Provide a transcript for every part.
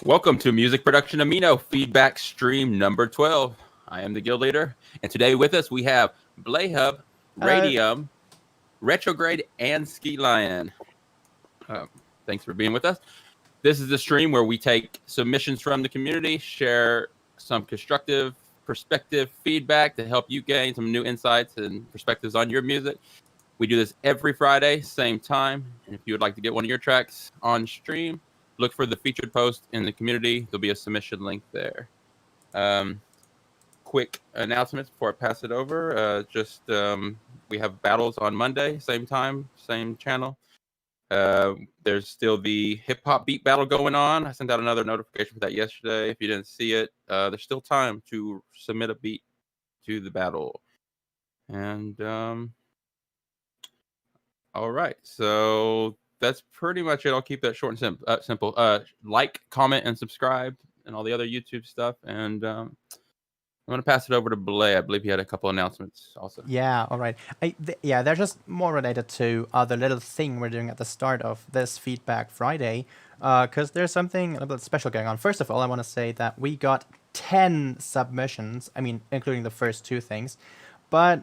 Welcome to Music Production Amino Feedback Stream number 12. I am the guild leader, and today with us we have Blae Hub, Radium, Retrograde, and Ski Lion. Thanks for being with us. This is the stream where we take submissions from the community, share some constructive perspective feedback to help you gain some new insights and perspectives on your music. We do this every Friday, same time, and if you would like to get one of your tracks on stream, look for the featured post in the community. There'll be a submission link there. Quick announcements before I pass it over. We have battles on Monday, same time, same channel. There's still the hip hop beat battle going on. I sent out another notification for that yesterday. If you didn't see it, there's still time to submit a beat to the battle. And all right, so that's pretty much it. I'll keep that short and simple. Like, comment, and subscribe, and all the other YouTube stuff. And I'm going to pass it over to Blae. I believe he had a couple announcements also. Yeah, all right. They're just more related to the little thing we're doing at the start of this Feedback Friday, because there's something a little bit special going on. First of all, I want to say that we got 10 submissions, I mean, including the first two things, but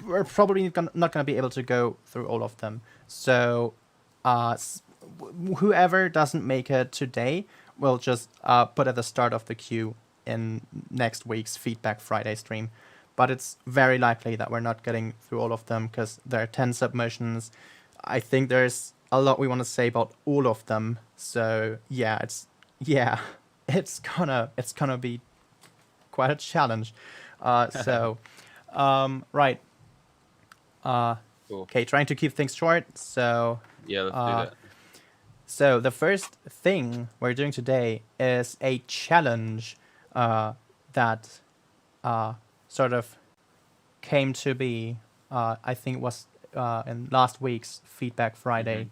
we're probably not going to be able to go through all of them. So whoever doesn't make it today will just put at the start of the queue in next week's Feedback Friday stream. But it's very likely that we're not getting through all of them because there are 10 submissions. I think there's a lot we want to say about all of them. So it's gonna be quite a challenge. Right. Cool. Okay, trying to keep things short. So yeah, let's do that. So the first thing we're doing today is a challenge that sort of came to be. I think it was in last week's Feedback Friday.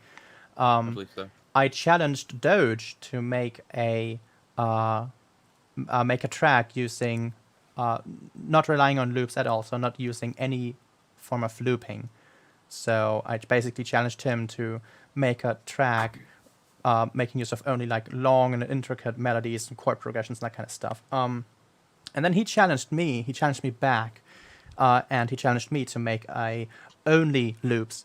I believe so. I challenged Doge to make a track using not relying on loops at all, so not using any form of looping. So I basically challenged him to make a track making use of only like long and intricate melodies and chord progressions and that kind of stuff. And then he challenged me back, and he challenged me to make a only loops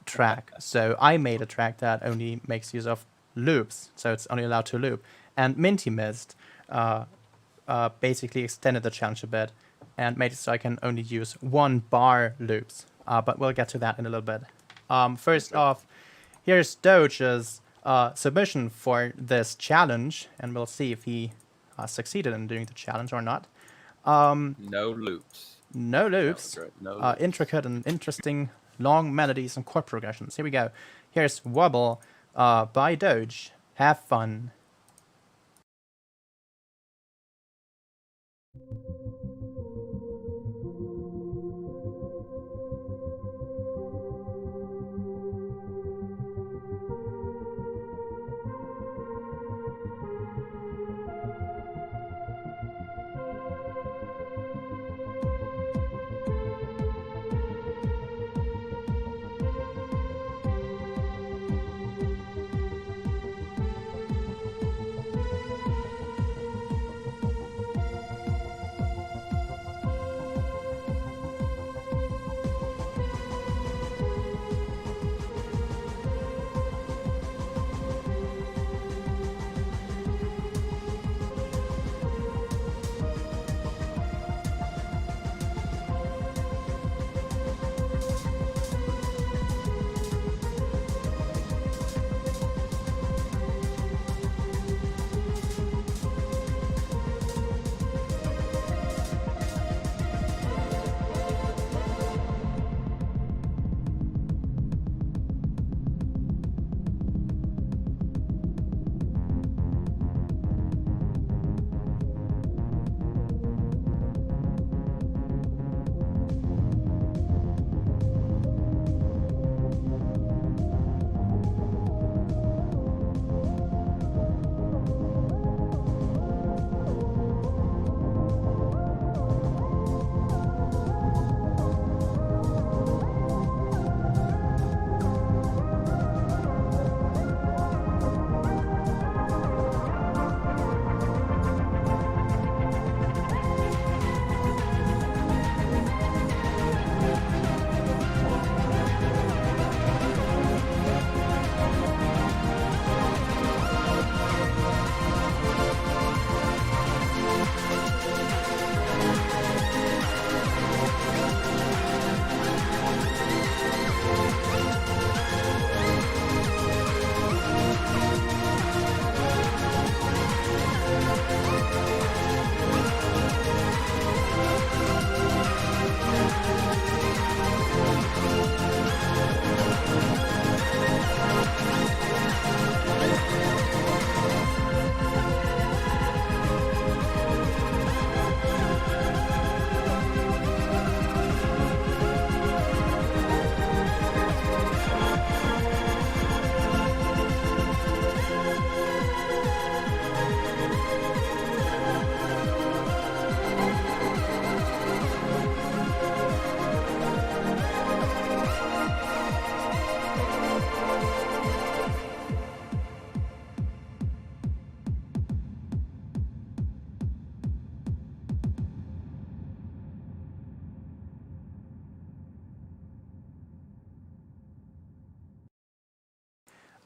track. So I made a track that only makes use of loops, so it's only allowed to loop. And Minty Mist basically extended the challenge a bit and made it so I can only use 1 bar loops. But we'll get to that in a little bit. First off, here's Doge's submission for this challenge, and we'll see if he succeeded in doing the challenge or not. No loops. No loops. No loops. Intricate and interesting long melodies and chord progressions. Here we go. Here's Wobble by Doge. Have fun.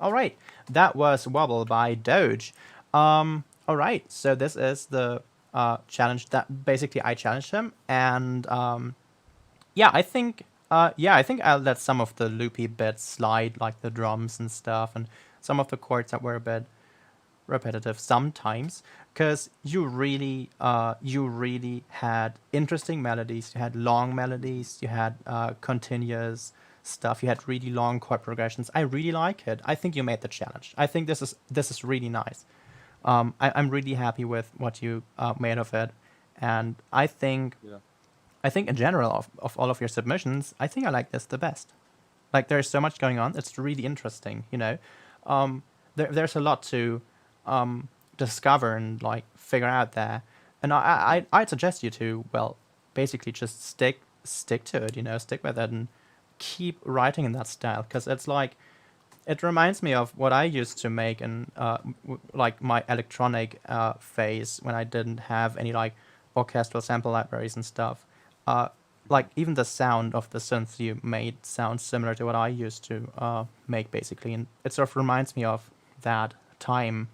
All right, that was Wobble by Doge. All right, so this is the challenge that basically I challenged him, and yeah, I think I'll let some of the loopy bits slide, like the drums and stuff, and some of the chords that were a bit repetitive sometimes, because you really had interesting melodies. You had long melodies. You had continuous stuff. You had really long chord progressions. I really like it. I think you made the challenge. I think this is really nice. I'm really happy with what you made of it, and Yeah. I think in general of all of your submissions, I think I like this the best. Like there's so much going on. It's really interesting, you know. There's a lot to discover and like figure out there. And I'd suggest you to, well, basically just stick to it, you know, stick with it and keep writing in that style, because it's like it reminds me of what I used to make in like my electronic phase when I didn't have any like orchestral sample libraries and stuff. Uh, like even the sound of the synths you made sounds similar to what I used to make basically, and it sort of reminds me of that time.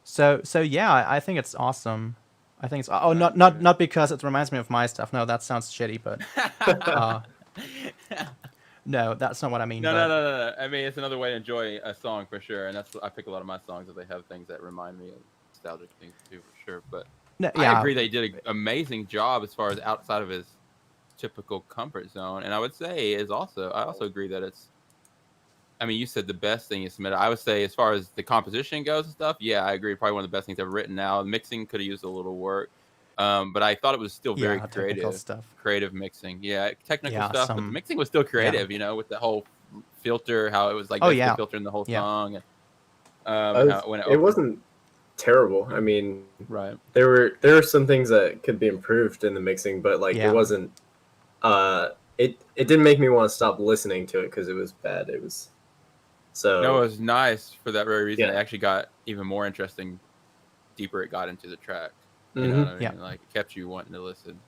So yeah, I think it's awesome. I think it's not because it reminds me of my stuff. No, that sounds shitty, but no, that's not what I mean. No, no, But no, no, no. I mean, it's another way to enjoy a song for sure, and that's I pick a lot of my songs that they have things that remind me of nostalgic things too, for sure. But no, I yeah, agree they did an amazing job as far as outside of his typical comfort zone, and I would say I also agree that it's. I mean, you said the best thing you submitted. I would say as far as the composition goes and stuff, yeah, I agree. Probably one of the best things I've written. Now, mixing could have used a little work, but I thought it was still very yeah, technical creative. stuff. Creative mixing, yeah, technical Yeah, stuff, but the some mixing was still yeah. creative. You know, with the whole filter, how it was like Oh basically yeah, filtering the whole yeah, song, and how when it It opened. wasn't terrible. I mean, Right. there were some things that could be improved in the mixing, but like it yeah. wasn't. It didn't make me want to stop listening to it because it was bad. It was No, it so was nice for that very reason. It yeah. actually got even more interesting deeper it got into the track. You know what Mm-hmm. I Yeah. mean? Like it kept you wanting to listen.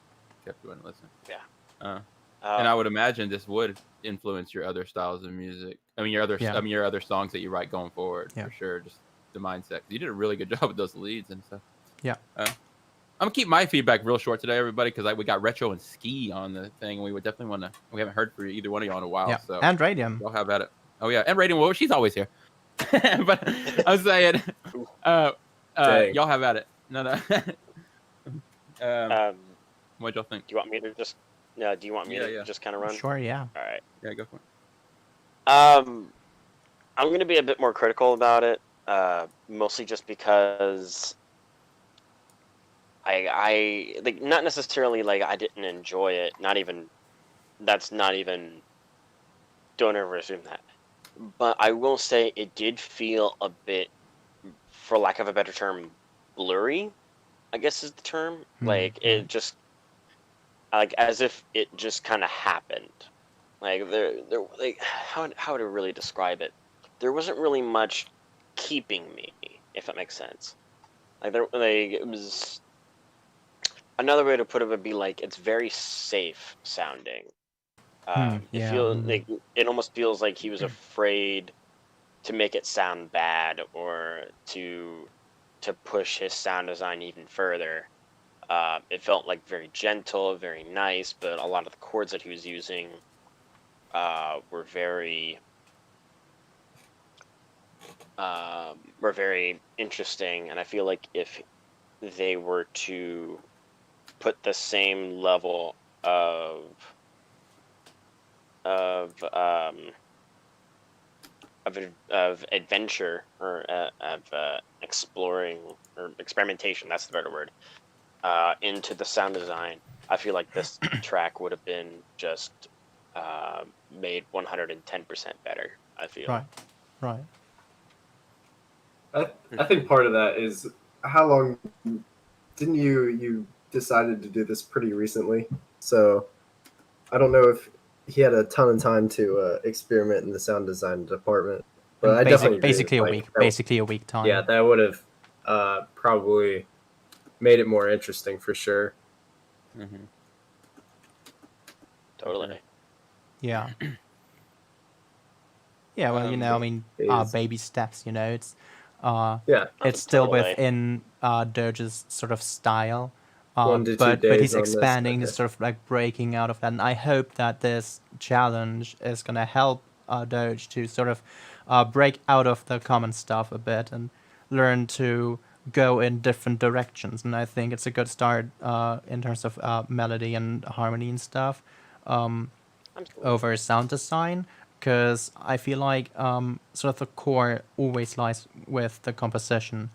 Kept you wanting to listen. Yeah. Uh, and I Um, would imagine this would influence your other styles of music. I mean, Yeah. your other songs that you write going forward Yeah. for sure. Just the mindset. You did a really good job with those leads and stuff. Yeah. I'm gonna keep my feedback real short today, everybody, because we got Retro and Ski on the thing. We would definitely want to. We haven't heard from either one of y'all in a while, Yeah. so And Radium. y'all have at it. Oh yeah, and Rating. Well, she's always here. But I'm saying, Dang. y'all have at it. No, no. um, What y'all think? do you want me to just? No, do you want me Yeah, to yeah. just kind of run? Sure. Yeah. All right. Yeah, go for it. I'm gonna be a bit more critical about it, mostly just because I like not necessarily like I didn't enjoy it. Not even that's not even. Don't ever assume that. But I will say it did feel a bit, for lack of a better term, blurry. I guess is the term. Like it just, like as if it just kind of happened. Like like how would I really describe it? There wasn't really much keeping me, if that makes sense. Like it was another way to put it would be like it's very safe sounding. Yeah. Like it almost feels like he was afraid to make it sound bad or to push his sound design even further. It felt like very gentle, very nice, but a lot of the chords that he was using were very interesting, and I feel like if they were to put the same level of adventure or of exploring or experimentation, that's the better word, into the sound design, I feel like this track would have been just made 110% better, I feel. Right. Right. I think part of that is how long didn't you decided to do this pretty recently, so I don't know if he had a ton of time to experiment in the sound design department, but I definitely agree. Basically a Like, week. Basically a week time. yeah, that would have probably made it more interesting for sure. Mm-hmm. Totally. Yeah. Yeah, well, you know, I mean, is baby steps. You know, yeah, it's still Totally. within Doge's sort of style, 1 to 2 but days he's on this. expanding. Okay. He's sort of like breaking out of that, and I hope that this challenge is gonna help Doge to sort of break out of the common stuff a bit and learn to go in different directions. And I think it's a good start in terms of melody and harmony and stuff. Absolutely. Over sound design, because I feel like sort of the core always lies with the composition,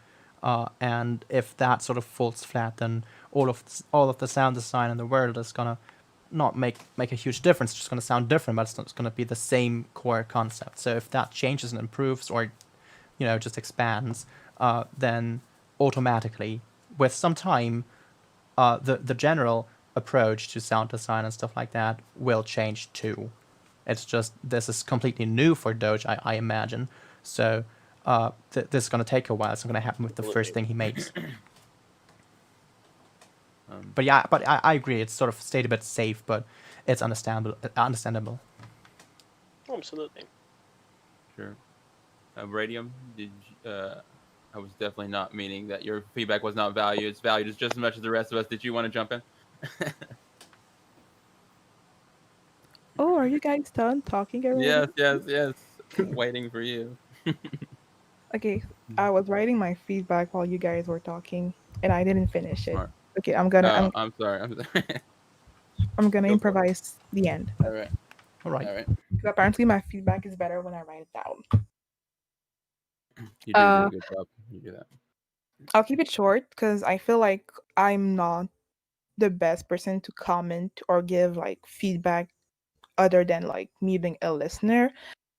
and if that sort of falls flat, then all of the sound design in the world is gonna not make a huge difference. It's just gonna sound different, but it's not gonna be the same core concept. So if that changes and improves, or just expands, then automatically, with some time, the general approach to sound design and stuff like that will change too. It's just this is completely new for Doge, I imagine. So this is going to take a while. It's not going to happen with the first thing he makes. But yeah, I agree. It's sort of stayed a bit safe, but it's understandable. Absolutely. Sure. Radium, I was definitely not meaning that your feedback was not valued. It's valued just as much as the rest of us. Did you want to jump in? Oh, are you guys done talking already? Yes. I'm waiting for you. Okay, I was writing my feedback while you guys were talking, and I didn't finish it. Smart. Okay, I'm gonna Oh, I'm I'm sorry. I'm gonna Go for it. improvise the end. All right. All right. All right. Because apparently my feedback is better when I write it down. You do a really good job. You do that. I'll keep it short because I feel like I'm not the best person to comment or give like feedback other than like me being a listener.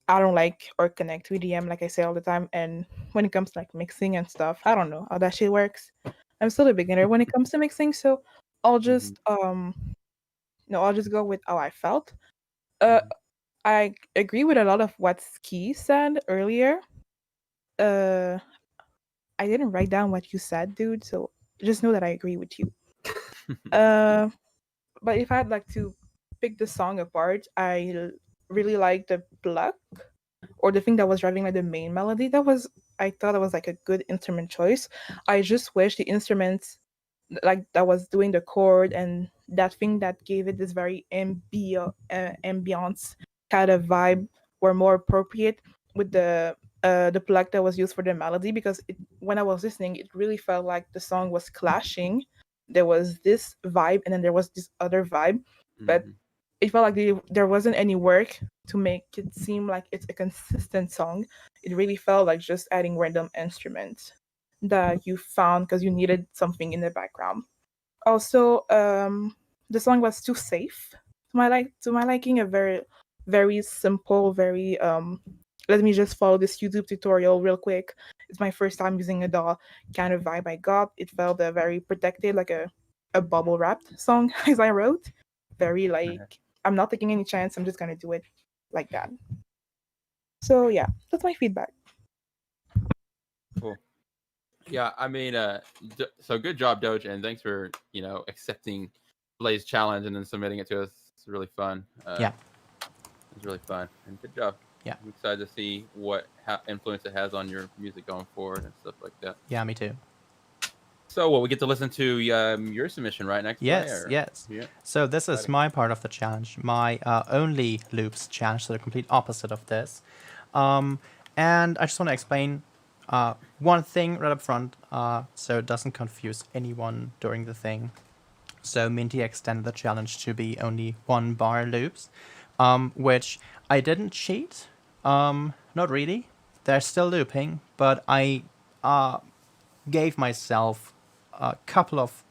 I don't like or connect with DM like I say all the time. And when it comes to like mixing and stuff, I don't know how that shit works. I'm still a beginner when it comes to mixing, so I'll just I'll just go with how I felt. I agree with a lot of what Ski said earlier. Uh I didn't write down what you said, dude, so just know that I agree with you. Uh but if I'd like to pick the song apart, really like the pluck or the thing that was driving like the main melody. I thought it was like a good instrument choice. I just wish the instruments like that was doing the chord and that thing that gave it this very ambiance kind of vibe were more appropriate with the plug that was used for the melody, because when I was listening it really felt like the song was clashing. There was this vibe and then there was this other vibe, but it felt like there wasn't any work to make it seem like it's a consistent song. It really felt like just adding random instruments that you found because you needed something in the background. Also, the song was too safe to my liking. A very very simple, very let me just follow this YouTube tutorial real quick. It's my first time using a DAW kind of vibe I got. It felt very protected, like a bubble wrapped song as I wrote. Very like I'm not taking any chance. I'm just gonna do it like that. So yeah, that's my feedback. Cool. Yeah, I mean, so good job, Doge, and thanks for accepting Blae's challenge and then submitting it to us. It's really fun. Yeah. It's really fun, and good job. Yeah. I'm excited to see what influence it has on your music going forward and stuff like that. Yeah, me too. So, we get to listen to your submission right next. Yes. Yeah. So this is Exciting. my part of the challenge, my only loops challenge, so the complete opposite of this. And I just want to explain one thing right up front, so it doesn't confuse anyone during the thing. So Minty extended the challenge to be only 1 bar loops, which I didn't cheat. Not really. They're still looping, but I gave myself a couple of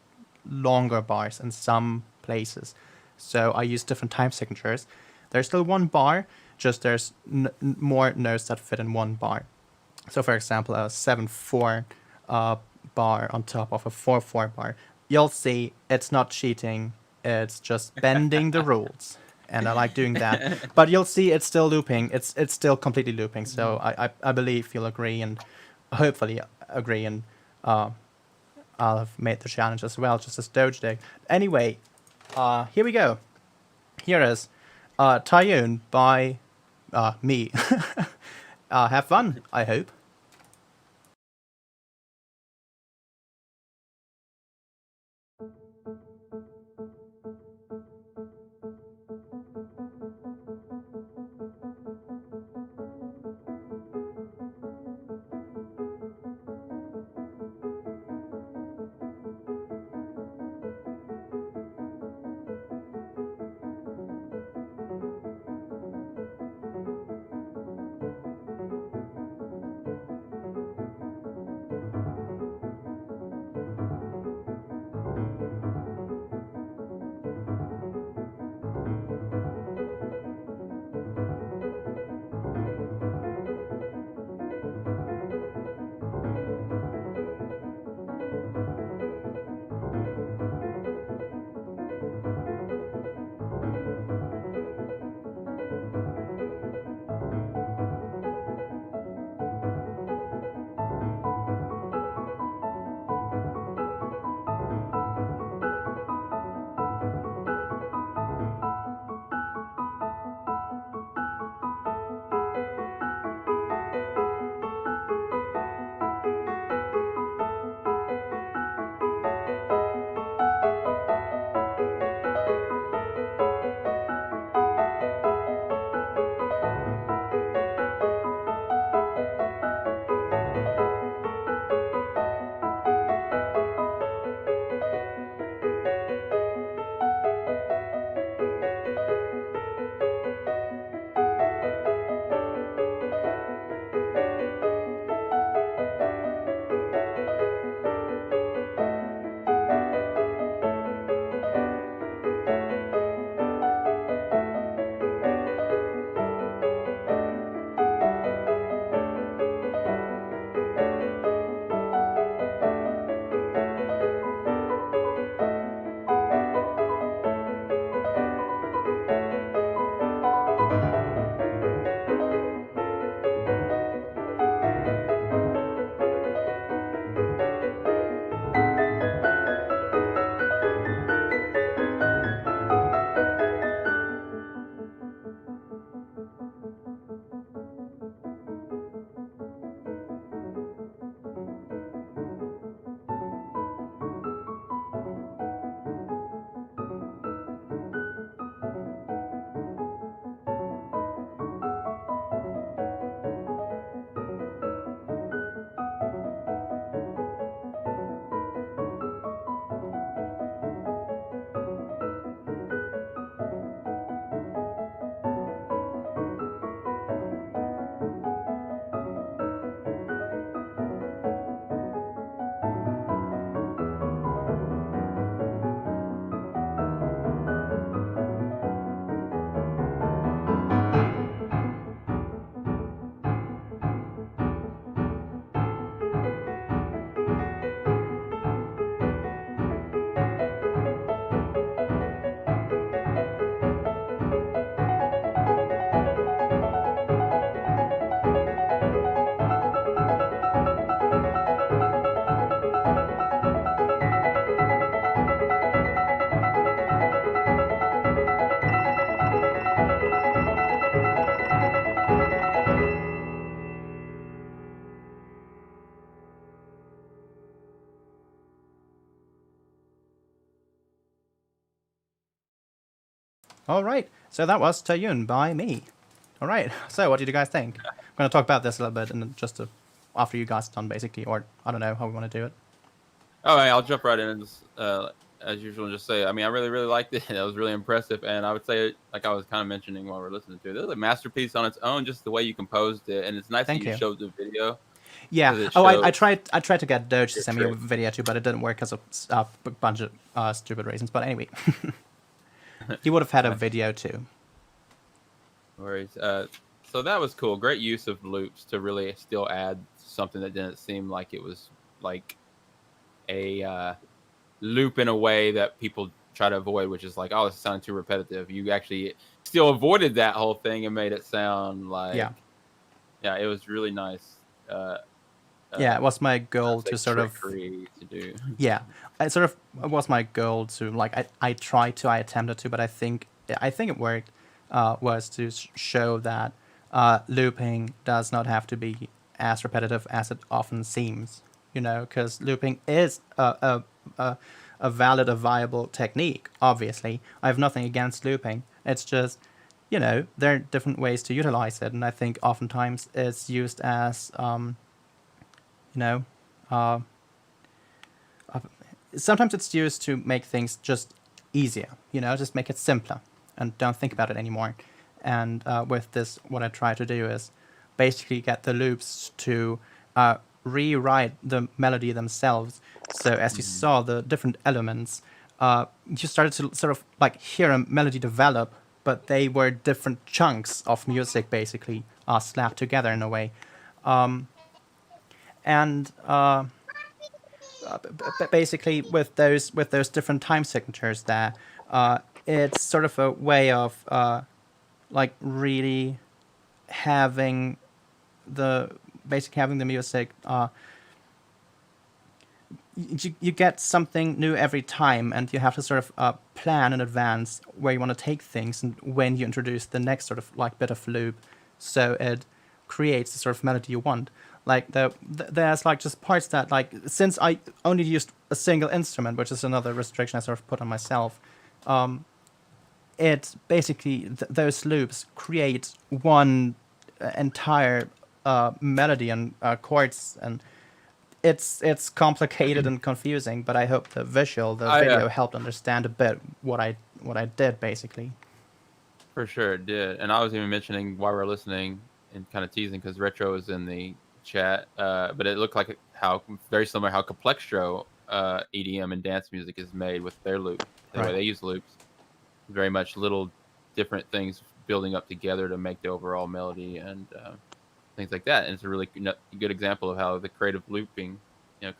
longer bars in some places. So I used different time signatures. There's still 1 bar, just there's more notes that fit in 1 bar. So for example, a 7/4 bar on top of a 4/4 bar. You'll see it's not cheating, it's just bending the rules. And I like doing that. But you'll see it's still looping. It's still completely looping. So I believe you'll agree, and hopefully agree, and I'll have made the challenge as well, just as Doge did. Anyway, here we go. Here is Tayoon by me. Have fun, I hope. All right, so that was Tayoon by me. All right, so what did you guys think? I'm going to talk about this a little bit and just after you guys are done, basically, or I don't know how we want to do it. Oh, right, I'll jump right in and just, as usual, and just say, I mean, I really, really liked it. That was really impressive, and I would say, like I was kind of mentioning while we're listening to it, it was a masterpiece on its own, just the way you composed it, and it's nice Thank that you you. showed the video. Yeah. Oh, I tried to get Doge to send me a video too, but it didn't work because of a bunch of stupid reasons. But anyway, he would have had a video too. No worries. So that was cool. Great use of loops to really still add something that didn't seem like it was like a loop in a way that people try to avoid, which is like, oh, this is sounding too repetitive. You actually still avoided that whole thing and made it sound like, yeah, it was really nice. Yeah, it was my goal to sort of to do. Yeah, it was my goal to like I attempted to, but I think it worked. Was to show that looping does not have to be as repetitive as it often seems, because looping is a valid, a viable technique, obviously. I have nothing against looping. It's just, there are different ways to utilize it, and I think oftentimes it's used as, you know, uh, sometimes it's used to make things just easier, just make it simpler and don't think about it anymore. And with this, what I try to do is basically get the loops to rewrite the melody themselves. So as you saw, the different elements, you started to sort of like hear a melody develop, but they were different chunks of music basically slapped together in a way. And basically with those different time signatures there, it's sort of a way of like really having the music. You get something new every time, and you have to sort of plan in advance where you want to take things and when you introduce the next sort of like bit of loop, so it creates the sort of melody you want. Like there's like just parts that, like, since I only used a single instrument, which is another restriction I sort of put on myself, it basically those loops create one entire melody and chords, and it's complicated and confusing. But I hope the video helped understand a bit what I did basically. For sure it did. And I was even mentioning while we were listening and kind of teasing because Retro is in the chat, but it looked like how very similar how Complextro EDM and dance music is made with their loop. The way they use loops, very much little different things building up together to make the overall melody and things like that. And it's a really good example of how the creative looping is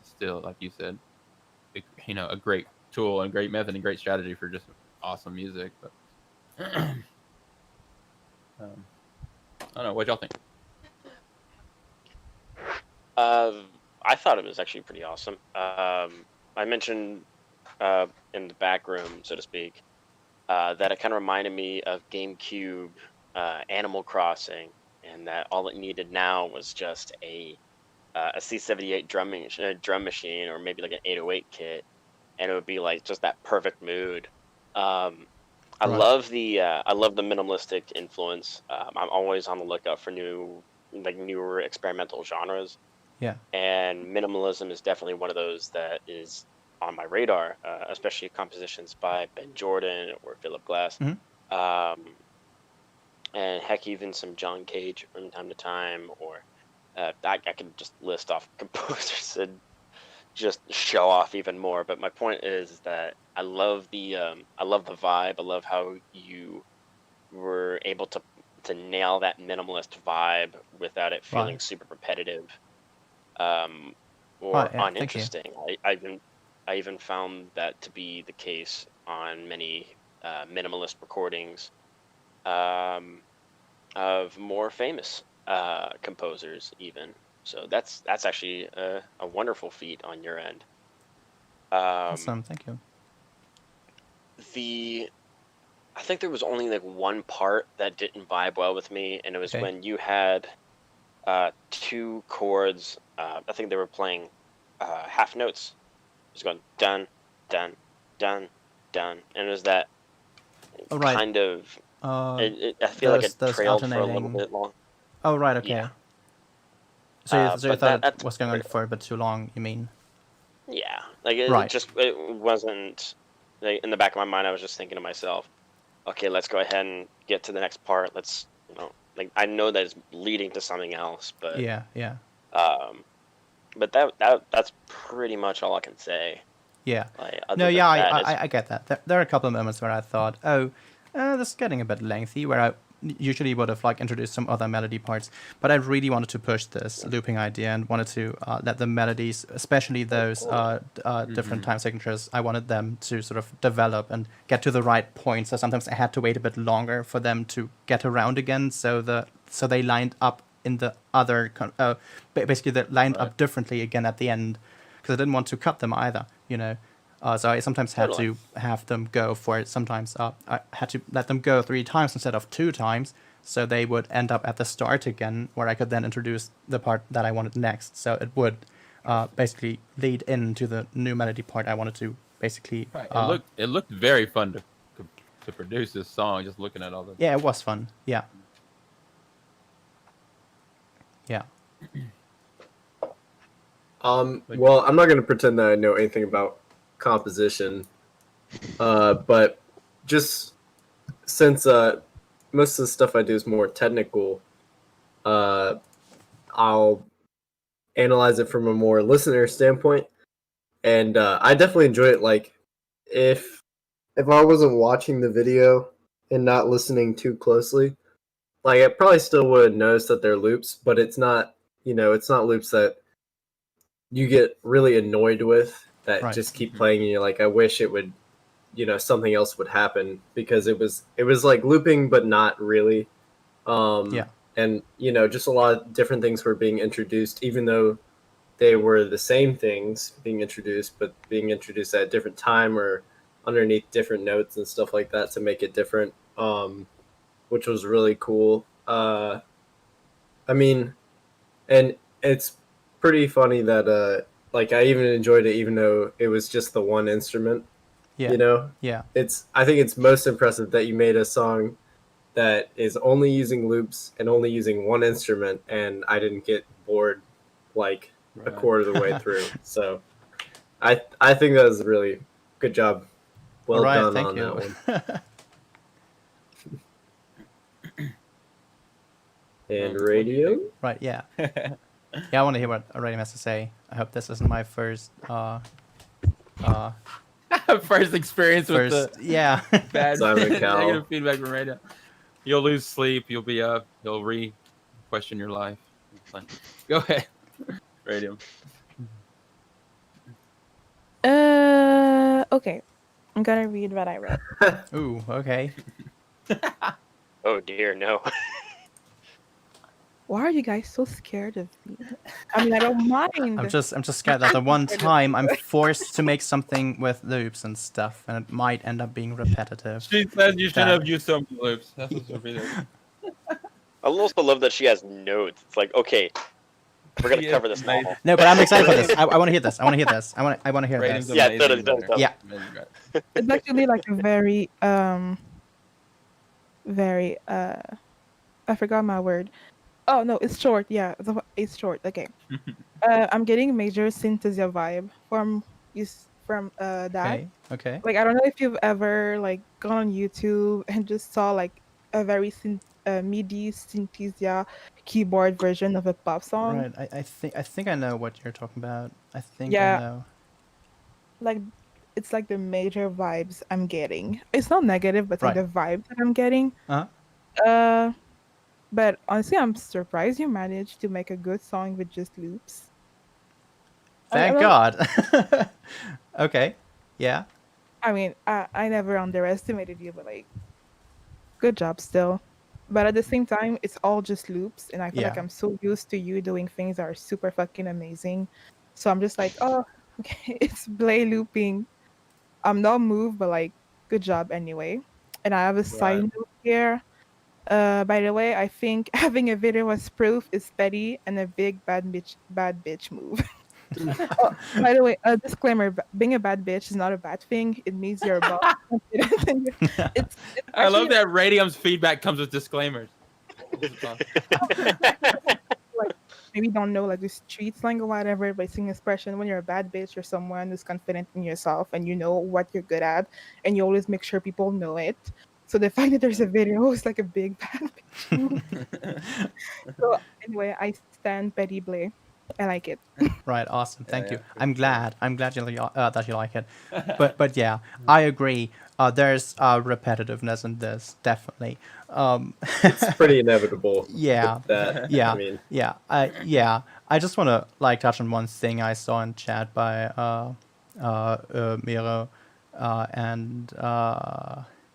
still, like you said, a great tool and great method and great strategy for just awesome music. But I don't know, what y'all think? I thought it was actually pretty awesome. I mentioned in the back room, so to speak, that it kind of reminded me of GameCube Animal Crossing, and that all it needed now was just a C78 drum machine, or maybe like an 808 kit, and it would be like just that perfect mood. I love the minimalistic influence. I'm always on the lookout for newer experimental genres. Yeah. And minimalism is definitely one of those that is on my radar, especially compositions by Ben Jordan or Philip Glass. Mm-hmm. And heck, even some John Cage from time to time, or I could just list off composers and just show off even more. But my point is that I love the vibe. I love how you were able to nail that minimalist vibe without it feeling super repetitive or uninteresting. I even found that to be the case on many minimalist recordings of more famous composers even. So that's actually a wonderful feat on your end. Awesome, thank you. I think there was only like one part that didn't vibe well with me, and it was when you had two chords. I think they were playing half notes. It was going dun, dun, dun, dun, and it was that kind of. I feel like it trailed for a little bit long. Oh, right, okay. Yeah. So you thought it was going on for a bit too long, you mean? Yeah, like it wasn't. Like, in the back of my mind, I was just thinking to myself, okay, let's go ahead and get to the next part. Let's, I know that it's leading to something else, but yeah. But that's pretty much all I can say. Yeah. I get that. There are a couple of moments where I thought, this is getting a bit lengthy, where I usually would have introduced some other melody parts, but I really wanted to push this looping idea and wanted to let the melodies, especially those different time signatures, I wanted them to sort of develop and get to the right point. So sometimes I had to wait a bit longer for them to get around again, so they lined up in the other basically they lined up differently again at the end, because I didn't want to cut them either, so I sometimes had to have them go for it. Sometimes I had to let them go 3 times instead of 2 times, so they would end up at the start again, where I could then introduce the part that I wanted next. So it would basically lead into the new melody part I wanted to basically. It looked very fun to produce this song. Just looking at all the. Yeah, it was fun. Yeah. Yeah. Well, I'm not gonna pretend that I know anything about composition, but just since most of the stuff I do is more technical, I'll analyze it from a more listener standpoint, and I definitely enjoy it. Like, if I wasn't watching the video and not listening too closely, like I probably still would notice that they're loops, but it's not, it's not loops that you get really annoyed with that Right. just keep playing and you're like, I wish it would, something else would happen, because it was like looping but not really. Yeah. And just a lot of different things were being introduced, even though they were the same things being introduced, but being introduced at a different time or underneath different notes and stuff like that to make it different, which was really cool. I mean, and it's pretty funny that like I even enjoyed it even though it was just the one instrument. Yeah. Yeah. I think it's most impressive that you made a song that is only using loops and only using one instrument, and I didn't get bored like a quarter of the way through. So I think that was a really good job. Well Right, done thank on you. that one. And radio? Right, yeah. Yeah, I want to hear what Radium has to say. I hope this isn't my first First experience with the yeah. bad Simon Cowell. negative feedback from radio. You'll lose sleep. You'll be up. You'll question your life. Go ahead, radio. Okay. I'm gonna read what I wrote. Ooh, okay. Oh dear, no. Why are you guys so scared of me? I mean, I don't mind. I'm just scared that the one time I'm forced to make something with loops and stuff, and it might end up being repetitive. She says you should have used some loops. That's what she'll be there. I also love that she has notes. It's like, okay, we're gonna cover this now. No, but I'm excited for this. I want to hear this. I want to hear this. I want to hear Ratings this. Yeah, amazing. totally. Yeah. It's actually like a very I forgot my word. Oh no, it's short. Yeah, it's short. Okay. I'm getting major synthesia vibe from that. Okay. Like, I don't know if you've ever like gone on YouTube and just saw like a very MIDI synthesia keyboard version of a pop song. Right. I think I know what you're talking about. I think Yeah. I know. Like, it's like the major vibes I'm getting. It's not negative, but like Right. the vibes that I'm getting. Uh-huh. But honestly, I'm surprised you managed to make a good song with just loops. Thank God. Okay. Yeah. I mean, I never underestimated you, but like, good job still. But at the same time, it's all just loops, and I feel like Yeah. I'm so used to you doing things that are super fucking amazing. So I'm just like, oh, okay, it's Blae looping. I'm not moved, but like, good job anyway. And I have a side note here. By the way, I think having a video as proof is petty and a big bad bitch move. Oh, by the way, a disclaimer: being a bad bitch is not a bad thing. It means you're about confident. It's I love actually, that Radium's feedback comes with disclaimers. like, maybe don't know like the street slang or whatever, but it's an expression when you're a bad bitch, you're someone who's confident in yourself and you know what you're good at, and you always make sure people know it. So the fact that there's a video is like a big bad bitch move. So anyway, I stand Betty Blae. I like it. Right. Awesome. Thank you. for I'm glad. I'm glad that you like it. But yeah, I agree. There's repetitiveness in this, definitely. It's pretty inevitable. Yeah. with that. Yeah. I mean, Yeah. I just want to like touch on one thing I saw in chat by Miro, and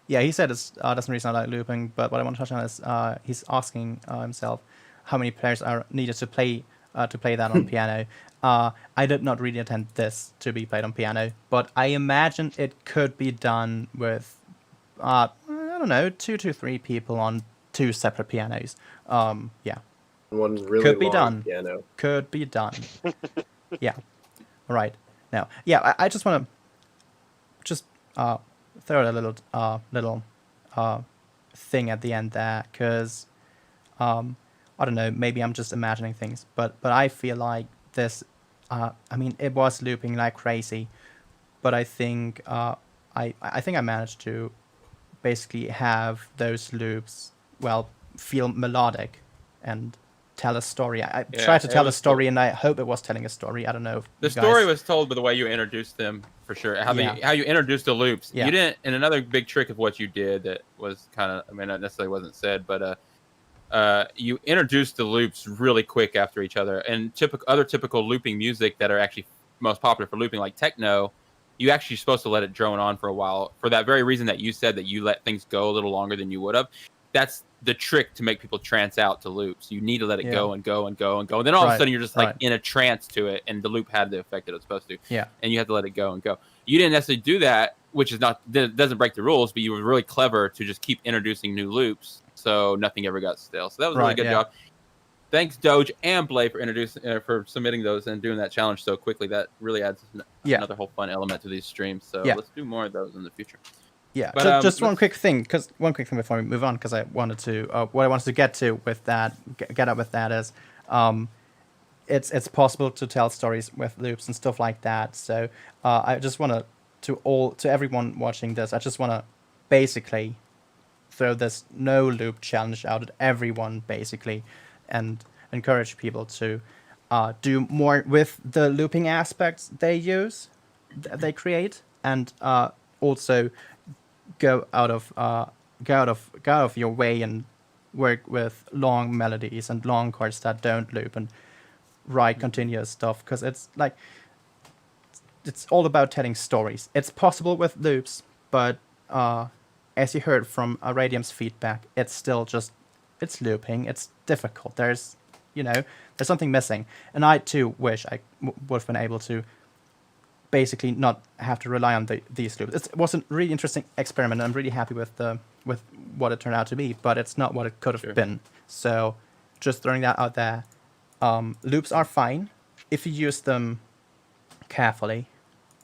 yeah, he said it doesn't really sound like looping. But what I want to touch on is he's asking himself how many players are needed to play that on piano. I did not really intend this to be played on piano, but I imagine it could be done with I don't know, 2 to 3 people on 2 separate pianos. Yeah, One really could be long done. piano. Could be done. Yeah. All right. Now, yeah, I just want to just throw a little thing at the end there, because I don't know, maybe I'm just imagining things, but I feel like this. I mean, it was looping like crazy, but I think I think I managed to basically have those loops feel melodic and tell a story. I tried to it tell a was story, cool. and I hope it was telling a story. I don't know if The you story guys... was told by the way you introduced them, for sure. How you introduced the loops. Yeah. You didn't. And another big trick of what you did that was kind of, I mean, not necessarily wasn't said, but you introduced the loops really quick after each other. And typical looping music that are actually most popular for looping, like techno, you actually supposed to let it drone on for a while, for that very reason that you said, that you let things go a little longer than you would have. That's the trick to make people trance out to loops. You need to let it go and go and go and go. And then all of a sudden you're just like in a trance to it, and the loop had the effect that it was supposed to. Yeah. And you have to let it go and go. You didn't necessarily do that, which is doesn't break the rules, but you were really clever to just keep introducing new loops, so nothing ever got stale. So that was a really good job. Thanks, Doge and Blae, for submitting those and doing that challenge so quickly. That really adds another whole fun element to these streams. So let's do more of those in the future. Yeah, but, just one quick thing before we move on, because I wanted to what I wanted to get to with that, get up with that is, it's possible to tell stories with loops and stuff like that. So I just want to everyone watching this, I just want to basically throw this no loop challenge out at everyone, basically, and encourage people to do more with the looping aspects they create, and also go out of your way and work with long melodies and long chords that don't loop, and write continuous stuff, because it's like, it's all about telling stories. It's possible with loops, but as you heard from Radium's feedback, it's still just, it's looping. It's difficult. There's something missing, and I too wish I would have been able to basically not have to rely on these loops. It was a really interesting experiment. I'm really happy with what it turned out to be, but it's not what it could have been. So just throwing that out there. Loops are fine if you use them carefully,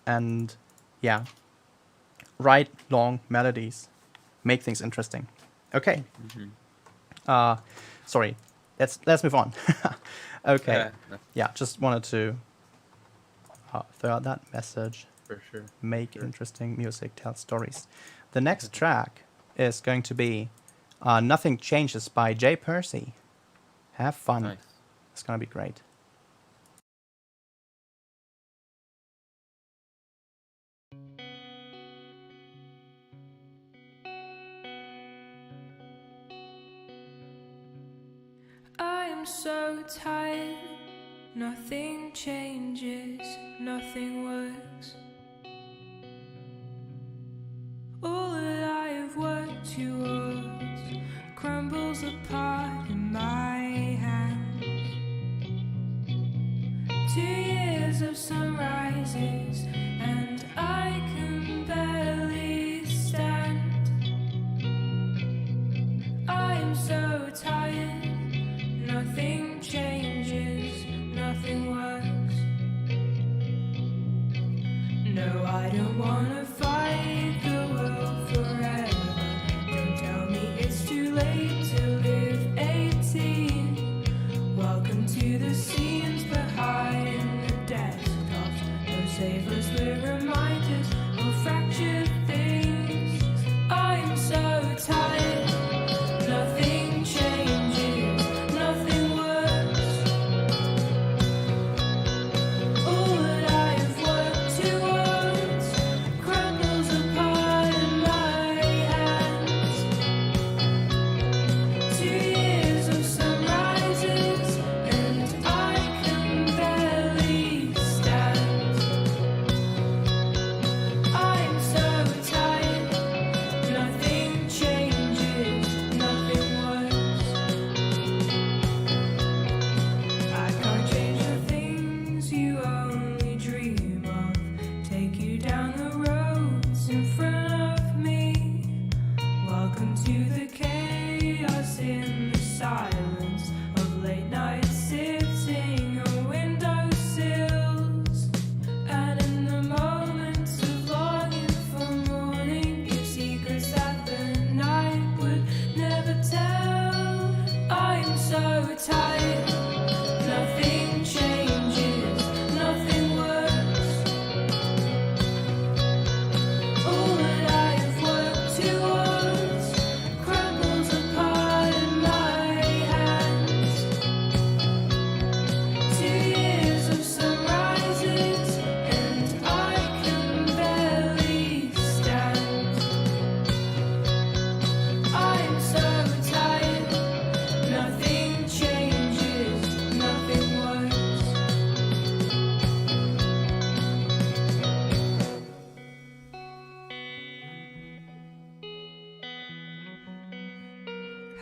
and write long melodies, make things interesting. Okay. Sorry. Let's move on. Okay. Just wanted to throw out that message. For sure. Make interesting music, tell stories. The next track is going to be Nothing Changes by J. Percy. Have fun. Nice. It's going to be great. I am so tired. Nothing changes, nothing works. All that I have worked towards crumbles apart in my hands. 2 years of sunrises, and I can barely stand. I am so tired. Nothing changes, nothing works.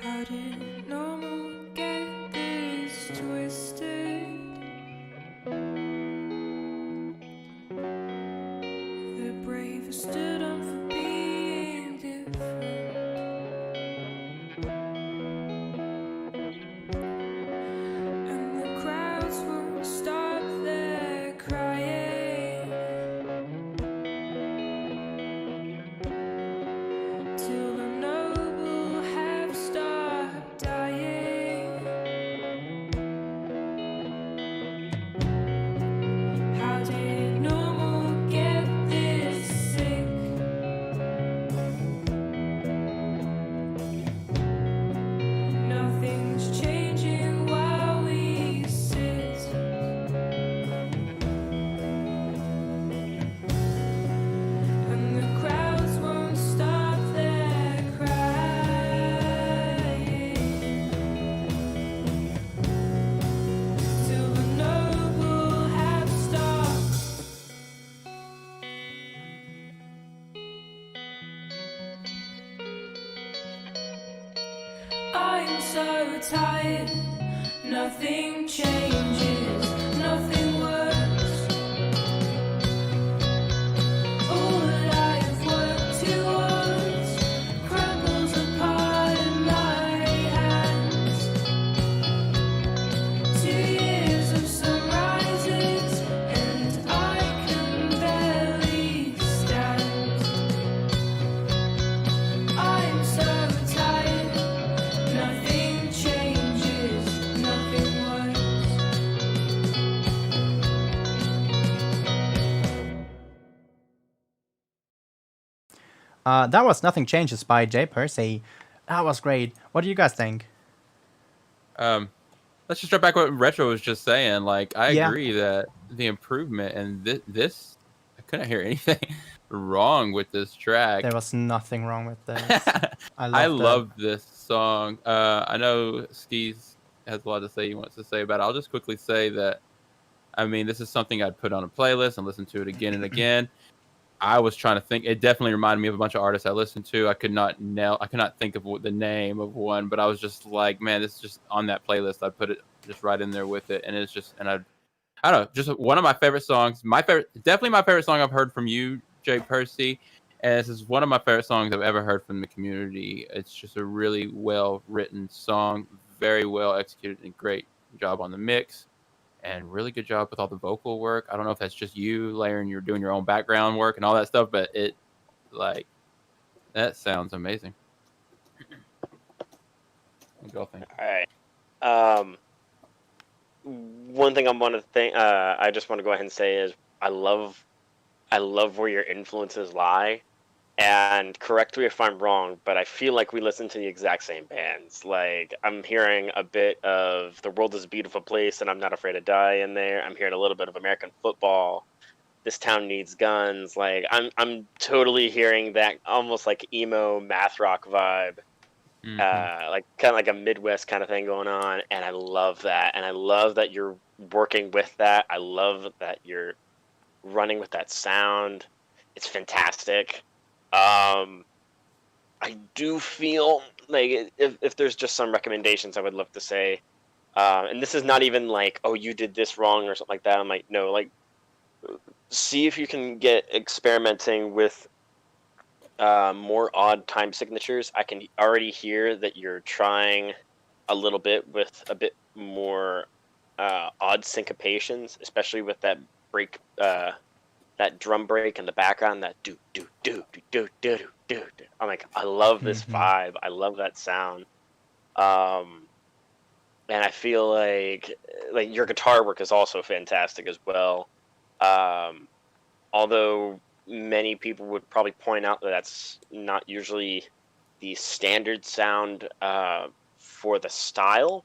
How did normal get this twisted? The brave stood up for being different. And the crowds won't stop their crying till the noble have stopped dying. How did normal get this sick? Nothing's changing while we sit. And the crowds won't stop their crying till the noble have stopped. I'm so tired, nothing changes, nothing works. All that I've worked towards crumbles apart in my hands. 2 years of sunrises, and I can barely stand. I'm so tired, nothing changes, nothing works. That was Nothing Changes by J. Percy. That was great. What do you guys think? Let's just jump back what Retro was just saying. Like, I Yeah. agree that the improvement and this I couldn't hear anything wrong with this track. There was nothing wrong with this. I I love love this song. I know Skis has a lot to say he wants to say about it. I'll just quickly say that, I mean, this is something I'd put on a playlist and listen to it again and again. I was trying to think. It definitely reminded me of a bunch of artists I listened to. I could not think of the name of one, but I was just like, man, this is just on that playlist. I put it just right in there with it, and it's just, and I don't know, just one of my favorite songs. Definitely my favorite song I've heard from you, Jay Percy. And this is one of my favorite songs I've ever heard from the community. It's just a really well written song, very well executed, and great job on the mix. And really good job with all the vocal work. I don't know if that's just you layering, you're doing your own background work and all that stuff, but that sounds amazing. What do y'all think? All right. One thing I just want to go ahead and say is I love where your influences lie. And correct me if I'm wrong, but I feel like we listen to the exact same bands. Like, I'm hearing a bit of The World is a Beautiful Place and I'm Not Afraid to Die in there. I'm hearing a little bit of American Football, This Town Needs Guns. Like, I'm totally hearing that almost like emo math rock vibe. Like kind of like a Midwest kind of thing going on, and I love that. And I love that you're working with that. I love that you're running with that sound. It's fantastic. I do feel like if there's just some recommendations I would love to say, and this is not even like, oh, you did this wrong or something like that. I'm like, no, like, see if you can get experimenting with more odd time signatures. I can already hear that you're trying a little bit with a bit more odd syncopations, especially with that break, that drum break in the background, that do do do do do do do do. I'm like, I love this vibe. I love that sound. And I feel like your guitar work is also fantastic as well. Although many people would probably point out that that's not usually the standard sound for the style.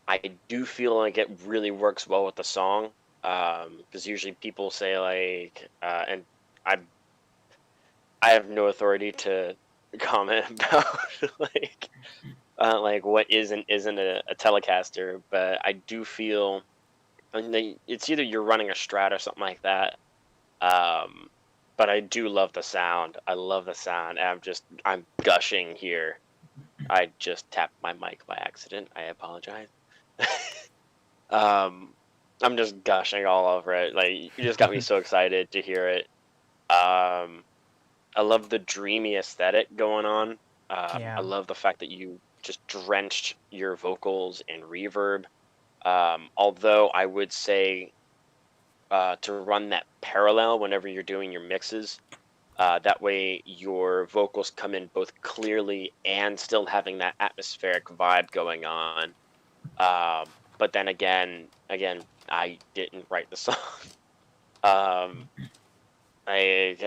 I do feel like it really works well with the song, because usually people say like, and I have no authority to comment about like what is and isn't a Telecaster, but I do feel, I mean, it's either you're running a Strat or something like that. But I do love the sound. I love the sound. I'm gushing here. I just tapped my mic by accident. I apologize. I'm just gushing all over it. Like, you just got me so excited to hear it. I love the dreamy aesthetic going on. Yeah. I love the fact that you just drenched your vocals in reverb. Although I would say to run that parallel whenever you're doing your mixes. That way your vocals come in both clearly and still having that atmospheric vibe going on. But then again, I didn't write the song. um, in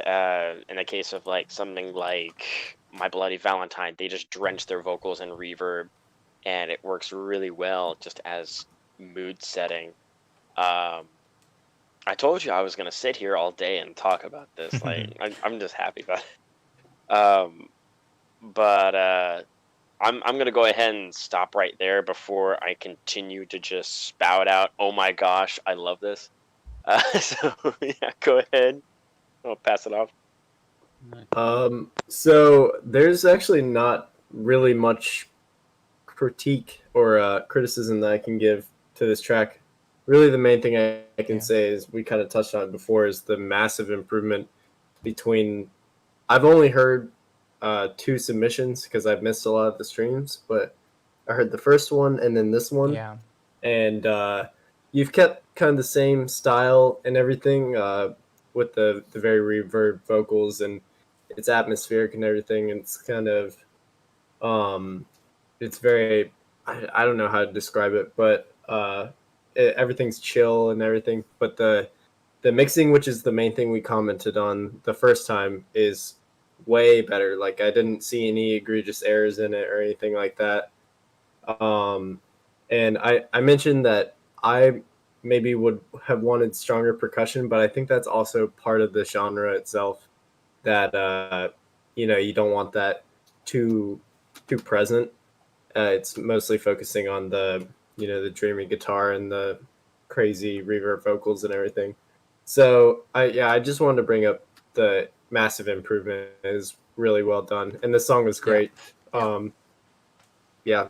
the case of like something like My Bloody Valentine, they just drench their vocals in reverb, and it works really well just as mood setting. Um, I told you I was gonna sit here all day and talk about this. Like, I'm just happy about it. But I'm gonna go ahead and stop right there before I continue to just spout out. Oh my gosh, I love this. So yeah, go ahead. I'll pass it off. So there's actually not really much critique or criticism that I can give to this track. Really, the main thing I can say is we kind of touched on it before is the massive improvement between. I've only heard 2 submissions because I've missed a lot of the streams, but I heard the first one and then this one. Yeah. And you've kept kind of the same style and everything with the very reverb vocals, and it's atmospheric and everything. And it's kind of it's very I don't know how to describe it, but everything's chill and everything. But the mixing, which is the main thing we commented on the first time, is way better. Like, I didn't see any egregious errors in it or anything like that. And I mentioned that I maybe would have wanted stronger percussion, but I think that's also part of the genre itself, that you don't want that too present. It's mostly focusing on the the dreamy guitar and the crazy reverb vocals and everything. So I just wanted to bring up the massive improvement. It is really well done, and the song was great. Yeah,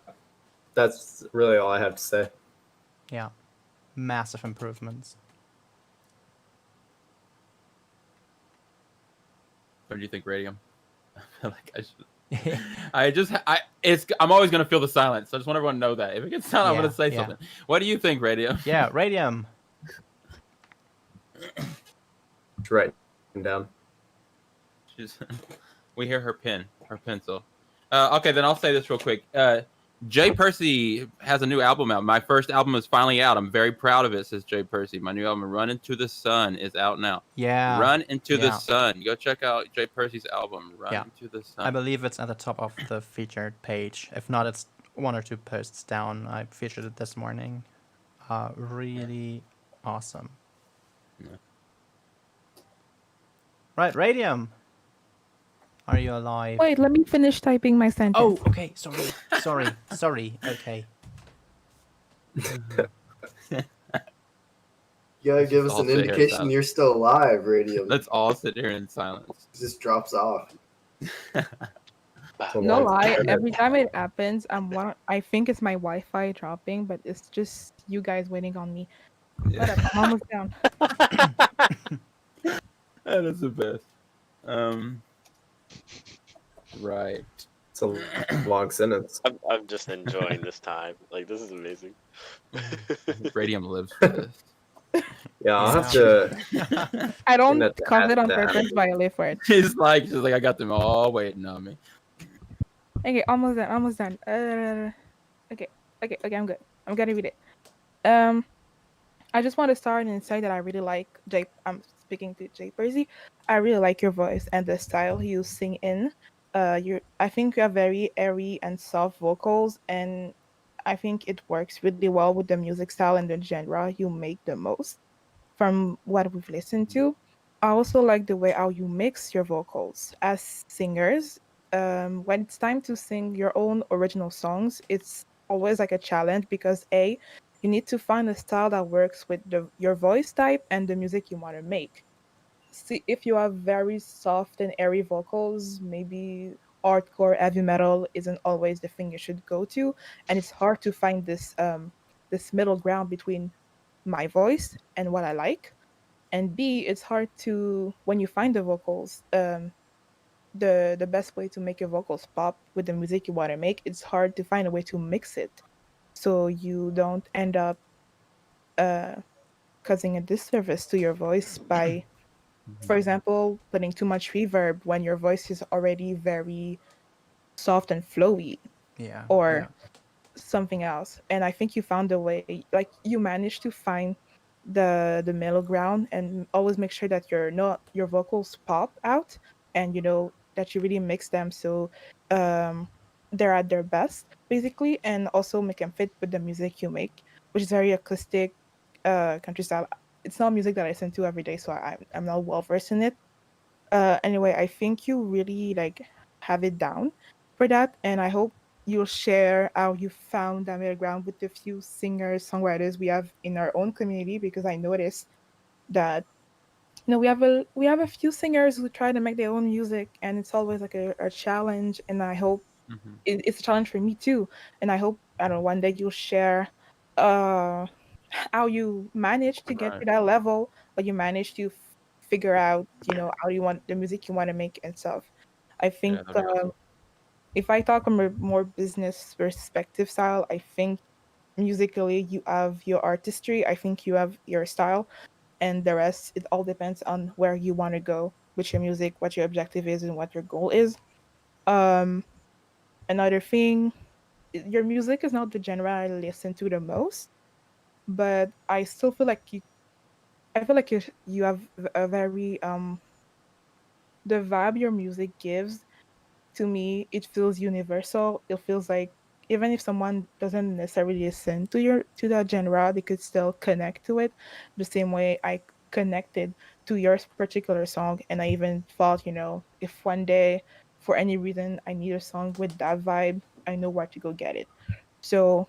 that's really all I have to say. Yeah. Massive improvements. What do you think, Radium? I feel like I'm always gonna feel the silence. I just want everyone to know that if it gets silent, I'm gonna say something. What do you think, Radium? Yeah, Radium. Just writing down. We hear her pencil. Okay, then I'll say this real quick. Jay Percy has a new album out. My first album is finally out. I'm very proud of it, says Jay Percy. My new album, Run Into the Sun, is out now. Yeah. Run Into the Sun. Go check out Jay Percy's album, Run Into the Sun. I believe it's at the top of the featured page. If not, it's 1 or 2 posts down. I featured it this morning. Really awesome. Yeah. Right, Radium. Are you alive? Wait, let me finish typing my sentence. Oh, okay. Sorry. Okay. You gotta give us all an sit here in indication silence. you're still alive, Radio. Let's all sit here in silence. It just drops off. No lie, every time it happens, I think it's my Wi-Fi dropping, but it's just you guys waiting on me. Yeah. Shut up, I'm almost down. That is the best. Right. It's a long sentence. I'm just enjoying this time. Like, this is amazing. Radium lives for this. Yeah, I'll have to. I don't That- cause it on that- purpose, but I live for it. She's like, I got them all waiting on me. Okay, almost done. Okay, I'm good. I'm gonna read it. I just want to start and say that I really like I'm speaking to Jay Percy. I really like your voice and the style you sing in. I think you have very airy and soft vocals, and I think it works really well with the music style and the genre you make the most. From what we've listened to, I also like the way how you mix your vocals as singers. When it's time to sing your own original songs, it's always like a challenge because you need to find a style that works with your voice type and the music you want to make. See, if you have very soft and airy vocals, maybe hardcore heavy metal isn't always the thing you should go to, and it's hard to find this middle ground between my voice and what I like. And B, it's hard to, when you find the vocals, the best way to make your vocals pop with the music you want to make, it's hard to find a way to mix it so you don't end up causing a disservice to your voice by, for example, putting too much reverb when your voice is already very soft and flowy, Yeah. or something else. And I think you found a way, like you managed to find the middle ground and always make sure that your vocals pop out, and that you really mix them so um they're at their best basically, and also make them fit with the music you make, which is very acoustic country style. It's not music that I listen to every day, so I'm not well versed in it. Anyway, I think you really like have it down for that, and I hope you'll share how you found that middle ground with the few singers, songwriters we have in our own community, because I noticed that we have a few singers who try to make their own music, and it's always like a challenge. And I hope it's a challenge for me too. And I hope, I don't know, one day you'll share uh how you manage to get Right. to that level, or you manage to figure out, how you want the music you want to make and stuff. I think Yeah, that'd be awesome. if I talk from a more business perspective style, I think musically you have your artistry, I think you have your style, and the rest, it all depends on where you want to go with your music, what your objective is, and what your goal is. Um, Another thing, your music is not the genre I listen to the most, but I still feel like you have a very the vibe your music gives to me, it feels universal. It feels like even if someone doesn't necessarily listen to that genre, they could still connect to it the same way I connected to your particular song. And I even thought, if one day for any reason I need a song with that vibe, I know where to go get it. So,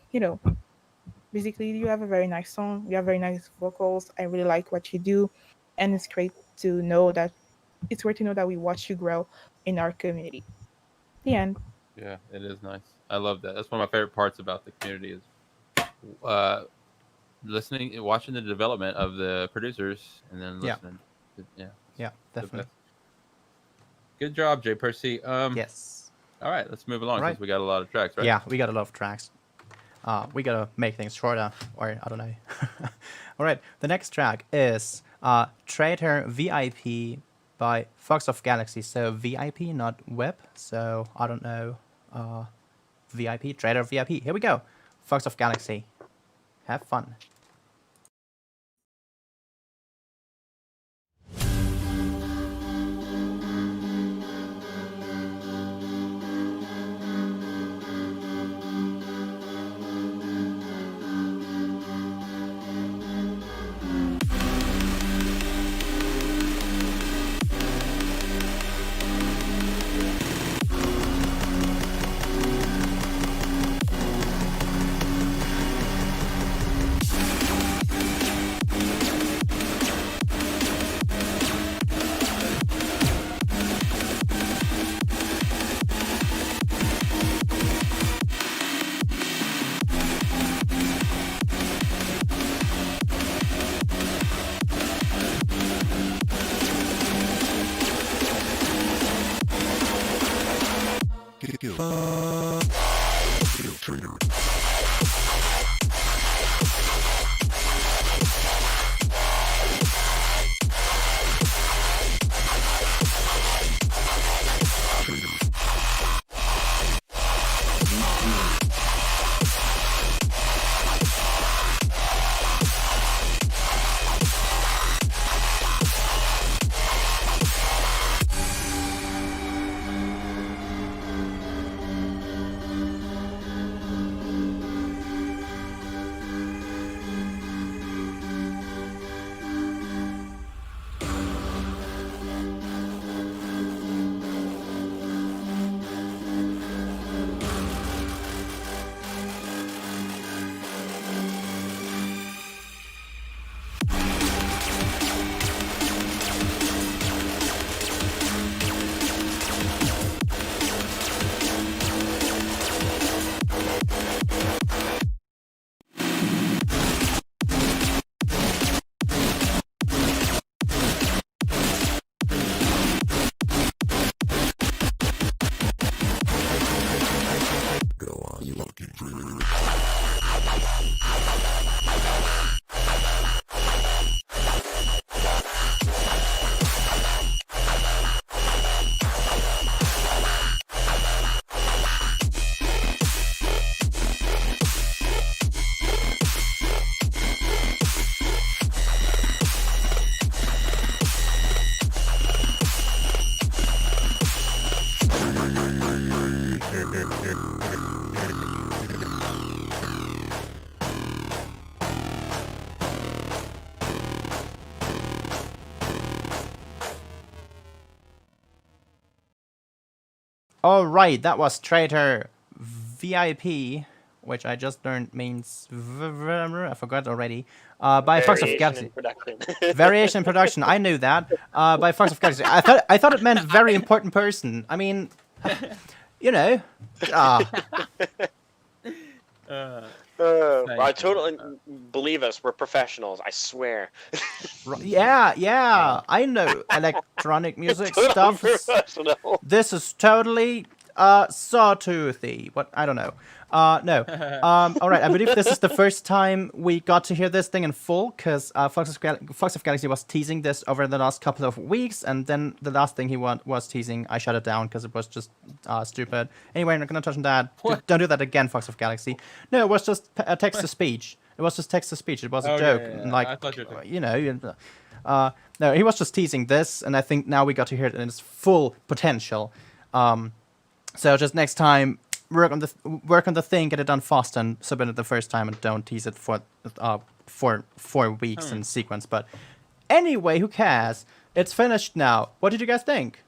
basically you have a very nice song, you have very nice vocals. I really like what you do, and it's great to know that we watch you grow in our community. The end. Yeah, it is nice. I love that. That's one of my favorite parts about the community is uh, listening, watching the development of the producers, and then Yeah. listening. Yeah, Yeah, the definitely. best. Good job, Jay Percy. Yes. All right, let's move along Right. since we got a lot of tracks, right? Yeah, we got a lot of tracks. We gotta make things shorter, or I don't know. All right, the next track is Traitor VIP by Fox of Galaxy. So VIP, not web. So I don't know. VIP, Traitor VIP. Here we go. Fox of Galaxy. Have fun. All right, that was Traitor VIP, which I just learned means I forgot already. By Fox of Variation Galaxy. in production. Variation in production. I knew that. By Fox of Galaxy. I thought it meant very important person. I mean, you know. I Thank you. totally believe us. We're professionals. I swear. Yeah. I know electronic music Totally stuff. professional. This is totally sawtoothy. What? I don't know. No. All right. I believe this is the first time we got to hear this thing in full, because Fox of Galaxy was teasing this over the last couple of weeks, and then the last thing he was teasing, I shut it down because it was just stupid. Anyway, I'm not gonna touch on that. Don't do that again, Fox of Galaxy. No, it was just text to speech. It was just text to speech. It was a joke. Yeah. Like, I thought you were you know. No, he was just teasing this, and I think now we got to hear it in its full potential. So just next time, work on the thing, get it done fast, and submit it the first time, and don't tease it for 4 weeks in sequence. But anyway, who cares? It's finished now. What did you guys think?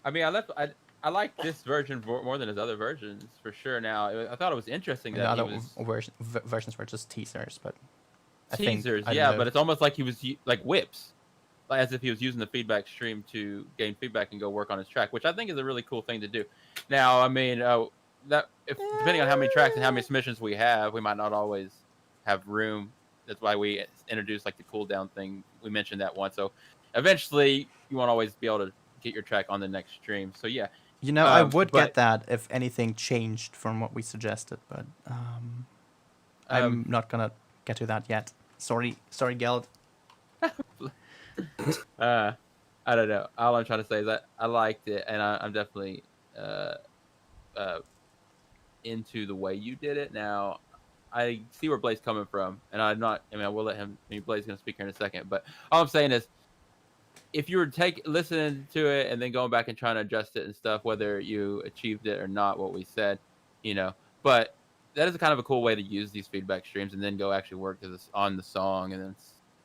I mean, I like this version more than his other versions for sure. Now, I thought it was interesting The that he other was versions were just teasers, but teasers, I don't yeah, know. but it's almost like he was like whips, like as if he was using the feedback stream to gain feedback and go work on his track, which I think is a really cool thing to do. Now, I mean, depending on how many tracks and how many submissions we have, we might not always have room. That's why we introduced like the cooldown thing. We mentioned that once, so eventually you won't always be able to get your track on the next stream. So yeah, You know, I would but- get that if anything changed from what we suggested, but I'm not gonna get to that yet. Sorry, Geld. I don't know. All I'm trying to say is that I liked it, and I'm definitely into the way you did it. Now, I see where Blaze's coming from, and I'm not. I mean, I will let him. I mean, Blaze's going to speak here in a second, but all I'm saying is, if you were listening to it and then going back and trying to adjust it and stuff, whether you achieved it or not, what we said, but that is kind of a cool way to use these feedback streams and then go actually work on the song and then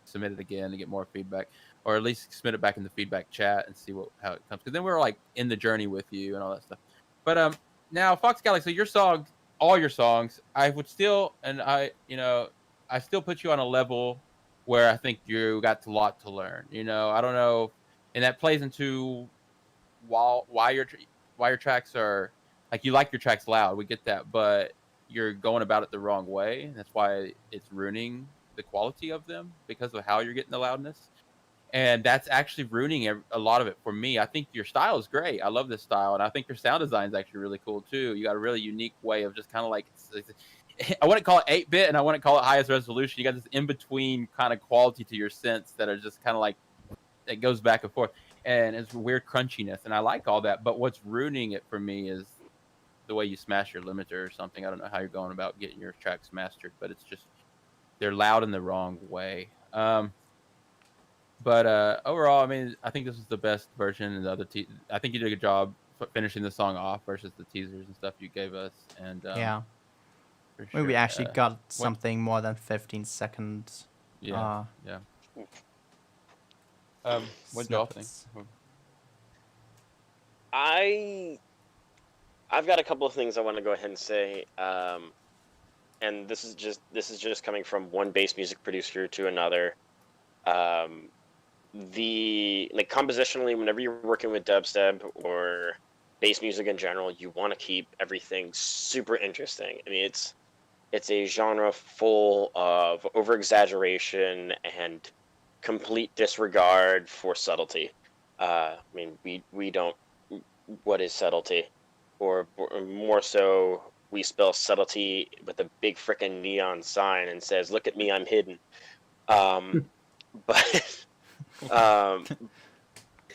submit it again to get more feedback, or at least submit it back in the feedback chat and see how it comes. Because then we're like in the journey with you and all that stuff. But now Fox Galaxy, your songs, all your songs, I would still, and I still put you on a level where I think you got a lot to learn. I don't know, and that plays into why your tracks are like, you like your tracks loud. We get that, but you're going about it the wrong way, and that's why it's ruining the quality of them because of how you're getting the loudness. And that's actually ruining a lot of it for me. I think your style is great. I love this style, and I think your sound design is actually really cool too. You got a really unique way of just kind of like, I wouldn't call it 8-bit, and I wouldn't call it highest resolution. You got this in between kind of quality to your synths that are just kind of like, it goes back and forth, and it's weird crunchiness, and I like all that. But what's ruining it for me is the way you smash your limiter or something. I don't know how you're going about getting your tracks mastered, but it's just, they're loud in the wrong way. But overall, I mean, I think this is the best version. And the other, I think you did a good job finishing the song off versus the teasers and stuff you gave us. And Yeah. for Well, we sure, actually got something more than 15 seconds. Yeah. What y'all think? snippets. I've got a couple of things I want to go ahead and say, and this is just coming from one bass music producer to another. Compositionally, whenever you're working with dubstep or bass music in general, you want to keep everything super interesting. I mean, it's a genre full of over exaggeration and complete disregard for subtlety. I mean, we don't. What is subtlety? Or more so, we spell subtlety with a big frickin' neon sign and says, "Look at me, I'm hidden." But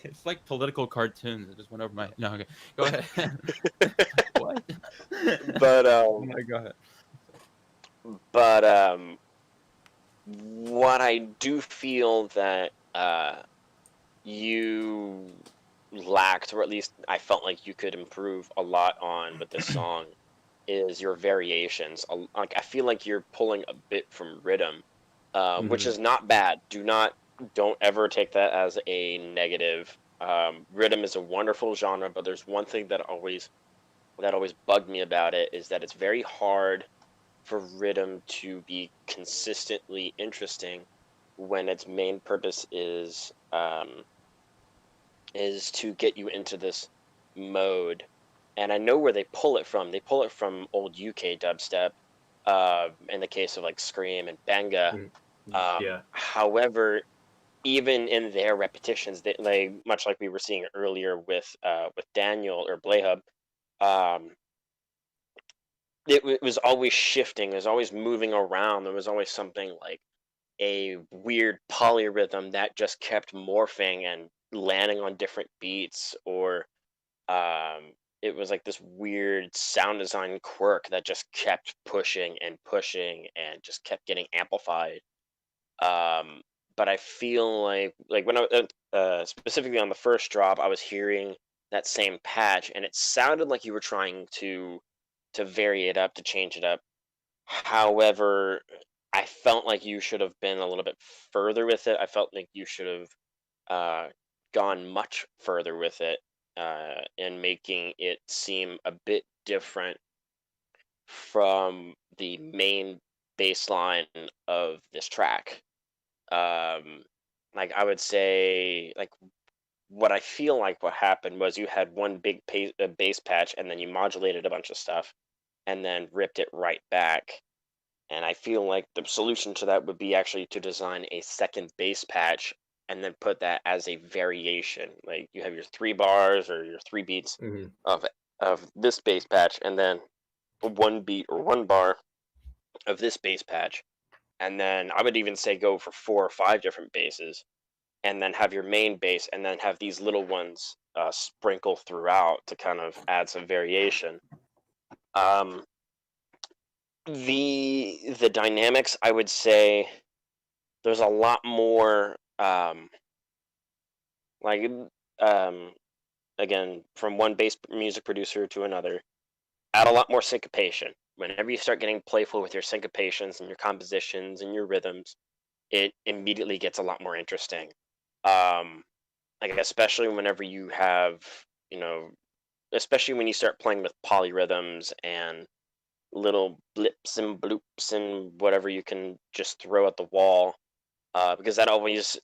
It's like political cartoons. It just went over my. No, okay, go ahead. What? but Go ahead. But what I do feel that you lacked, or at least I felt like you could improve a lot on with this song, is your variations. Like, I feel like you're pulling a bit from rhythm, which is not bad. Don't ever take that as a negative. Rhythm is a wonderful genre, but there's one thing that always bugged me about it is that it's very hard for rhythm to be consistently interesting when its main purpose is to get you into this mode. And I know where they pull it from. They pull it from old UK dubstep, in the case of like Scream and Benga. Yeah. However, even in their repetitions, they much like we were seeing earlier with Daniel or Blahub, it was always shifting. It was always moving around. There was always something like a weird polyrhythm that just kept morphing and landing on different beats, or it was like this weird sound design quirk that just kept pushing and pushing and just kept getting amplified. But I feel like when I specifically on the first drop, I was hearing that same patch, and it sounded like you were trying to vary it up, to change it up. However, I felt like you should have been a little bit further with it. I felt like you should have gone much further with it, in making it seem a bit different from the main bass line of this track. Like I would say, like what I feel like what happened was you had one big bass patch, and then you modulated a bunch of stuff, and then ripped it right back. And I feel like the solution to that would be actually to design a second bass patch and then put that as a variation. Like you have your 3 bars or your 3 beats of this bass patch, and then 1 beat or 1 bar of this bass patch. And then I would even say go for 4 or 5 different basses, and then have your main bass, and then have these little ones sprinkle throughout to kind of add some variation. The dynamics, I would say there's a lot more like again, from one bass music producer to another, add a lot more syncopation. Whenever you start getting playful with your syncopations and your compositions and your rhythms, it immediately gets a lot more interesting. Like especially whenever you have, especially when you start playing with polyrhythms and little blips and bloops and whatever you can just throw at the wall, because that always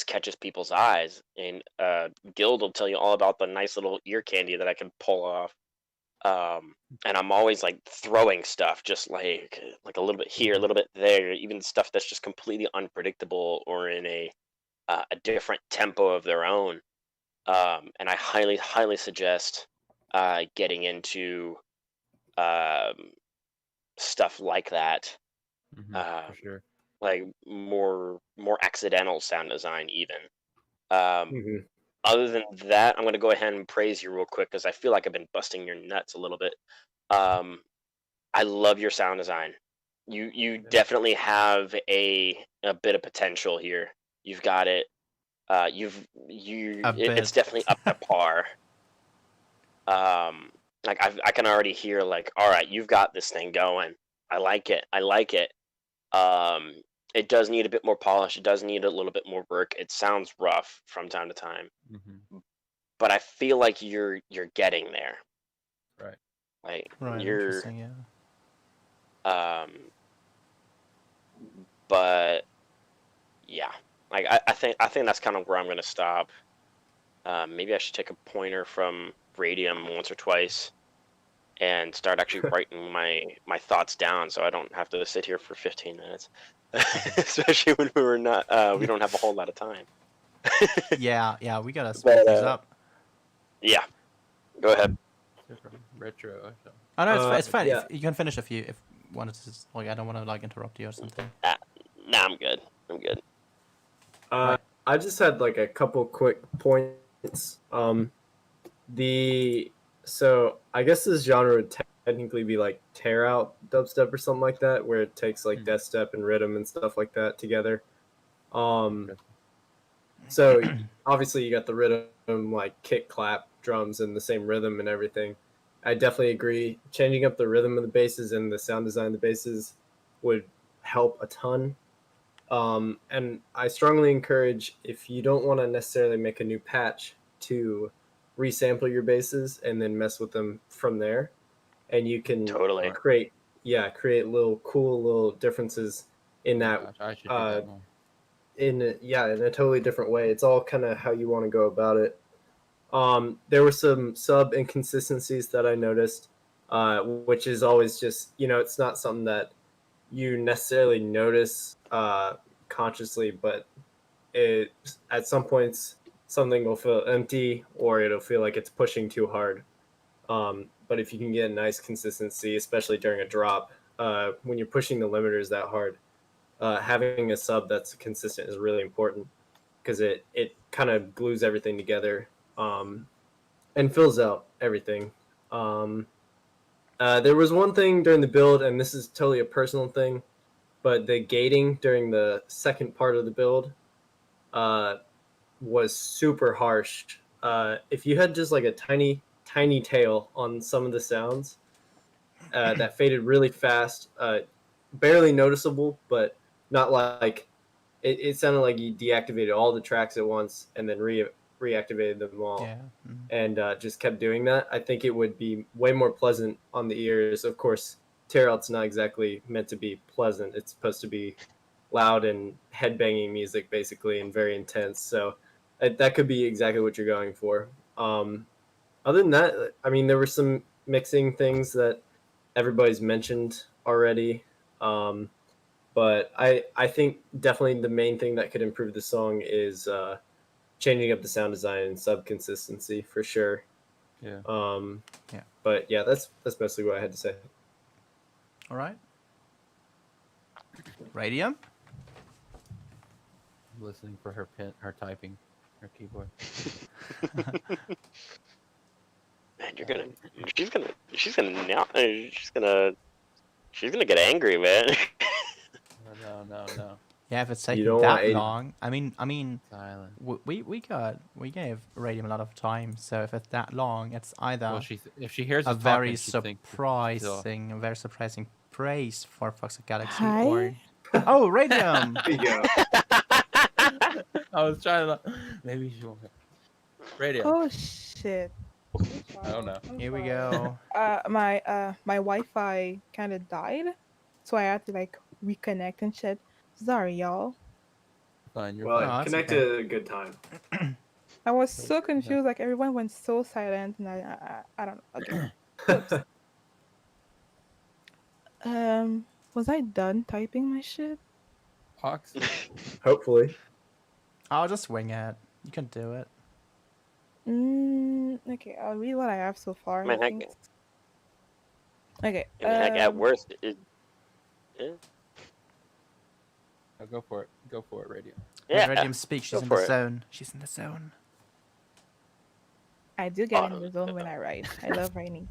catches people's eyes. And Guild will tell you all about the nice little ear candy that I can pull off. And I'm always like throwing stuff, just like a little bit here, a little bit there, even stuff that's just completely unpredictable or in a different tempo of their own. And I highly suggest getting into stuff like that, For sure. like more accidental sound design even. Other than that, I'm going to go ahead and praise you real quick because I feel like I've been busting your nuts a little bit. I love your sound design. You definitely have a bit of potential here. You've got it. It's definitely up to par. Like I can already hear like, all right, you've got this thing going. I like it. It does need a bit more polish. It does need a little bit more work. It sounds rough from time to time, but I feel like you're getting there. Right. Like Right. you're, Interesting. Yeah. but yeah, like I think that's kind of where I'm gonna stop. Maybe I should take a pointer from Radium once or twice and start actually writing my thoughts down, so I don't have to sit here for 15 minutes, especially when we don't have a whole lot of time. Yeah. We gotta speed these up. Yeah, go ahead. Retro. So. Oh no, it's fine. yeah. If you can finish if you wanted to. Like, I don't want to like interrupt you or something. Nah, I'm good. Right. I just had like a couple quick points. So I guess this genre would technically be like tear out dubstep or something like that, where it takes like death step and rhythm and stuff like that together. So obviously you got the rhythm, like kick, clap, drums, and the same rhythm and everything. I definitely agree. Changing up the rhythm of the basses and the sound design of the basses would help a ton. And I strongly encourage, if you don't want to necessarily make a new patch, to resample your basses and then mess with them from there, and you can Totally. create little cool little differences in that Gosh, I should do uh, that more. in a totally different way. It's all kind of how you want to go about it. There were some sub inconsistencies that I noticed, which is always just, it's not something that you necessarily notice consciously, but it at some points something will feel empty or it'll feel like it's pushing too hard. But if you can get a nice consistency, especially during a drop, when you're pushing the limiters that hard, having a sub that's consistent is really important because it kind of glues everything together, and fills out everything. Um, there was one thing during the build, and this is totally a personal thing, but the gating during the second part of the build uh, was super harsh. If you had just like a tiny, tiny tail on some of the sounds that faded really fast, barely noticeable, but not like it sounded like you deactivated all the tracks at once and then reactivated them all. Yeah. And just kept doing that. I think it would be way more pleasant on the ears. Of course, tear out's not exactly meant to be pleasant. It's supposed to be loud and headbanging music, basically, and very intense. So that could be exactly what you're going for. Other than that, I mean, there were some mixing things that everybody's mentioned already. But I think definitely the main thing that could improve the song is changing up the sound design and sub consistency for sure. Yeah. Yeah. But yeah, that's mostly what I had to say. All right. Radium. Listening for her pen, her typing, her keyboard. Man, she's gonna get angry, man. No. Yeah, if it's You taking don't want that 80. long, I mean, Silent. we gave Radium a lot of time. So if it's that long, it's either Well, if she hears a us very talking, she'd think it's still- very surprising praise for Fox of Galaxy. Hi. Or oh, Radium. There you go. I was trying to. Maybe she won't. Radio. Oh shit. I don't know. Here we go. My Wi-Fi kind of died, so I had to like reconnect and shit. Sorry, y'all. Fine, you're Well, fine. Oh, that's connected okay. at a good time. I was so confused. Like everyone went so silent, and I don't know. Okay. Whoops. Was I done typing my shit? Pox. Hopefully. I'll just wing it. You can do it. Okay, I'll read what I have so far. Man, I heck, think. Okay. I mean, heck, at worst, Oh, go for it. Go for it, radio. When yeah. Radium speaks, she's go in for the it. zone. She's in the zone. I do get in the zone when I write. I love writing.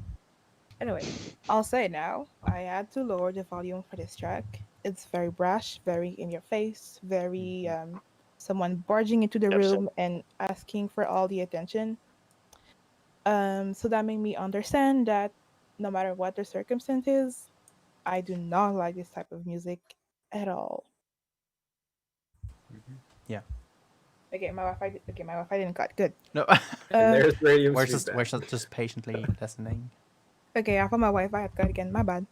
Anyway, I'll say it now. I had to lower the volume for this track. It's very brash, very in your face, very someone barging into the Yep, room and asking for all the attention. So that made me understand that no matter what the circumstances, I do not like this type of music at all. Yeah. Okay, my Wi-Fi didn't cut. Good. No. And there's Radium's we're feedback. just patiently listening. Okay, I thought my Wi-Fi had cut again. My bad.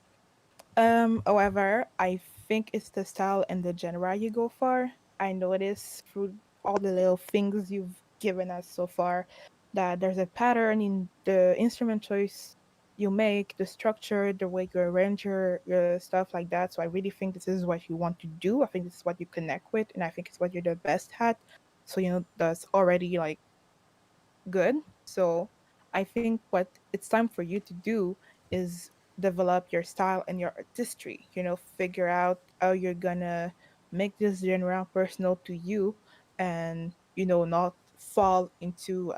However, I think it's the style and the genre you go for. I noticed through all the little things you've given us so far that there's a pattern in the instrument choice you make, the structure, the way you arrange your stuff like that. So I really think this is what you want to do. I think this is what you connect with, and I think it's what you're the best at. So that's already like good. So I think what it's time for you to do is develop your style and your artistry. Figure out how you're gonna make this genre personal to you, and not fall into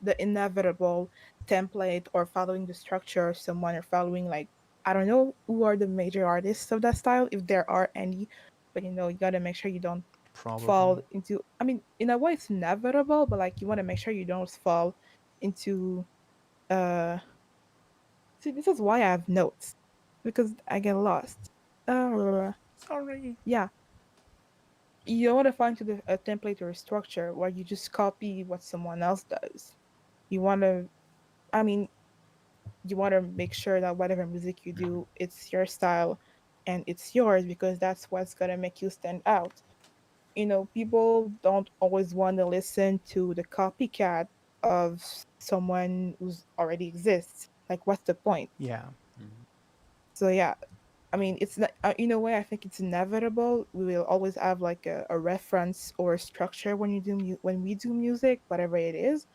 the inevitable template or following the structure of someone, or following, like, I don't know who are the major artists of that style, if there are any, but you gotta make sure you don't fall Probably. into, I mean, in a way it's inevitable, but like you want to make sure you don't fall into see, this is why I have notes, because I get lost. Sorry. Yeah. you don't want to find a template or a structure where you just copy what someone else does. You want to, I mean, you want to make sure that whatever music you do, it's your style and it's yours because that's what's going to make you stand out. People don't always want to listen to the copycat of someone who's already exists. Like, what's the point? Yeah. Mhm. So yeah, I mean, it's not in a way. I think it's inevitable. We will always have like a reference or a structure when when we do music, whatever it is.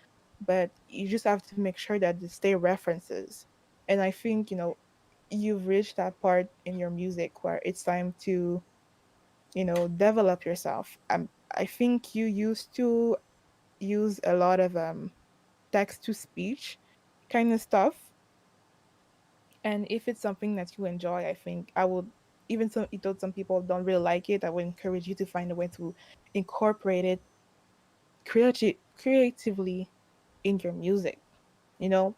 But you just have to make sure that they stay references. And I think you've reached that part in your music where it's time to develop yourself. I think you used to use a lot of text to speech kind of stuff, and if it's something that you enjoy, I think I would, even though some people don't really like it, I would encourage you to find a way to incorporate it creatively in your music. You know,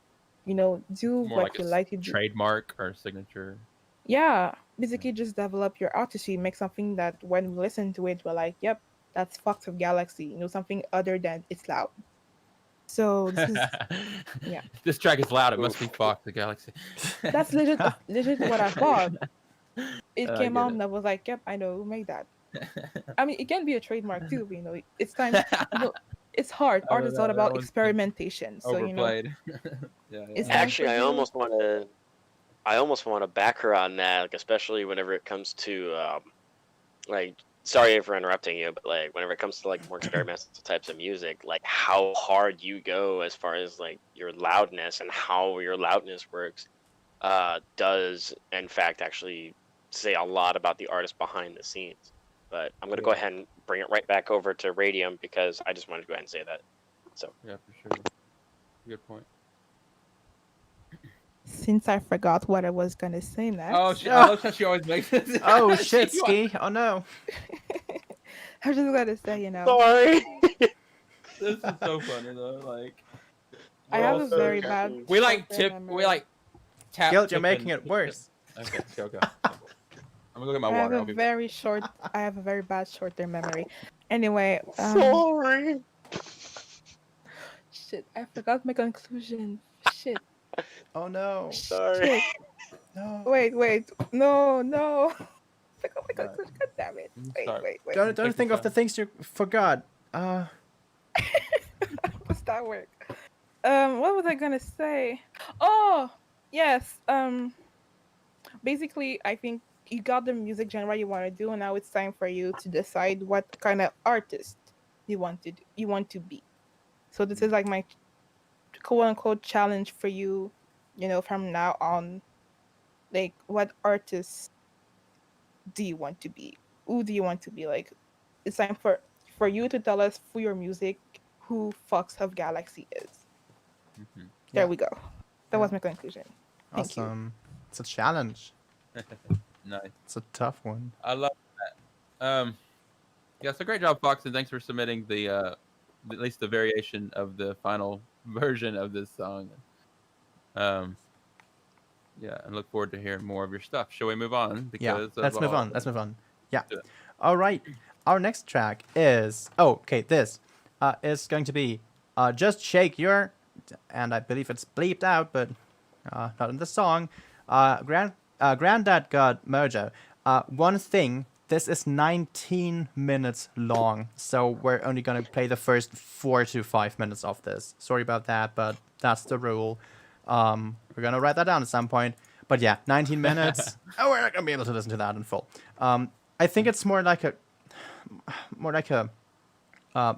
do More what like a you like to do. trademark or signature. Yeah, basically just develop your artistry, make something that when we listen to it, we're like, yep, that's Fox of Galaxy. Something other than it's loud. So this is, yeah, This track is loud. It must be Oof. Fox the Galaxy. that's legit what I thought. It I came get out it. and I was like, yep, I know who made that. I mean, it can be a trademark too, but it's time. It's hard. I Art don't is all know. That about one's been experimentation. So overplayed. Yeah, it's yeah. time for Actually, you. I almost want to back her on that, like especially whenever it comes to like sorry for interrupting you, but like whenever it comes to like more experimental types of music, like how hard you go as far as like your loudness and how your loudness works, does in fact actually say a lot about the artist behind the scenes. But I'm gonna go Yeah. ahead and bring it right back over to Radium because I just wanted to go ahead and say that. So Yeah, for sure. Good point. Since I forgot what I was gonna say Oh, next, I Yeah. love how she always makes it. Oh She shit, wants- Ski. Oh no. I was just gonna say, sorry. This is so funny though. Like I we're have all a so very bad we like short-term tip. We memory. like tap. Guilt, you're tip, making and it worse. Okay, go go. I'm gonna go get my I have water. a I'll be back. very short. I have a very bad short-term memory. Anyway, Sorry. shit, I forgot my conclusion. Shit, Oh no. Sorry. shit. No. Wait. No, no. Forgot my All right, conclusion. God damn it. you Wait, start. wait, wait. Don't You don't take your think of the time. things you forgot. What's that work? What was I gonna say? Oh, yes. Basically, I think you got the music genre you want to do, and now it's time for you to decide what kind of artist you want to be. So this is like my quote unquote challenge for you, from now on. Like, what artist do you want to be? Who do you want to be? Like, it's time for you to tell us through your music who Fox of Galaxy is. Mhm. There Yeah. we go. That Yeah. was my conclusion. Thank you. Awesome. It's a challenge. Nice. It's a tough one. I love that. Yeah, so great job, Fox, and thanks for submitting the at least the variation of the final version of this song. Um, yeah, and look forward to hearing more of your stuff. Shall we move on? Yeah. Because Let's of move all on. Let's move on. Yeah. do it. All right. Our next track is this is going to be Just Shake Your, and I believe it's bleeped out, but not in the song. Granddad God Mojo. One thing, this is 19 minutes long, so we're only gonna play the first 4 to 5 minutes of this. Sorry about that, but that's the rule. We're gonna write that down at some point. But yeah, 19 minutes. Oh, we're not gonna be able to listen to that in full. I think it's more like a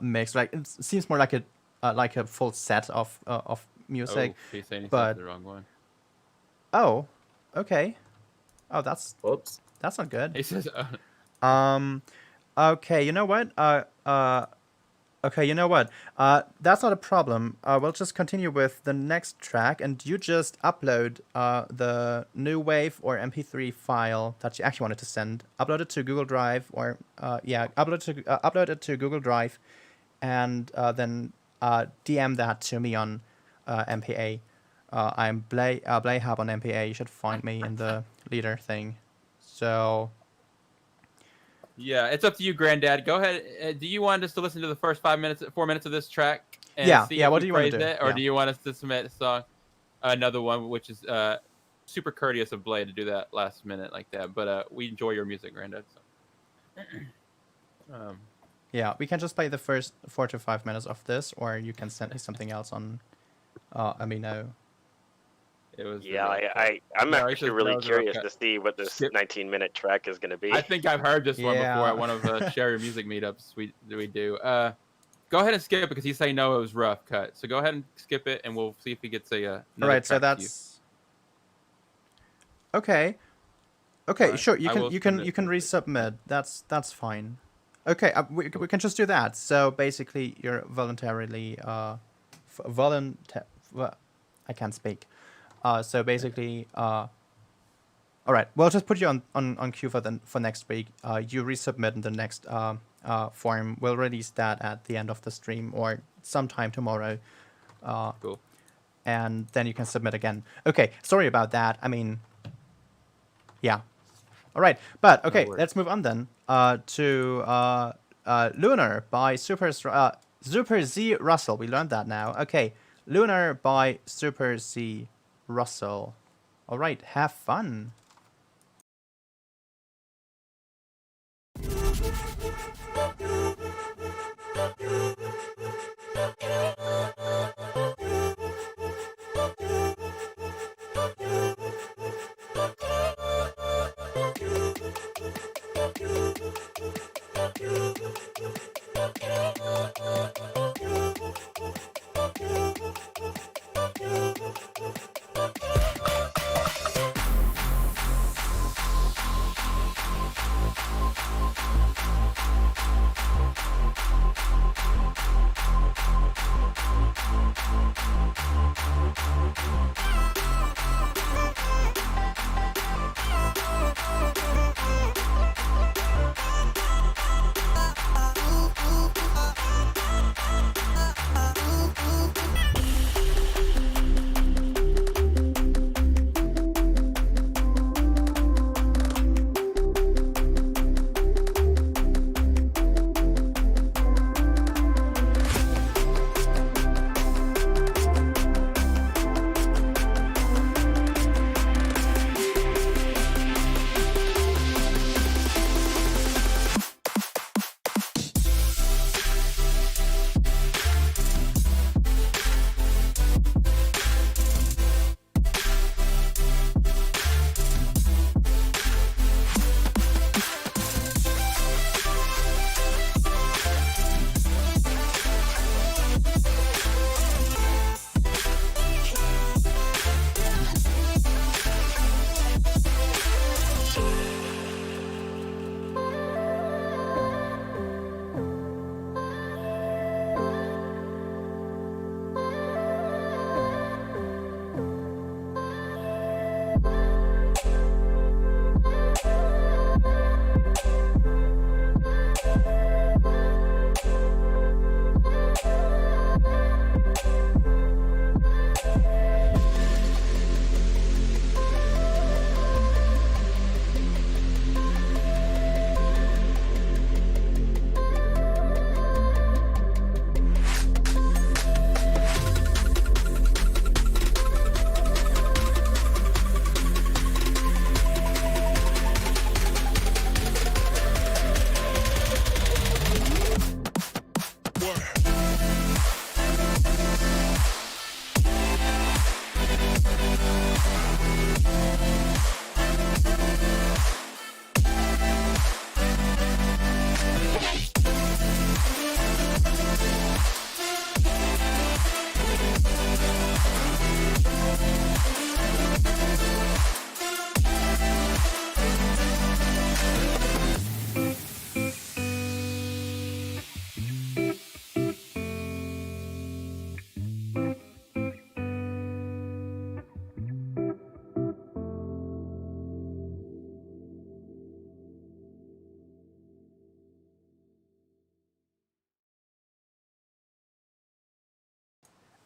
mix. Like it seems more like a full set of music. Oh, he's saying he but- said the wrong one. Oh, okay. Oh, that's Whoops. He not good. says, Okay, you know what? Okay, you know what? That's not a problem. We'll just continue with the next track, and you just upload the new wave or MP3 file that you actually wanted to send. Upload it to Google Drive, or upload it to Google Drive, and then DM that to me on MPA. I'm Blae Hub on MPA. You should find me in the leader thing. So Yeah, it's up to you, Granddad. Go ahead. Do you want us to listen to the first 4 minutes of this track and Yeah, see yeah, if what we do you wanna praise do? it, or Yeah. do you want us to submit a song, another one, which is super courteous of Blae to do that last minute like that? But we enjoy your music, Granddad. So. Yeah, we can just play the first 4 to 5 minutes of this, or you can send me something else on Amino. It was the Yeah, rough cut. I'm No, he actually says really no, it was a rough curious cut. to see what this Skip. 19-minute track is going to be. I think I've heard this one before Yeah. at one of Share Your Music meetups we do. Go ahead and skip it because he's saying no, it was rough cut. So go ahead and skip it, and we'll see if he gets another All right, so track to you. that's okay. Okay, Alright, sure. You I can will you can send you it can to you. resubmit. That's fine. Okay, we can just do that. So basically, you're voluntarily I can't speak. So basically, all right. We'll just put you on queue for next week. You resubmit in the next form. We'll release that at the end of the stream or sometime tomorrow. Cool. And then you can submit again. Okay, sorry about that. I mean, yeah. All right, but okay, worries. let's move on then to Lunar by SuperZrussell. We learned that now. Okay, Lunar by SuperZrussell. All right, have fun.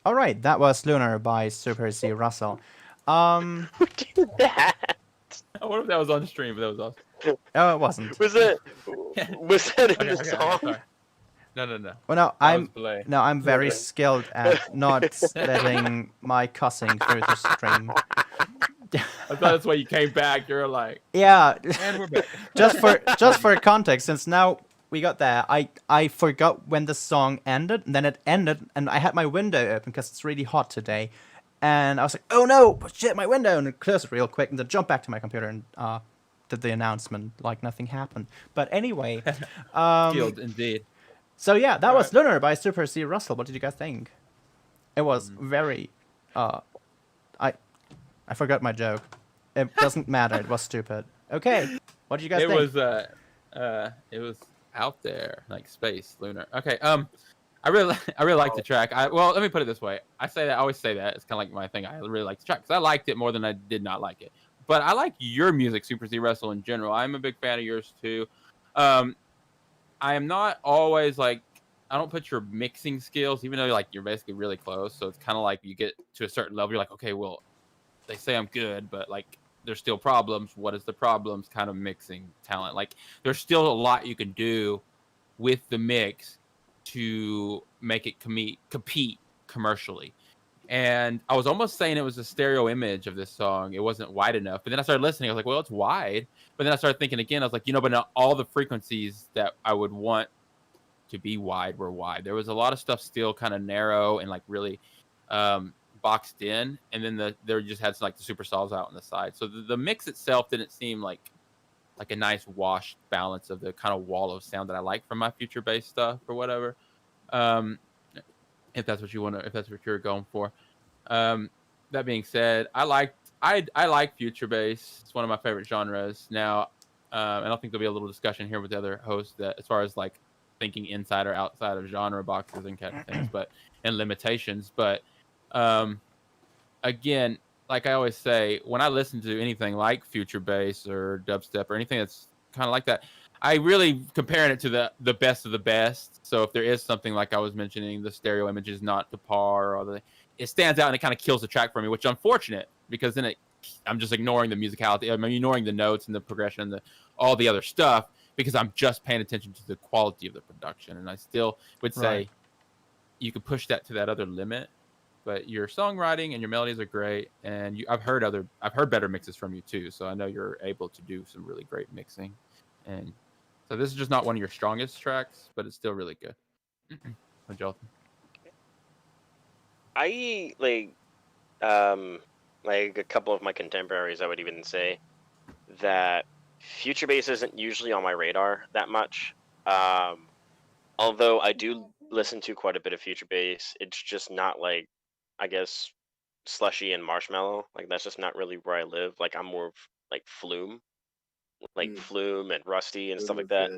All right, that was Lunar by SuperZrussell. Who did that? I wonder if that was on stream, but that was awesome. Oh, it wasn't. Was that in the song? sorry. No. Well, no, That was Blae. I'm very Okay. skilled at not letting my cussing through the stream. I thought that's why you came back. You're like, Yeah, and we're back. just for context, since now we got there, I forgot when the song ended, and then it ended, and I had my window open because it's really hot today, and I was like, oh no, shit, my window, and I closed it real quick, and then jumped back to my computer and did the announcement like nothing happened. But anyway, Skilled indeed. so yeah, that was Lunar by SuperZrussell. What did you guys think? It was very, I forgot my joke. It doesn't matter. It was stupid. Okay, what did you guys think? It was out there, like space, lunar. Okay, I really like the track. Well, let me put it this way. I always say that. It's kind of like my thing. I really like the track because I liked it more than I did not like it. But I like your music, SuperZrussell, in general. I'm a big fan of yours too. I am not always like, I don't put your mixing skills, even though like you're basically really close. So it's kind of like you get to a certain level, you're like, okay, well, they say I'm good, but like there's still problems. What is the problems? Kind of mixing talent. Like there's still a lot you can do with the mix to make it compete commercially. And I was almost saying it was a stereo image of this song. It wasn't wide enough. But then I started listening. I was like, well, it's wide. But then I started thinking again. I was like, but not all the frequencies that I would want to be wide were wide. There was a lot of stuff still kind of narrow and like really boxed in. And then there just had some, like the super saws out on the side. So the mix itself didn't seem like a nice washed balance of the kind of wall of sound that I like from my future bass stuff or whatever. If that's what you're going for. That being said, I like future bass. It's one of my favorite genres. Now, I don't think there'll be a little discussion here with the other hosts that as far as like thinking inside or outside of genre boxes and kind of things, and limitations. But again, like I always say, when I listen to anything like future bass or dubstep or anything that's kind of like that, I really comparing it to the best of the best. So if there is something like I was mentioning, the stereo image is not to par, or it stands out and it kind of kills the track for me, which is unfortunate because then I'm just ignoring the musicality. I'm ignoring the notes and the progression and all the other stuff because I'm just paying attention to the quality of the production. And I still would say you could push that to that other limit. But your songwriting and your melodies are great, and I've heard better mixes from you too. So I know you're able to do some really great mixing, and so this is just not one of your strongest tracks, but it's still really good. What y'all think? I like a couple of my contemporaries. I would even say that future bass isn't usually on my radar that much. Although I do listen to quite a bit of future bass, it's just not like, I guess, slushy and marshmallow. Like that's just not really where I live. Like I'm more of like Flume, Flume and Rusty and stuff like that.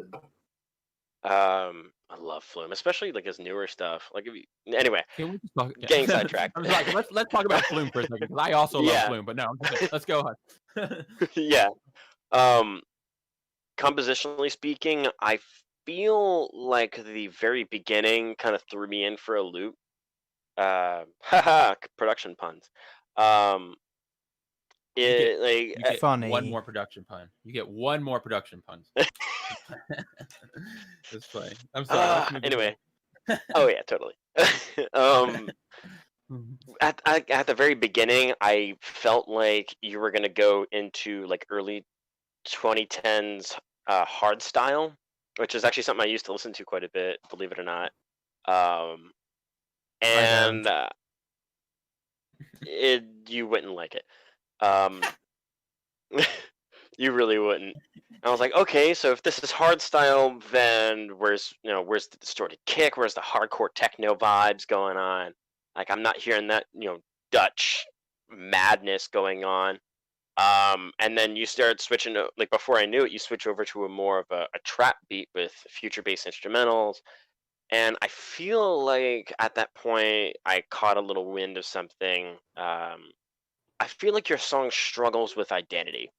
I love Flume, especially like his newer stuff. Like anyway, can we just talk? Getting sidetracked. I'm like, let's talk about Flume for a second because I also love Flume, but no, let's go on. Yeah. Compositionally speaking, I feel like the very beginning kind of threw me in for a loop. Production puns. You get funny. one more production pun. You get one more production pun. Just playing. I'm sorry. Anyway. Oh yeah, totally. At the very beginning, I felt like you were gonna go into like early 2010s hard style, which is actually something I used to listen to quite a bit, believe it or not. And you wouldn't like it. You really wouldn't. I was like, okay, so if this is hard style, then where's the distorted kick? Where's the hardcore techno vibes going on? Like I'm not hearing that, Dutch madness going on. And then you started switching to, like before I knew it, you switch over to a more of a trap beat with future bass instrumentals. And I feel like at that point I caught a little wind of something. I feel like your song struggles with identity.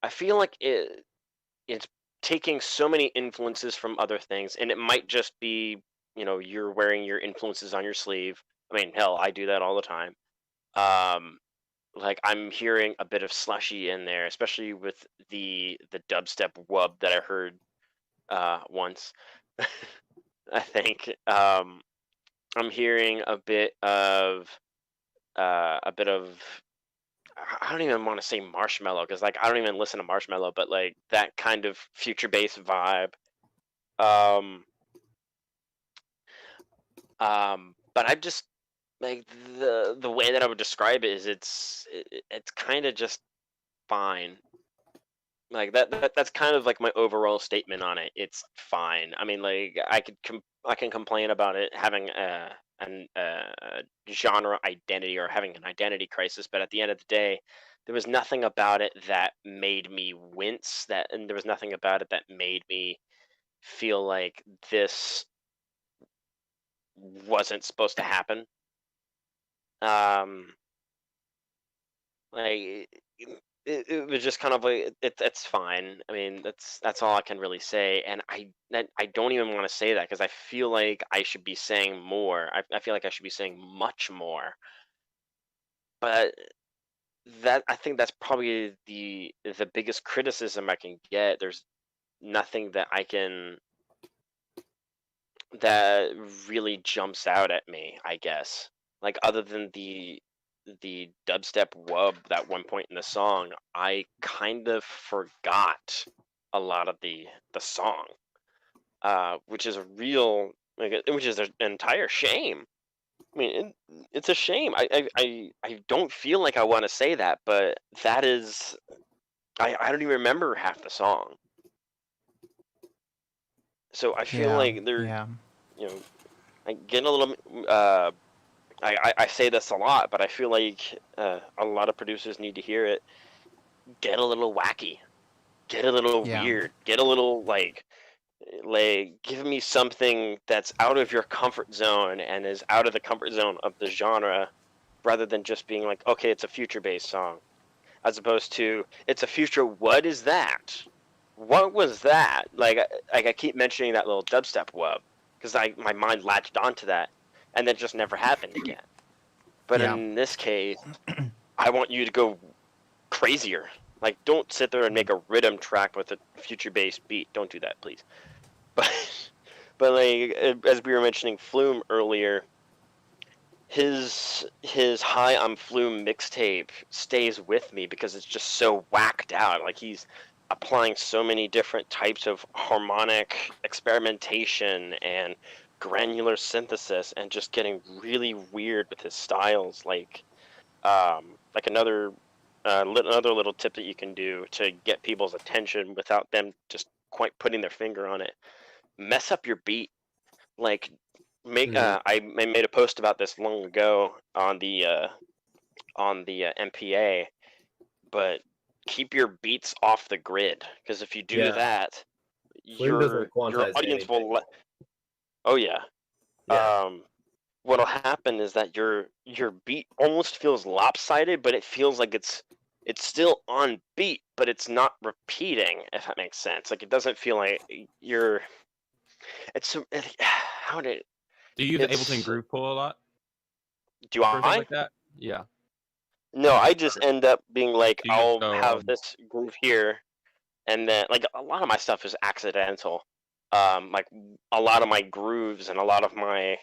I feel like it's taking so many influences from other things, and it might just be, you're wearing your influences on your sleeve. I mean, hell, I do that all the time. like I'm hearing a bit of slushy in there, especially with the dubstep wub that I heard once. I think I'm hearing a bit of I don't even want to say marshmallow because like I don't even listen to marshmallow, but like that kind of future bass vibe. Um, but I just like the way that I would describe it is it's kind of just fine. Like that's kind of like my overall statement on it. It's fine. I mean, like I can complain about it having a genre identity or having an identity crisis, but at the end of the day, there was nothing about it that made me wince. And there was nothing about it that made me feel like this wasn't supposed to happen. Um, like it was just kind of like it's fine. I mean, that's all I can really say. And I don't even want to say that because I feel like I should be saying more. I feel like I should be saying much more. But that I think that's probably the biggest criticism I can get. There's nothing that really jumps out at me, I guess. Like other than the dubstep wub that one point in the song, I kind of forgot a lot of the song, which is a real which is an entire shame. I mean, it's a shame. I don't feel like I want to say that, but that is I don't even remember half the song. So I feel like they're Yeah. you know I get a little I say this a lot, but I feel like a lot of producers need to hear it. Get a little wacky, get a little Yeah. weird, get a little like give me something that's out of your comfort zone and is out of the comfort zone of the genre, rather than just being like, okay, it's a future-based song, as opposed to it's a future. What is that? What was that? Like I keep mentioning that little dubstep wub because my mind latched onto that, and then just never happened again. But Yeah. in this case, I want you to go crazier. Like, don't sit there and make a rhythm track with a future-based beat. Don't do that, please. But, but like as we were mentioning Flume earlier, his High on Flume mixtape stays with me because it's just so whacked out. Like he's applying so many different types of harmonic experimentation and granular synthesis, and just getting really weird with his styles. Like another another little tip that you can do to get people's attention without them just quite putting their finger on it: mess up your beat. Like I made a post about this long ago on the MPA, but keep your beats off the grid, because if you do Yeah. that, Flume doesn't your quantize audience anything. will oh yeah. Yeah. What'll happen is that your beat almost feels lopsided, but it feels like it's still on beat, but it's not repeating, if that makes sense. Like it doesn't feel like you're how did Do you use it's Ableton Groove Pool a lot do for things I? like that? Yeah. No, I just end up being like, Do you I'll go have this groove here, and then like a lot of my stuff is accidental. Like a lot of my grooves and a lot of my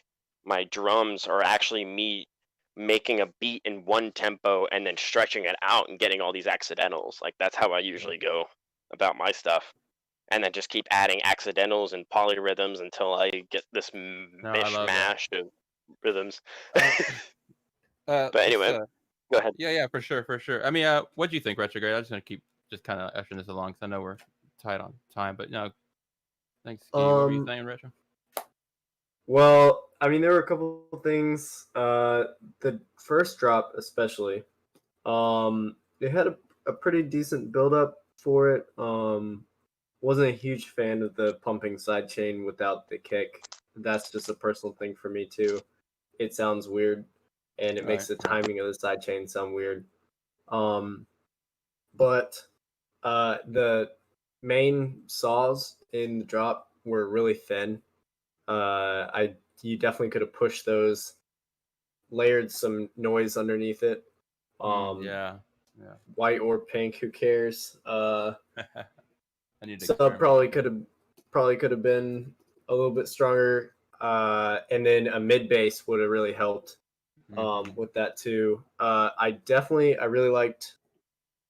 drums are actually me making a beat in one tempo and then stretching it out and getting all these accidentals. Like that's how I usually go about my stuff, and then just keep adding accidentals and polyrhythms until I get this No, I love that. mishmash of rhythms. But But anyway, go ahead. yeah, for sure. I mean, what do you think, Retrograde? I'm just gonna keep just kind of ushering this along because I know we're tight on time. But no, thanks, Ski. What were you saying, Retro? Well, I mean, there were a couple of things. The first drop, especially, it had a pretty decent build up for it. Wasn't a huge fan of the pumping sidechain without the kick. That's just a personal thing for me too. It sounds weird, and it makes the timing of the sidechain sound weird. But the main saws in the drop were really thin. You definitely could have pushed those, layered some noise underneath it, Yeah. White or pink, who cares? I need to Sub experiment. probably could have been a little bit stronger. And then a mid bass would have really helped Mhm. with that too. I really liked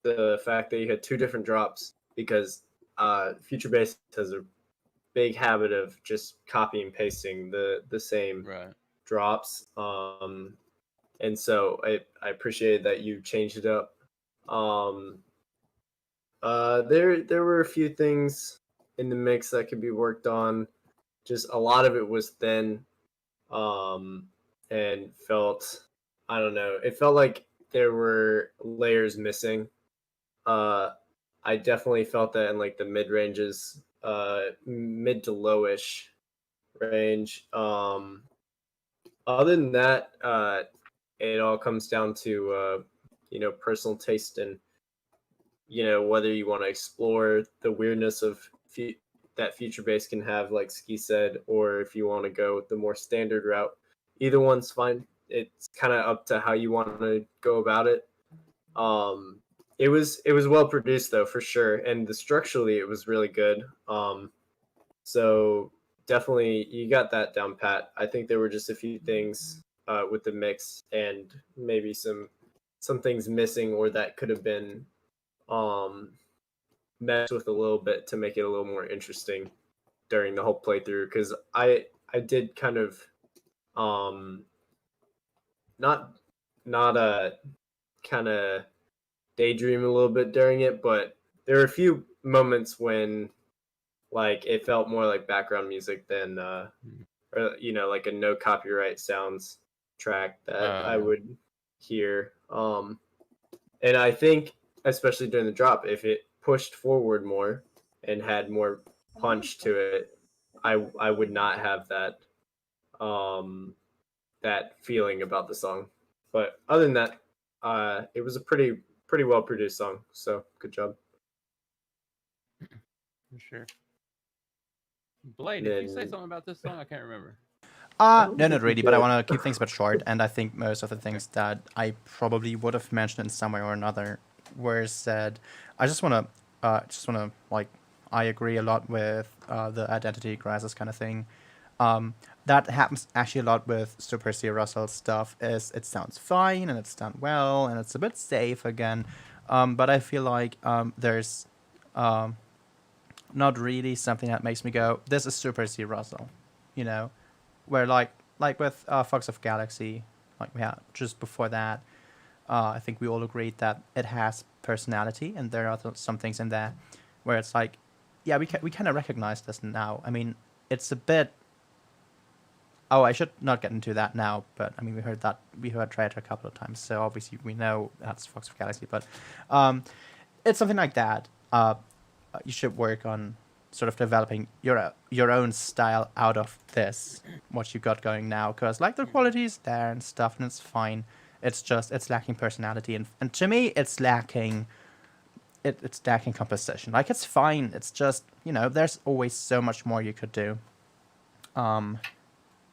the fact that you had two different drops because Future Bass has a big habit of just copy and pasting the same Right. drops. And so I appreciated that you changed it up. Um, there were a few things in the mix that could be worked on. Just a lot of it was thin, um, and felt, I don't know, it felt like there were layers missing. Uh, I definitely felt that in like the mid ranges, mid to lowish range. Other than that, it all comes down to personal taste and whether you want to explore the weirdness of that future bass can have, like Ski said, or if you want to go the more standard route. Either one's fine. It's kind of up to how you want to go about it. Um, it was well produced though, for sure, and structurally it was really good. So definitely you got that down pat. I think there were just a few things with the mix and maybe some things missing or that could have been um, messed with a little bit to make it a little more interesting during the whole playthrough. Because I did kind of not kind of daydream a little bit during it, but there were a few moments when like it felt more like background music than or like a no copyright sounds track that I Yeah. would hear. And I think especially during the drop, if it pushed forward more and had more punch to it, I would not have um that feeling about the song. But other than that, it was a pretty well produced song. So good job. For sure. Blaine, And did you say then something about this song? I can't remember. I don't No, think not you really, but I did. want to keep things a bit short, and I think most of the things that I probably would have mentioned in some way or another were said. I just want to, like, I agree a lot with the identity crisis kind of thing. That happens actually a lot with SuperZrussell stuff, is it sounds fine, and it's done well, and it's a bit safe again, but I feel like there's not really something that makes me go, this is SuperZrussell, you know? Where like with Fox of Galaxy, like we had just before that, I think we all agreed that it has personality, and there are some things in there where it's like, yeah, we kind of recognize this now. I mean, it's a bit. Oh, I should not get into that now, but I mean, we heard Traitor a couple of times, so obviously we know that's Fox of Galaxy, but it's something like that. You should work on sort of developing your own style out of this, what you got going now, because like the quality is there and stuff, and it's fine. It's just it's lacking personality, and to me it's lacking it's lacking composition. Like it's fine, it's just there's always so much more you could do.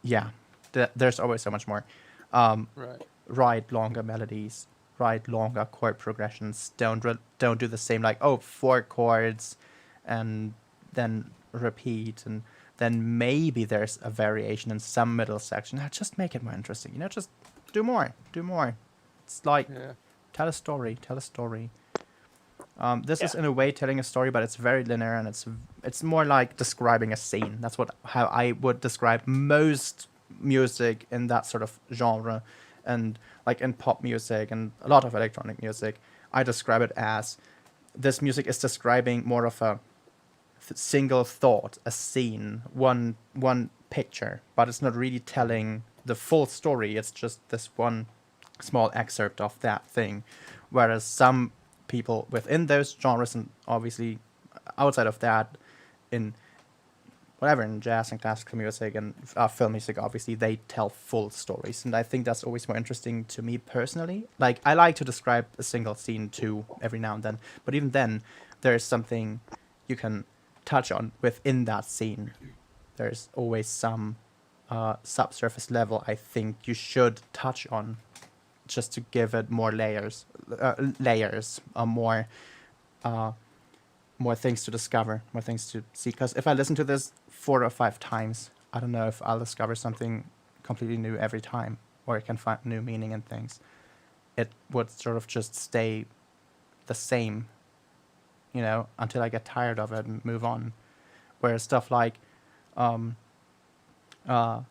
Yeah, there's always so much more. Right. Write longer melodies, write longer chord progressions. Don't do the same, like, oh, 4 chords and then repeat, and then maybe there's a variation in some middle section. Now just make it more interesting. Just do more. It's like Yeah. tell a story. This is Yeah. in a way telling a story, but it's very linear, and it's more like describing a scene. That's how I would describe most music in that sort of genre, and like in pop music and a lot of electronic music, I describe it as this music is describing more of a single thought, a scene, one picture, but it's not really telling the full story. It's just this one small excerpt of that thing. Whereas some people within those genres, and obviously outside of that, in whatever, in jazz and classical music and film music, obviously they tell full stories, and I think that's always more interesting to me personally. Like, I like to describe a single scene too every now and then, but even then there's something you can touch on within that scene. There's always some subsurface level I think you should touch on just to give it more layers, more things to discover, more things to see. Because if I listen to this 4 or 5 times, I don't know if I'll discover something completely new every time, or I can find new meaning in things. It would sort of just stay the same, until I get tired of it and move on. Whereas stuff like, I don't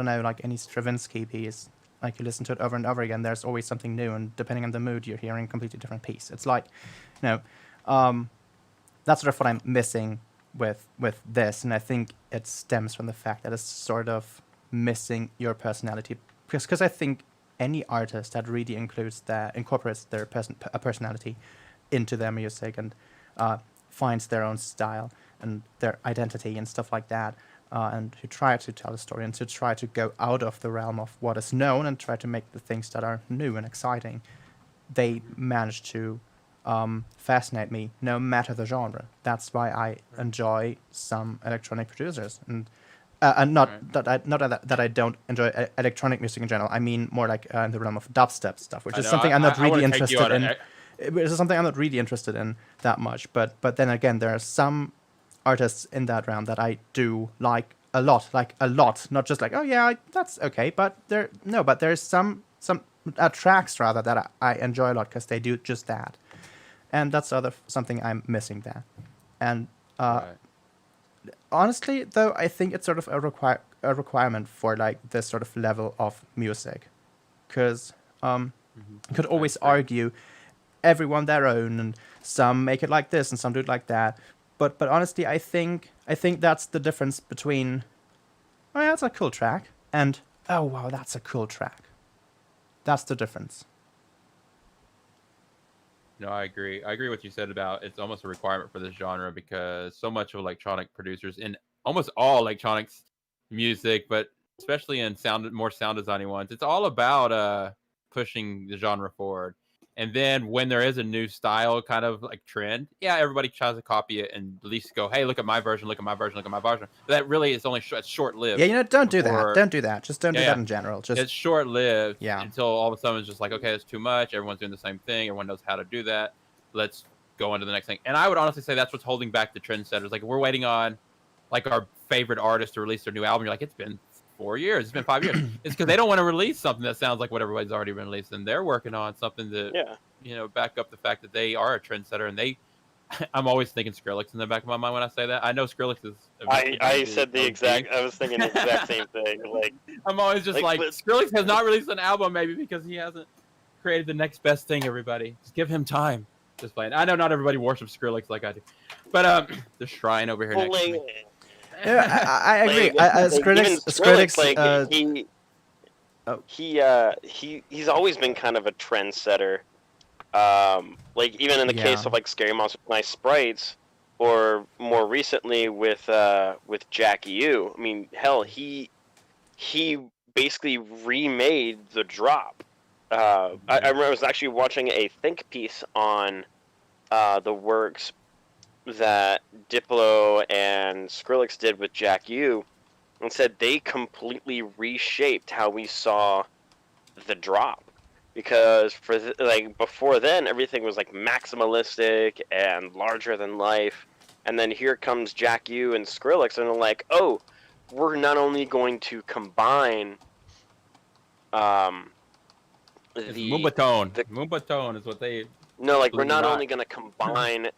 know, like any Stravinsky piece, like you listen to it over and over again, there's always something new, and depending on the mood, you're hearing a completely different piece. It's like, that's sort of what I'm missing with this, and I think it stems from the fact that it's sort of missing your personality. Because I think any artist that really incorporates their personality into their music and finds their own style and their identity and stuff like that, and who try to tell a story and to try to go out of the realm of what is known and try to make the things that are new and exciting, they manage to fascinate me no matter the genre. That's why I enjoy some electronic producers, and not that I don't enjoy electronic music in general. I mean more like in the realm of dubstep stuff, which is something I'm not really interested in. Which is something I'm not really interested in that much. But then again, there are some artists in that realm that I do like a lot, not just like, oh yeah, that's okay. But there's some tracks rather that I enjoy a lot because they do just that, and that's something I'm missing there. And honestly, though, I think it's sort of a requirement for like this sort of level of music, because you could always argue everyone their own, and some make it like this and some do it like that. But honestly, I think that's the difference between, oh yeah, that's a cool track, and oh wow, that's a cool track. That's the difference. No, I agree. I agree with what you said about it's almost a requirement for this genre, because so much of electronic producers in almost all electronics music, but especially in more sound designing ones, it's all about pushing the genre forward. And then when there is a new style kind of like trend, yeah, everybody tries to copy it and at least go, hey, look at my version, look at my version, look at my version. But that really is only short-lived. Yeah, don't do that. Don't do that. Just don't do that in general. Just it's short-lived. Yeah. Until all of a sudden it's just like, okay, it's too much. Everyone's doing the same thing. Everyone knows how to do that. Let's go on to the next thing. And I would honestly say that's what's holding back the trendsetters. Like, we're waiting on like our favorite artist to release their new album. You're like, it's been 4 years. It's been 5 years. It's because they don't want to release something that sounds like what everybody's already released, and they're working on something that back up the fact that they are a trendsetter. And I'm always thinking Skrillex in the back of my mind when I say that. I know Skrillex is. I said the exact. I was thinking the exact same thing. Like, I'm always just like Skrillex has not released an album, maybe because he hasn't created the next best thing. Everybody, just give him time. Just playing. I know not everybody worships Skrillex like I do, but the shrine over here next to me. Yeah, I agree. Skrillex, he's always been kind of a trendsetter. Like even in the case of like Scary Monsters with Nice Sprites, or more recently with Jackie U. I mean, hell, he basically remade the drop. I remember I was actually watching a think piece on the works that Diplo and Skrillex did with Jack U, and said they completely reshaped how we saw the drop, because before then everything was like maximalistic and larger than life, and then here comes Jack U and Skrillex, and they're like, oh, we're not only going to combine Moombahton is what they. No, like we're not only going to combine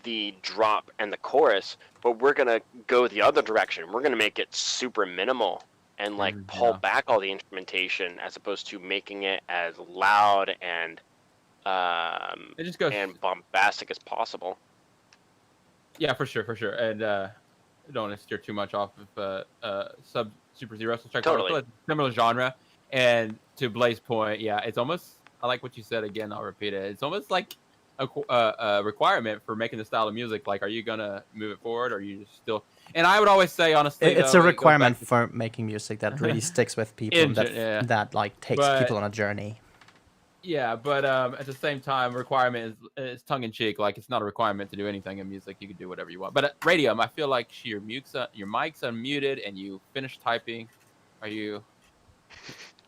the drop and the chorus, but we're going to go the other direction. We're going to make it super minimal and like pull back all the instrumentation, as opposed to making it as loud and and bombastic as possible. Yeah, for sure. And don't want to steer too much off of SuperZrussell. Totally. Similar genre. And to Blae's point, yeah, it's almost, I like what you said again, I'll repeat it. It's almost like a requirement for making the style of music. Like, are you going to move it forward, or are you still... And I would always say, honestly... It's a requirement for making music that really sticks with people, that like takes people on a journey. Yeah, but at the same time, requirement is tongue-in-cheek. Like, it's not a requirement to do anything in music. You can do whatever you want. But at Radium, I feel like your mic's unmuted and you finished typing. Are you...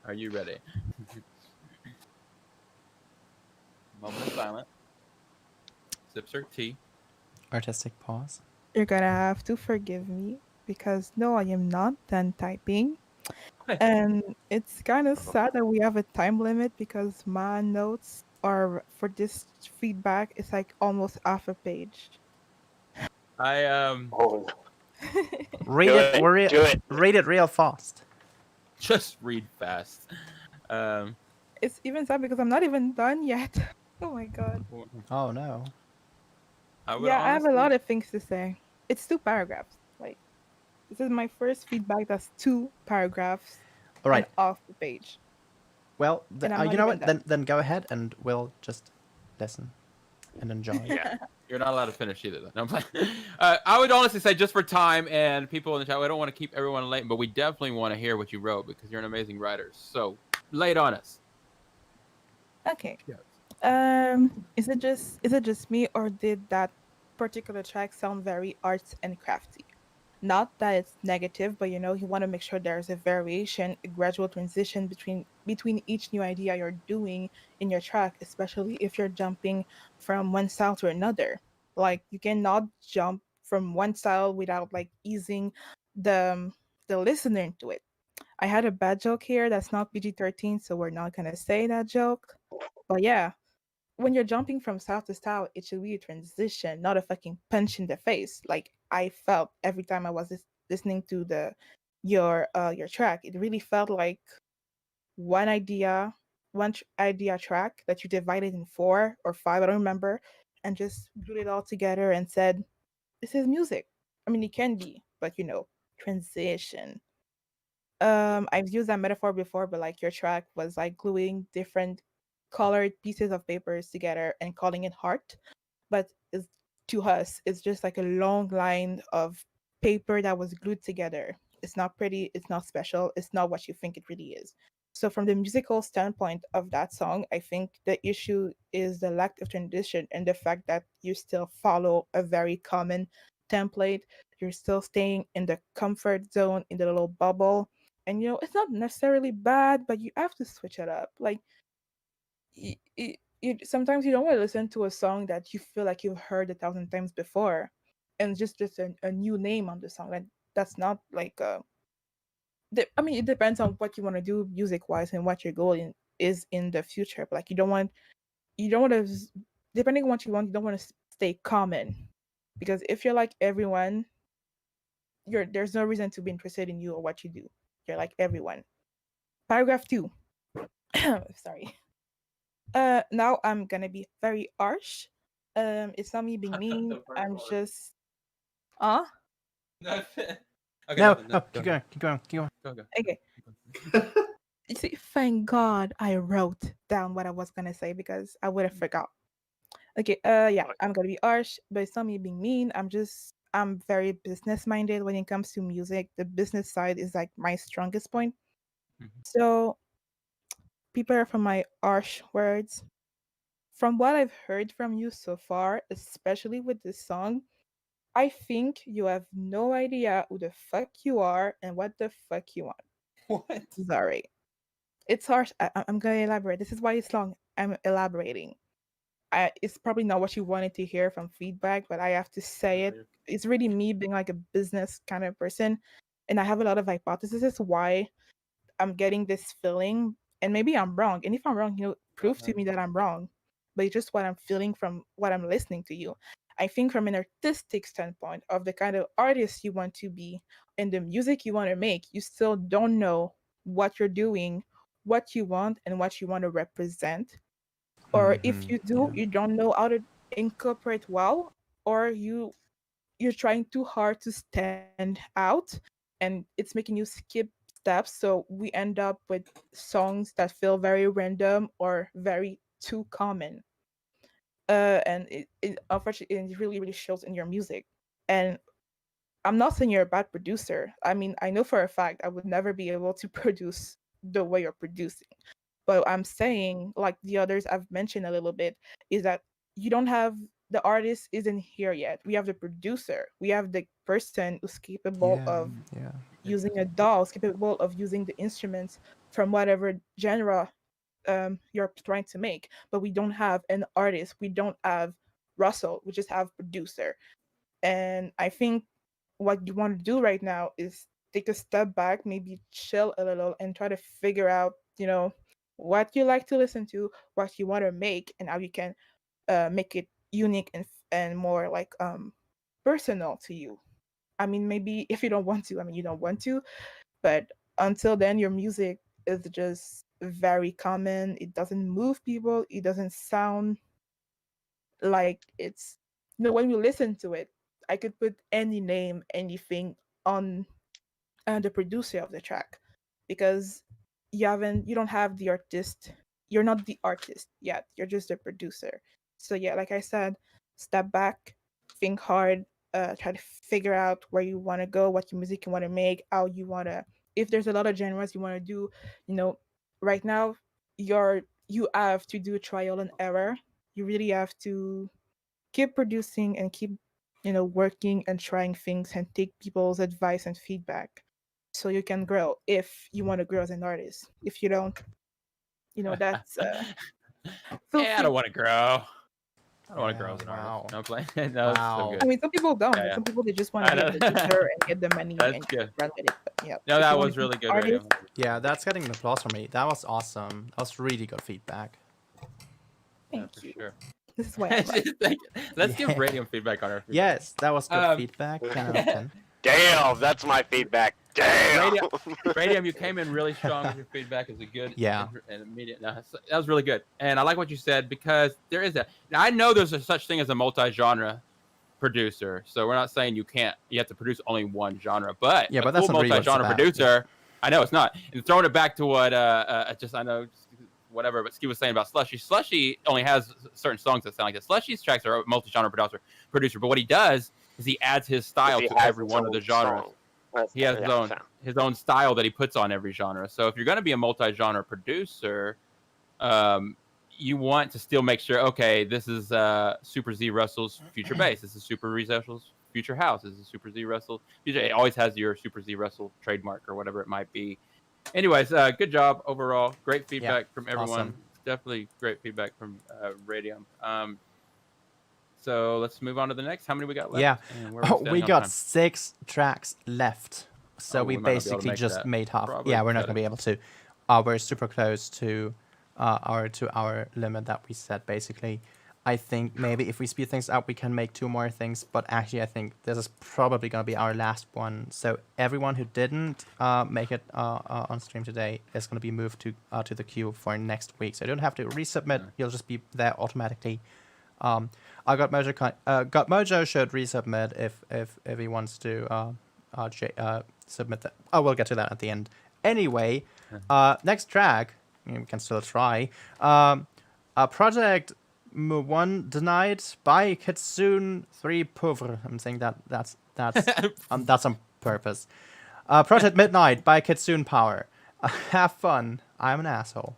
Are you ready? Moment of silence. Sips her tea. Artistic pause. You're gonna have to forgive me because no, I am not done typing. And it's kind of sad that we have a time limit because my notes are for this feedback is like almost half a page. I Oh, Read Do it, it, do it. read it real fast. just read fast. Um, It's even sad because I'm not even done yet. Oh my god. Oh no. I would Yeah, I have a lot honestly. of things to say. It's 2 paragraphs. Like this is my first feedback that's 2 paragraphs All and right. off the page. Well, And I'm you not know even what? done. Then go ahead and we'll just listen and enjoy. Yeah. You're not allowed to finish either. Though. No, I'm playing. I would honestly say, just for time and people in the chat, we don't want to keep everyone late, but we definitely want to hear what you wrote because you're an amazing writer. So, lay it on us. Okay. Yes. Is it just me or did that particular track sound very arts and crafty? Not that it's negative, but you know, you want to make sure there's a variation, a gradual transition between each new idea you're doing in your track, especially if you're jumping from one style to another. Like you cannot jump from one style without like easing the listener into it. I had a bad joke here that's not PG-13, so we're not gonna say that joke. But yeah, when you're jumping from style to style, it should be a transition, not a fucking punch in the face. Like I felt every time I was listening to your track, it really felt like one idea, idea track that you divided in 4 or 5, I don't remember, and just glued it all together and said, "This is music." I mean, it can be, but you know, transition. I've used that metaphor before, but like your track was like gluing different colored pieces of papers together and calling it heart. But it's, to us, it's just like a long line of paper that was glued together. It's not pretty, it's not special, it's not what you think it really is. So from the musical standpoint of that song, I think the issue is the lack of transition and the fact that you still follow a very common template. You're still staying in the comfort zone, in the little bubble, and you know it's not necessarily bad, but you have to switch it up. Like sometimes you don't want to listen to a song that you feel like you've heard 1,000 times before and just a new name on the song. That's not like I mean, it depends on what you want to do music wise and what your goal is in the future, but like you don't want to depending on what you want, you don't want to stay common, because if you're like everyone, there's no reason to be interested in you or what you do. You're like everyone. Paragraph 2. Sorry. Now I'm gonna be very harsh. It's not me being mean. I'm just Okay, No, nothing. no, Go keep ahead. going, keep going, keep going. Go. okay. You see, thank God I wrote down what I was gonna say because I would have forgot. Okay, yeah, I'm gonna be harsh, but it's not me being mean. I'm very business minded when it comes to music. The business side is like my strongest point. Mhm. So prepare for my harsh words. From what I've heard from you so far, especially with this song, I think you have no idea who the fuck you are and what the fuck you want. What? Sorry. It's harsh. I'm gonna elaborate. This is why it's long. I'm elaborating. It's probably not what you wanted to hear from feedback, but I have to say it. It's really me being like a business kind of person, and I have a lot of hypotheses why I'm getting this feeling, and maybe I'm wrong. And if I'm wrong, you know, prove to me that I'm wrong. But it's just what I'm feeling from what I'm listening to you. I think from an artistic standpoint of the kind of artist you want to be and the music you want to make, you still don't know what you're doing, what you want, and what you want to represent. Or if you do, Yeah. you don't know how to incorporate well, or you're trying too hard to stand out and it's making you skip steps, so we end up with songs that feel very random or very too common. And it unfortunately it really really shows in your music. And I'm not saying you're a bad producer. I mean, I know for a fact I would never be able to produce the way you're producing. But I'm saying, like the others I've mentioned a little bit, is that you don't have the artist isn't here yet. We have the producer. We have the person who's capable Yeah, of yeah. using a DAW, is capable of using the instruments from whatever genre you're trying to make. But we don't have an artist. We don't have Russell. We just have producer. And I think what you want to do right now is take a step back, maybe chill a little, and try to figure out, what you like to listen to, what you want to make, and how you can make it unique and more like personal to you. I mean, maybe if you don't want to, you don't want to, but until then, your music is just very common. It doesn't move people. It doesn't sound like it's, when we listen to it, I could put any name, anything on the producer of the track, because you don't have the artist. You're not the artist yet. You're just the producer. So yeah, like I said, step back, think hard, try to figure out where you want to go, what your music you want to make, how you want to. If there's a lot of genres you want to do, right now you have to do trial and error. You really have to keep producing and keep working and trying things and take people's advice and feedback so you can grow if you want to grow as an artist. If you don't, that's feel Yeah, I free. don't want to grow. I don't want to Yeah, grow as an wow. artist. No, I'm playing. No, it's so Wow. good. I mean, some people don't. Yeah, yeah. Some people, they just want I to know. be a producer and get the money That's and good. run with it. But yeah, No, if that you wanna was be really an good artist, radio. Yeah, that's getting an applause from me. That was awesome. That was really good feedback. Yeah, thank for you. sure. This is why I like. Let's give Yeah. radium feedback on our feedback. Yes, that was good Um, feedback. 10 out of 10. Damn, that's my feedback. Damn. Radium, you came in really strong with your feedback. It's a good Yeah. and immediate. No, that was really good, and I like what you said because there is that. Now I know there's a such thing as a multi-genre producer, so we're not saying you have to produce only one genre, but Yeah, a but that's full not really what it's multi-genre about. producer. I know it's not, and throwing it back to what I know whatever, but Ski was saying about Slushy. Slushy only has certain songs that sound like that. Slushy's tracks are a multi-genre producer, but what he does is he adds his style to every one of the genres. He has his own style that he puts on every genre. So if you're going to be a multi-genre producer, you want to still make sure, okay, this is SuperZrussell's future bass. This is SuperZrussell's future house. This is SuperZrussell. It always has your SuperZrussell trademark or whatever it might be. Anyways, good job overall. Great feedback from everyone. awesome. Definitely great feedback from Radium. So let's move on to the next. How many we got left? Yeah. And where are We standing on got time? 6 tracks left. So Oh, we we might not be able to basically make just that. made half. Probably Yeah, we're not cut going to be able to. We're super close to our limit that we set, basically. I think maybe if we speed things up, we can make 2 more things. But actually, I think this is probably going to be our last one. So everyone who didn't make it on stream today is going to be moved to the queue for next week. So you don't have to resubmit. You'll just be there automatically. I got Mojo should resubmit if he wants to submit that. Oh, we'll get to that at the end. Anyway, next track, we can still try. Project One Denied by Kitsune 3 Pauvre. I'm saying that's on purpose. Project Midnight by Kitsune Power. Have fun. I'm an asshole.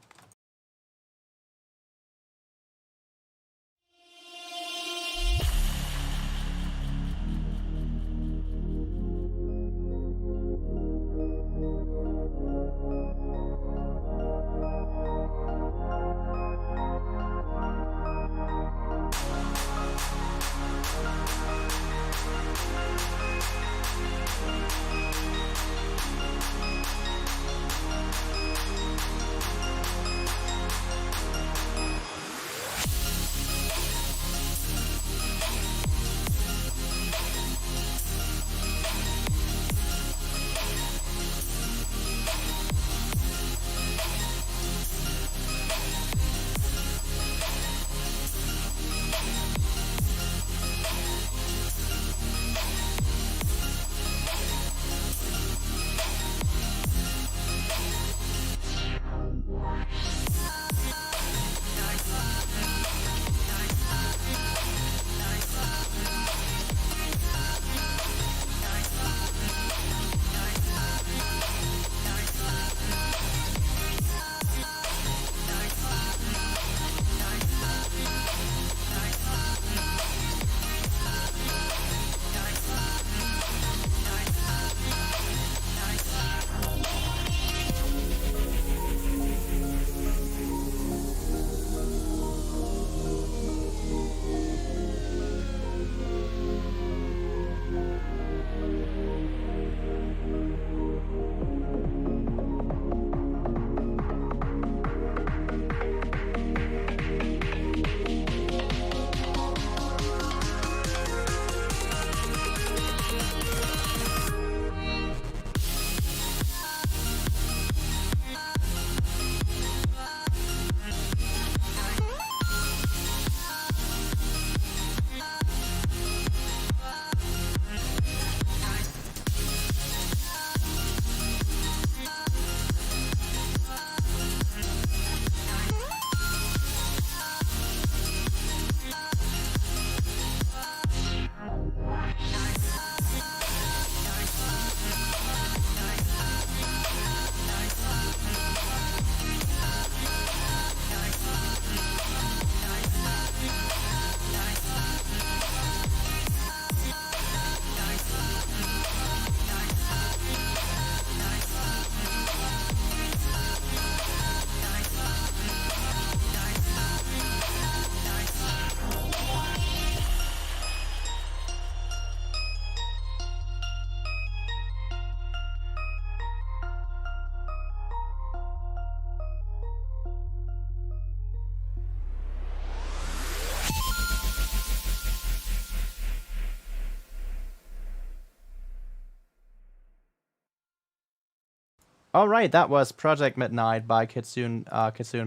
All right, that was Project Midnight by Kitsune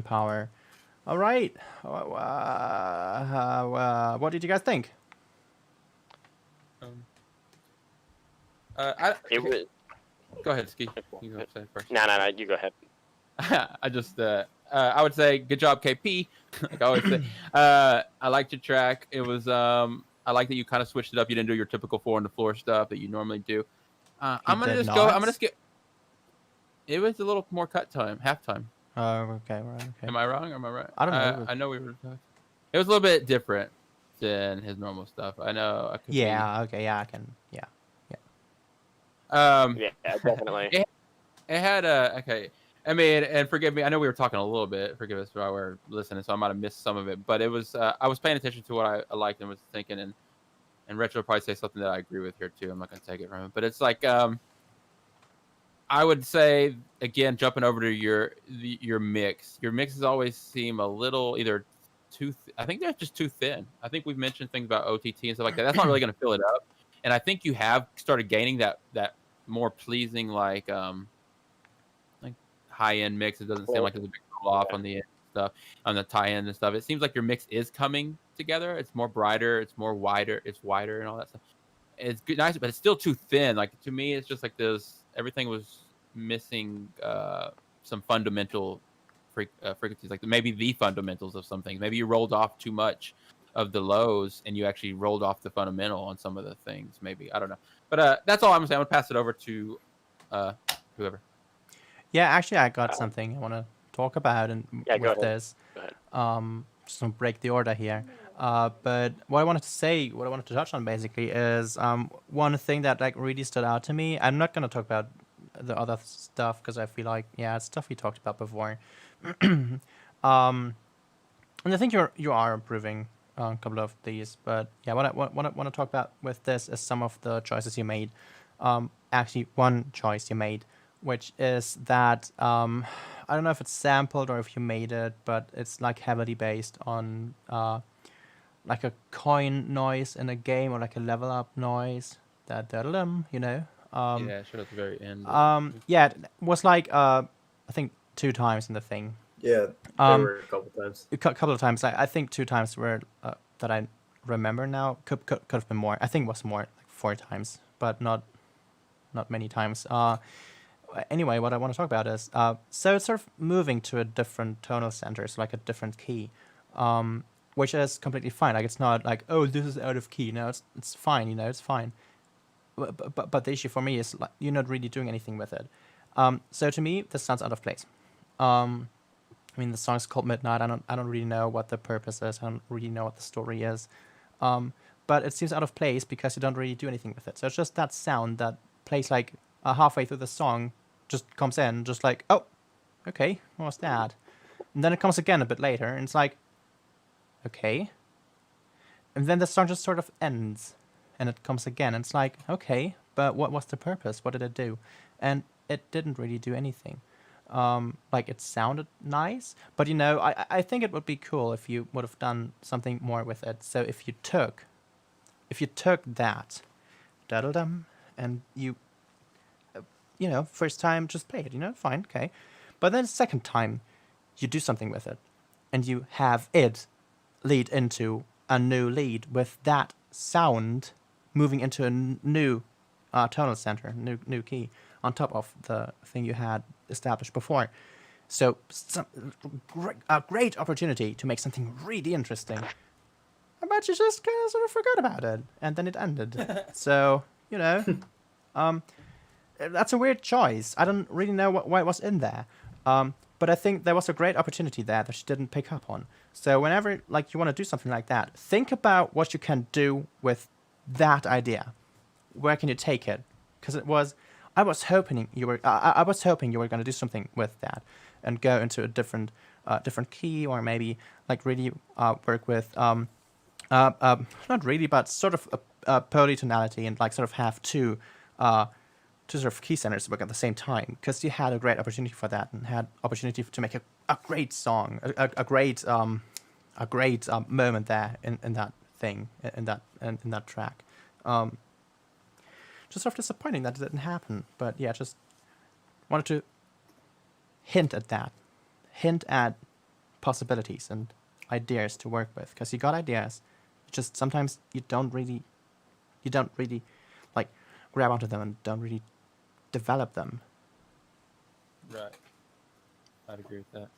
Power. All right, what did you guys think? Um, It okay, was. go ahead, Ski. You go say first. No, no, no. You go ahead. I just I would say good job, KP. Like I always say, I liked your track. It was I like that you kind of switched it up. You didn't do your typical four on the floor stuff that you normally do. You I'm gonna did just go. I'm gonna not? skip. It was a little more cut time, halftime. Oh, okay, right, okay. Am I wrong? Or am I right? I don't know. I know we were. It was a little bit different than his normal stuff. I know. I could Yeah, okay, yeah, I can, yeah. Be, um, Yeah, definitely. it had a okay. I mean, and forgive me. I know we were talking a little bit. Forgive us while we're listening, so I might have missed some of it. But it was. I was paying attention to what I liked and was thinking, and Retro will probably say something that I agree with here too. I'm not gonna take it from him, but it's like I would say again, jumping over to your mix. Your mixes always seem a little either too. I think they're just too thin. I think we've mentioned things about OTT and stuff like that. That's not really going to fill it up. And I think you have started gaining that more pleasing like high end mix. It doesn't seem like there's a big roll off on the end stuff on the tie in and stuff. It seems like your mix is coming together. It's more brighter. It's more wider. It's wider and all that stuff. It's good, nice, but it's still too thin. Like to me, it's just like this. Everything was missing some fundamental frequencies, like maybe the fundamentals of some things. Maybe you rolled off too much of the lows, and you actually rolled off the fundamental on some of the things. Maybe I don't know, but that's all I'm gonna say. I'm gonna pass it over to whoever. Yeah, actually, I got something I want to talk about and Yeah, go with ahead. this. Go ahead. Just to break the order here. But what I wanted to say, what I wanted to touch on basically is one thing that like really stood out to me. I'm not gonna talk about the other stuff because I feel like it's stuff we talked about before. And I think you are improving on a couple of these, but yeah, what I want to talk about with this is some of the choices you made. Actually, one choice you made, which is that I don't know if it's sampled or if you made it, but it's like heavily based on like a coin noise in a game or like a level up noise. That you know. Yeah, should at the very end. Yeah, it was like I think 2 times in the thing. Yeah, there were a couple times. A couple of times. I think 2 times were that I remember now. Could have been more. I think it was more, like 4 times, but not many times. Anyway, what I want to talk about is so it's sort of moving to a different tonal center, so like a different key, which is completely fine. Like it's not like, oh, this is out of key. No, it's fine. You know, it's fine. But the issue for me is like you're not really doing anything with it. So to me, this sounds out of place. I mean, the song's called Midnight. I don't really know what the purpose is. I don't really know what the story is. But it seems out of place because you don't really do anything with it. So it's just that sound that plays like halfway through the song, just comes in, just like, oh, okay, what was that? And then it comes again a bit later, and it's like, okay. And then the song just sort of ends, and it comes again, and it's like, okay, but what was the purpose? What did it do? And it didn't really do anything. Like it sounded nice, but you know, I think it would be cool if you would have done something more with it. So if you took that, da-da-dum, and you know, first time just play it, you know, fine, okay, but then second time you do something with it, and you have it lead into a new lead with that sound moving into a new tonal center, new key on top of the thing you had established before. So a great opportunity to make something really interesting. But you just kind of sort of forgot about it, and then it ended. So, you know, that's a weird choice. I don't really know why it was in there. But I think there was a great opportunity there that you didn't pick up on. So whenever like you want to do something like that, think about what you can do with that idea. Where can you take it? Because I was hoping you were going to do something with that, and go into a different key, or maybe like really work with not really, but sort of a polytonality, and like sort of have two sort of key centers work at the same time, because you had a great opportunity for that, and had opportunity to make a great song, a great moment there in that thing, in that track. Just sort of disappointing that it didn't happen, but yeah, just wanted to hint at that, hint at possibilities and ideas to work with, because you got ideas, just sometimes you don't really like grab onto them and don't really develop them. Right. I'd agree with that.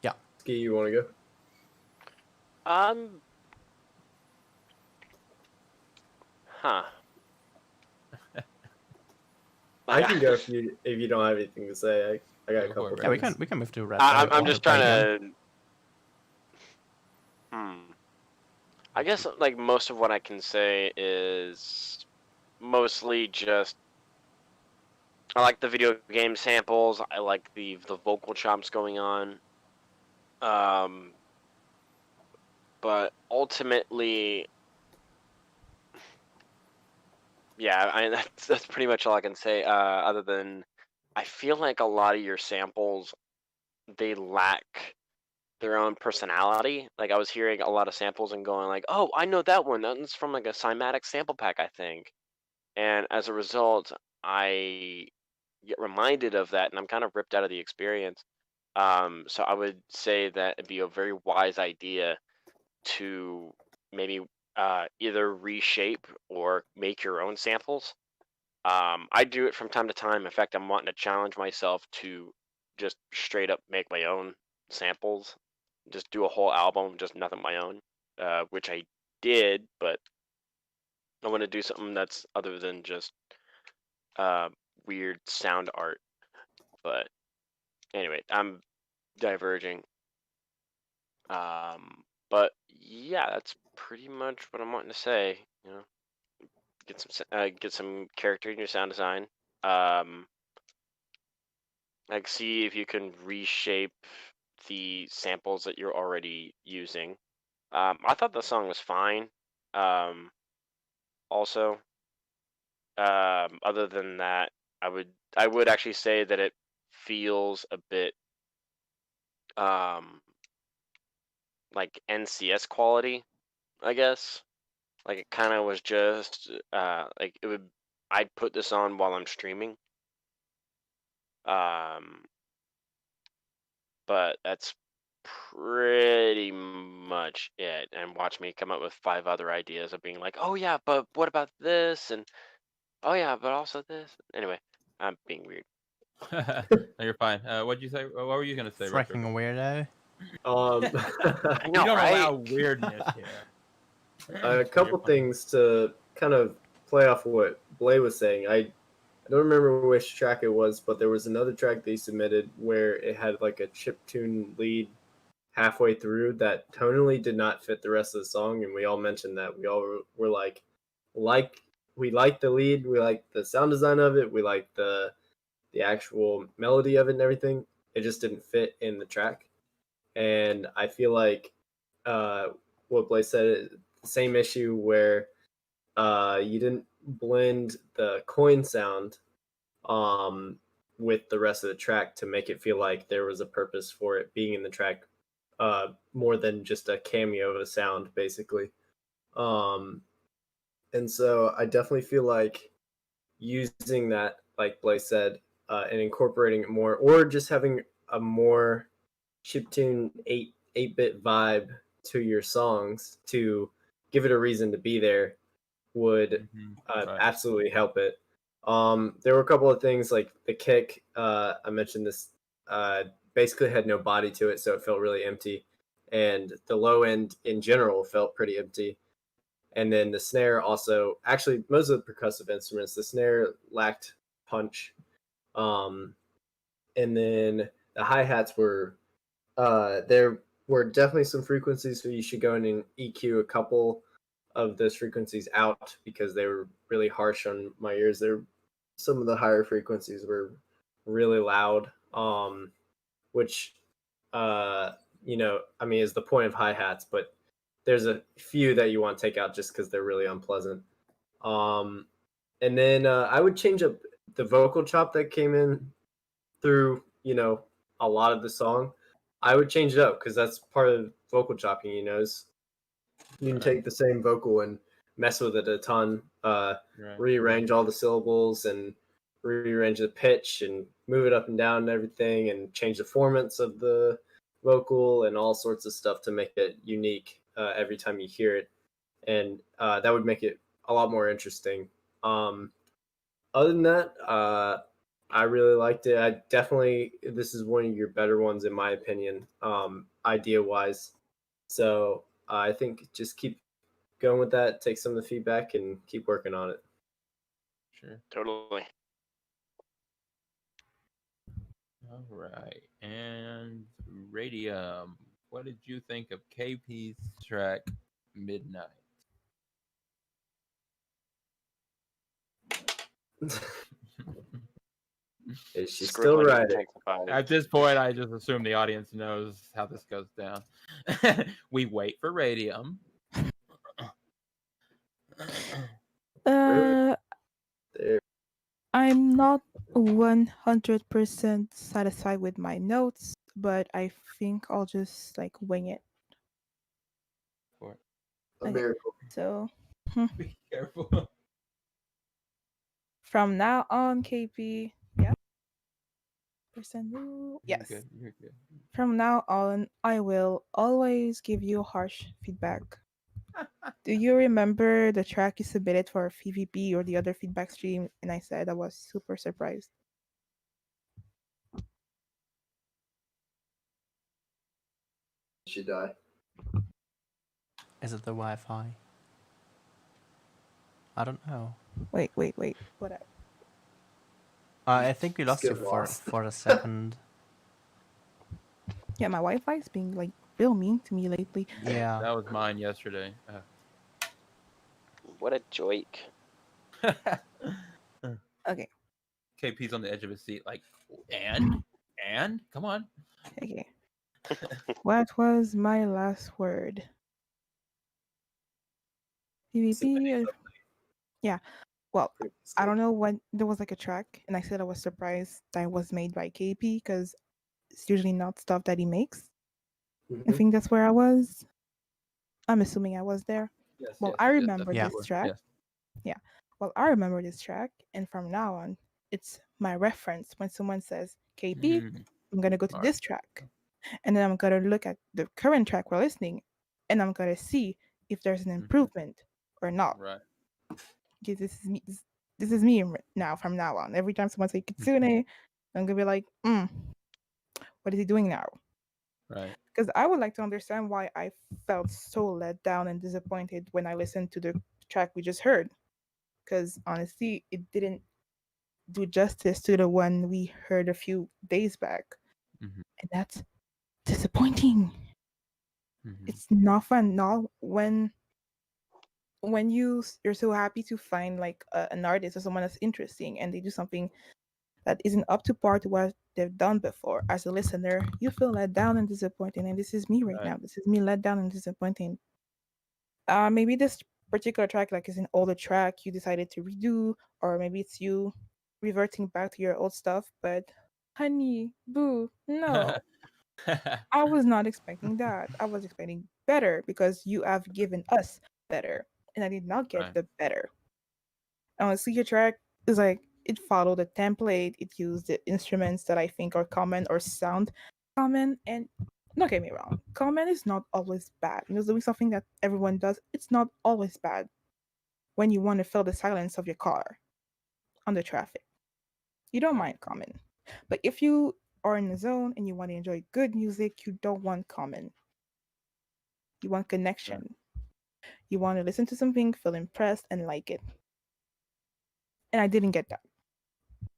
Yeah. Ski, you want to go? Huh. I can go if you don't have anything to say. I got a Go for couple. it, Yeah, we Brandon. can move to Red. I'm just Blade trying then. to. I guess like most of what I can say is mostly just I like the video game samples. I like the vocal chops going on. But ultimately, yeah, that's pretty much all I can say. Other than I feel like a lot of your samples they lack their own personality. Like I was hearing a lot of samples and going like, "Oh, I know that one. That's from like a Cymatic sample pack, I think." And as a result, I get reminded of that, and I'm kind of ripped out of the experience. So I would say that it'd be a very wise idea to maybe either reshape or make your own samples. I do it from time to time. In fact, I'm wanting to challenge myself to just straight up make my own samples, just do a whole album, just nothing my own, which I did, but I want to do something that's other than just weird sound art. But anyway, I'm diverging. But yeah, that's pretty much what I'm wanting to say. You know, get some character in your sound design. Like see if you can reshape the samples that you're already using. I thought the song was fine. Also, other than that, I would actually say that it feels a bit like NCS quality, I guess. Like it kind of was just like it would. I'd put this on while I'm streaming. But that's pretty much it. And watch me come up with 5 other ideas of being like, oh yeah, but what about this? And oh yeah, but also this. Anyway, I'm being weird. No, you're fine. What'd you say? What were you gonna say? Freaking weirdo. I You know, don't right? allow weirdness here. A couple things to kind of play off of what Blay was saying. I don't remember which track it was, but there was another track they submitted where it had like a chiptune lead halfway through that tonally did not fit the rest of the song, and we all mentioned that. We all were like we like the lead, we like the sound design of it, we like the actual melody of it and everything. It just didn't fit in the track, and I feel like what Blaze said, the same issue where you didn't blend the coin sound with the rest of the track to make it feel like there was a purpose for it being in the track, more than just a cameo of a sound, basically. And so I definitely feel like using that, like Blaze said, and incorporating it more, or just having a more chiptune 8-bit vibe to your songs to give it a reason to be there would absolutely help it. There were a couple of things like the kick. I mentioned this basically had no body to it, so it felt really empty, and the low end in general felt pretty empty. And then the snare also, actually, most of the percussive instruments, the snare lacked punch. And then the hi hats were there were definitely some frequencies, so you should go in and EQ a couple of those frequencies out because they were really harsh on my ears. Some of the higher frequencies were really loud, which I mean, is the point of hi hats, but there's a few that you want to take out just because they're really unpleasant. And then I would change up the vocal chop that came in through a lot of the song. I would change it up because that's part of vocal chopping. Is you can take the same vocal and mess with it a ton, rearrange all the syllables and rearrange the pitch and move it up and down and everything, and change the formants of the vocal and all sorts of stuff to make it unique every time you hear it, and that would make it a lot more interesting. Other than that, I really liked it. I definitely, this is one of your better ones in my opinion, idea wise. So I think just keep going with that, take some of the feedback, and keep working on it. Sure. Totally. All right. And Radium, what did you think of KP's track Midnight? Is she Screw still 20% writing? At this point, I just assume the audience knows how this goes down. We wait for Radium. Uh, There. I'm not 100% satisfied with my notes, but I think I'll just like wing it. For it. A Okay. miracle. So Be careful. from now on, KP, yeah, percent. You're Yes. good. You're good. From now on, I will always give you harsh feedback. Do you remember the track you submitted for PvP or the other feedback stream? And I said I was super surprised. She die. Is it the Wi-Fi? I don't know. Wait. What? I think we lost get you for lost. a second. Yeah, my Wi-Fi is being like real mean to me lately. Yeah. That was mine yesterday. What a joke. Okay. KP's on the edge of his seat, like, and come on. Okay. What was my last word? PvP. Yeah. Well, I don't know when there was like a track, and I said I was surprised that it was made by KP because it's usually not stuff that he makes. I Mhm. think that's where I was. I'm assuming I was there. Yes. Well, yes, I yes, remember that's Yeah. the this word. track. Yes. Yeah. Well, I remember this track, and from now on, it's my reference. When someone says KP, Mhm. I'm gonna go to Alright. this track, and then I'm gonna look at the current track we're listening, and I'm gonna see if there's an improvement or not. Right. Because this is me now from now on. Every time someone say Kitsune, I'm gonna be like, what is he doing now? Right. Because I would like to understand why I felt so let down and disappointed when I listened to the track we just heard. Because honestly, it didn't do justice to the one we heard a few days back. Mhm. And that's disappointing. Mhm. It's not fun. Not when you're so happy to find like an artist or someone that's interesting and they do something that isn't up to par to what they've done before. As a listener, you feel let down and disappointed, and this is me right now. This is me let down and disappointing. Maybe this particular track like is an older track you decided to redo, or maybe it's you reverting back to your old stuff. But honey, boo, no. I was not expecting that. I was expecting better because you have given us better, and I did not get Right. the better. Honestly, your track is like it followed a template. It used the instruments that I think are common or sound common. And don't get me wrong, common is not always bad. You know, doing something that everyone does, it's not always bad. When you want to fill the silence of your car on the traffic, you don't mind common. But if you are in the zone and you want to enjoy good music, you don't want common. You want connection. You want to listen to something, feel impressed, and like it. And I didn't get that.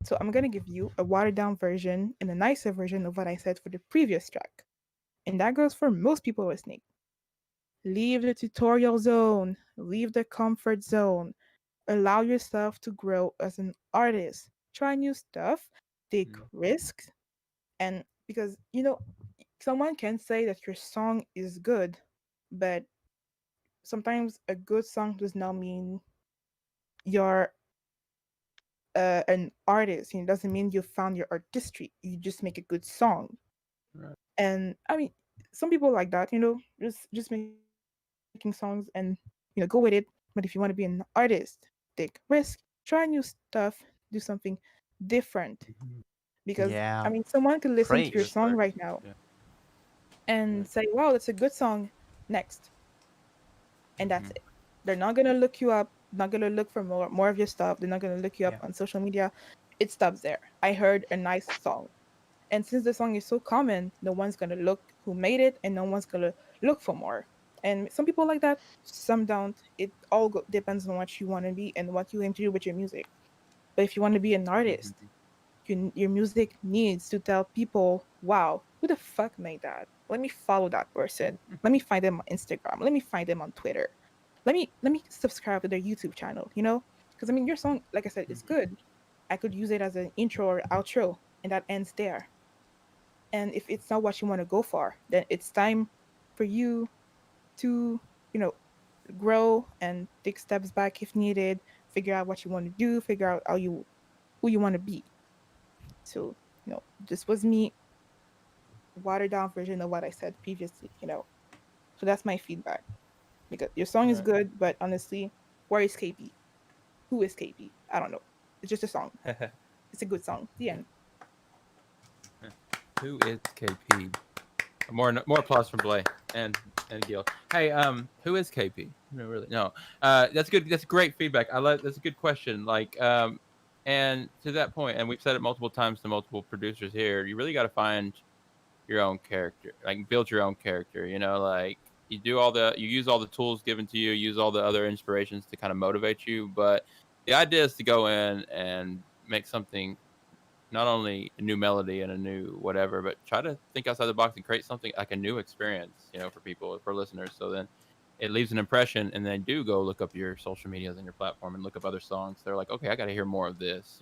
So I'm going to give you a watered down version and a nicer version of what I said for the previous track. And that goes for most people listening. Leave the tutorial zone, leave the comfort zone, allow yourself to grow as an artist. Try new stuff, take risks, and because someone can say that your song is good, but sometimes a good song does not mean you're an artist. It doesn't mean you found your artistry. You just make a good song. Right. And I mean, some people like that, just making songs and go with it. But if you want to be an artist, take risk, try new stuff, do something different. Because Yeah. I mean, someone could listen to your Preach. song right now Yeah. and say, "Wow, that's a good song." Next, and that's Mhm. it. They're not gonna look you up. Not gonna look for more of your stuff. They're not gonna look you up Yeah. on social media. It stops there. I heard a nice song, and since the song is so common, no one's gonna look who made it, and no one's gonna look for more. And some people like that, some don't. It all depends on what you want to be and what you aim to do with your music. But if you want to be an artist, Mhm. your music needs to tell people, wow, who the fuck made that? Let me follow that person. Let me find them on Instagram. Let me find them on Twitter. Let me subscribe to their YouTube channel, you know? Because I mean your song, like I said, is good. I could use it as an intro or outro, and that ends there. And if it's not what you want to go for, then it's time for you to, you know, grow and take steps back if needed, figure out what you want to do, figure out who you want to be. So, this was me, watered down version of what I said previously, So that's my feedback. Because your song is Right. good, but honestly, where is KP? Who is KP? I don't know. It's just a song. It's a good song. The end. Who is KP? More applause from Blay and Gil. Hey, who is KP? No, really, no. That's good. That's great feedback. That's a good question. Like, and to that point, and we've said it multiple times to multiple producers here. You really got to find your own character, like build your own character. Like you use all the tools given to you, use all the other inspirations to kind of motivate you. But the idea is to go in and make something not only a new melody and a new whatever, but try to think outside the box and create something like a new experience, for people, for listeners. So then it leaves an impression, and then do go look up your social medias and your platform and look up other songs. They're like, okay, I got to hear more of this.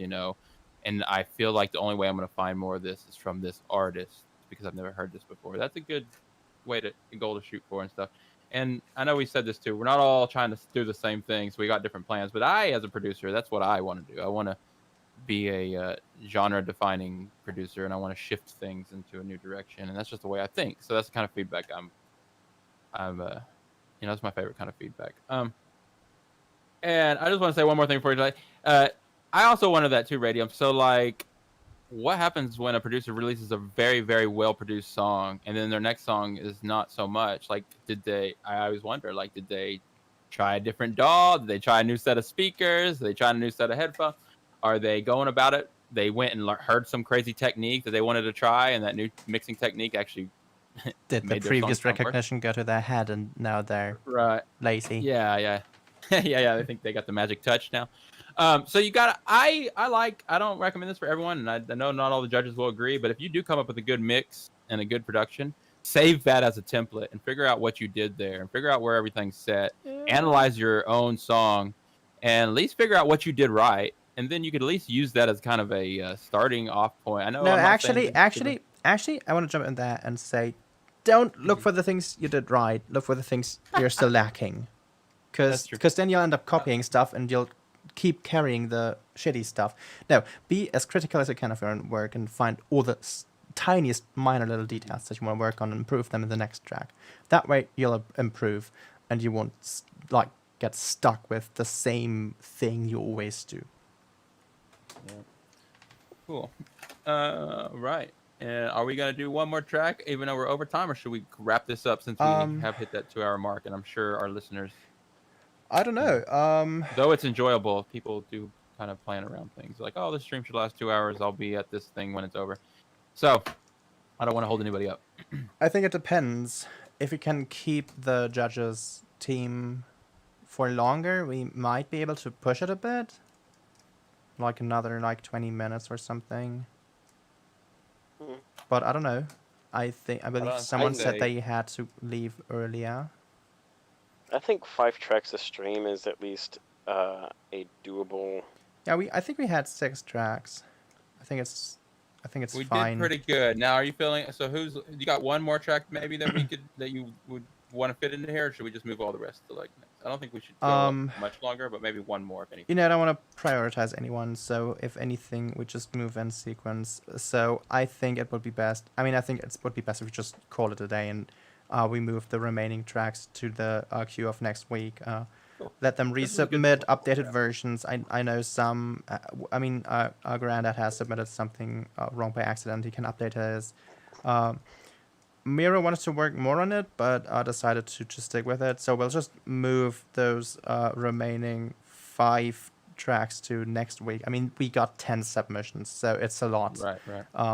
And I feel like the only way I'm going to find more of this is from this artist because I've never heard this before. That's a good goal to shoot for and stuff. And I know we said this too. We're not all trying to do the same thing, so we got different plans. But as a producer, that's what I want to do. I want to be a genre-defining producer, and I want to shift things into a new direction, and that's just the way I think. So that's the kind of feedback that's my favorite kind of feedback. And I just want to say one more thing before you today. I also wanted that too, Radium. So like, what happens when a producer releases a very, very well-produced song, and then their next song is not so much? Like, I always wonder, like, did they try a different DAW? Did they try a new set of speakers? Did they try a new set of headphones? Are they going about it? They went and heard some crazy technique that they wanted to try, and that new mixing technique actually Did the made their song previous sound worse. recognition go to their head and now they're Right. lazy? Yeah. Yeah. I think they got the magic touch now. So you got I don't recommend this for everyone, and I know not all the judges will agree, but if you do come up with a good mix and a good production, save that as a template and figure out what you did there and figure out where everything's set. Analyze your own song and at least figure out what you did right, and then you could at least use that as kind of a starting off point. I know No, I'm not saying actually, I want to jump in there and say, don't look for the things you did right. Look for the things you're still lacking, That's true. because then you'll end up copying stuff and you'll keep carrying the shitty stuff. No, be as critical as you can of your own work and find all the tiniest minor little details that you want to work on and improve them in the next track. That way you'll improve, and you won't get stuck with the same thing you always do. Yeah. Cool. Right. And are we gonna do one more track, even though we're over time, or should we wrap this up since we have hit that 2-hour mark? And I'm sure our listeners, I don't know. though it's enjoyable, people do kind of plan around things like, oh, this stream should last 2 hours. I'll be at this thing when it's over. So I don't want to hold anybody up. I think it depends. If we can keep the judges' team for longer, we might be able to push it a bit. Like another 20 minutes or something. Mhm. But I don't know. I believe on, someone said say- they had to leave earlier. I think 5 tracks a stream is at least a doable. Yeah, I think we had 6 tracks. I think it's We fine. did pretty good. Now, are you feeling so? You got one more track maybe that you would want to fit into here, or should we just move all the rest to next? I don't think we should go much longer, but maybe one more if anything. I don't want to prioritize anyone, so if anything, we just move in sequence. So I think it would be best. I think it would be best if we just call it a day and we move the remaining tracks to the queue of next week. let them This is a good resubmit program. updated versions. I know some. Our granddad has submitted something wrong by accident. He can update his. Miro wanted to work more on it, but decided to just stick with it. So we'll just move those remaining 5 tracks to next week. I mean, we got 10 submissions, so it's a lot. Right.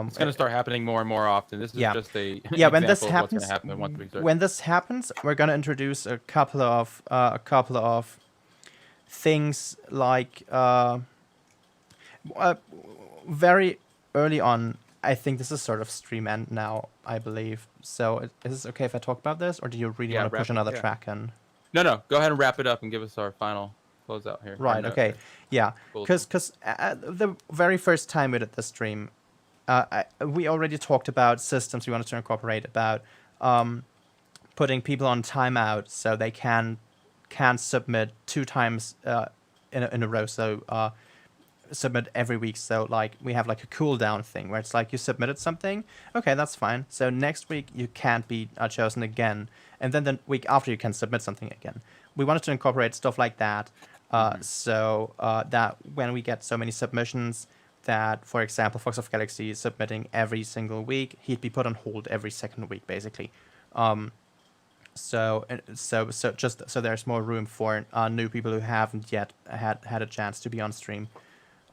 It's going to start happening more and more often. This is Yeah. just a Yeah, when this example of what's going to happens, happen once we start. when this happens, we're gonna introduce a couple of things like very early on. I think this is sort of stream end now, I believe. So is this okay if I talk about this, or do you really Yeah, want to push wrap it, another yeah. track in? No. Go ahead and wrap it up and give us our final closeout here. Right. Okay. Yeah. Cool. Because the very first time we did the stream, we already talked about systems we wanted to incorporate, about putting people on timeout so they can submit 2 times in a row. So submit every week. So like we have like a cooldown thing where it's like you submitted something, okay, that's fine. So next week you can't be chosen again, and then the week after you can submit something again. We wanted to incorporate stuff like that, so that when we get so many submissions, that for example Fox of Galaxy is submitting every single week, he'd be put on hold every second week basically. So just so there's more room for new people who haven't yet had a chance to be on stream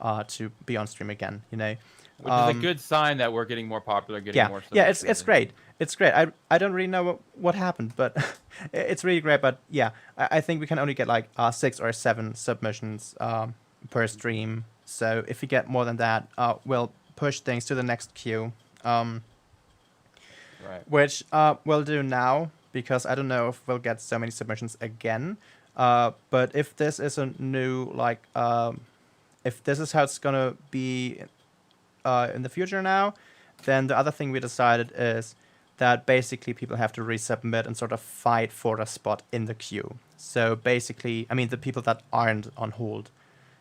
again, you know. Which is a good sign that we're getting more popular, getting more Yeah, submissions. it's great. It's great. I don't really know what happened, but it's really great. But yeah, I think we can only get like 6 or 7 submissions per stream. So if we get more than that, we'll push things to the next queue. Right. Which we'll do now, because I don't know if we'll get so many submissions again. But if this is a new, like, if this is how it's gonna be in the future now, then the other thing we decided is that basically people have to resubmit and sort of fight for a spot in the queue. So basically, I mean, the people that aren't on hold.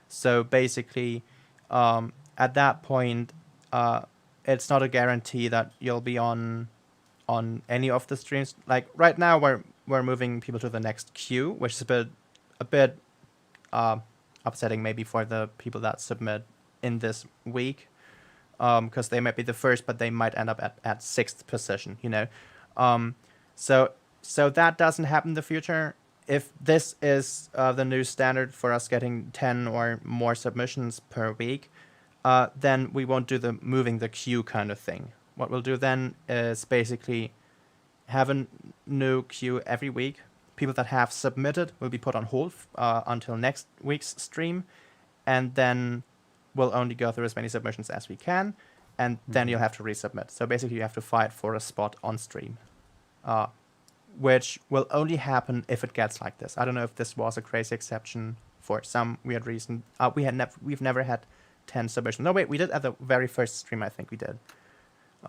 So basically, at that point, it's not a guarantee that you'll be on any of the streams. Like right now, we're moving people to the next queue, which is a bit upsetting maybe for the people that submit in this week, because they might be the first, but they might end up at 6th position, you know. So that doesn't happen in the future. If this is the new standard for us getting 10 or more submissions per week, then we won't do the moving the queue kind of thing. What we'll do then is basically have a new queue every week. People that have submitted will be put on hold until next week's stream, and then we'll only go through as many submissions as we can, and then you'll have to resubmit. So basically you have to fight for a spot on stream, which will only happen if it gets like this. I don't know if this was a crazy exception for some weird reason. We've never had 10 submissions. No, wait, we did at the very first stream, I think we did.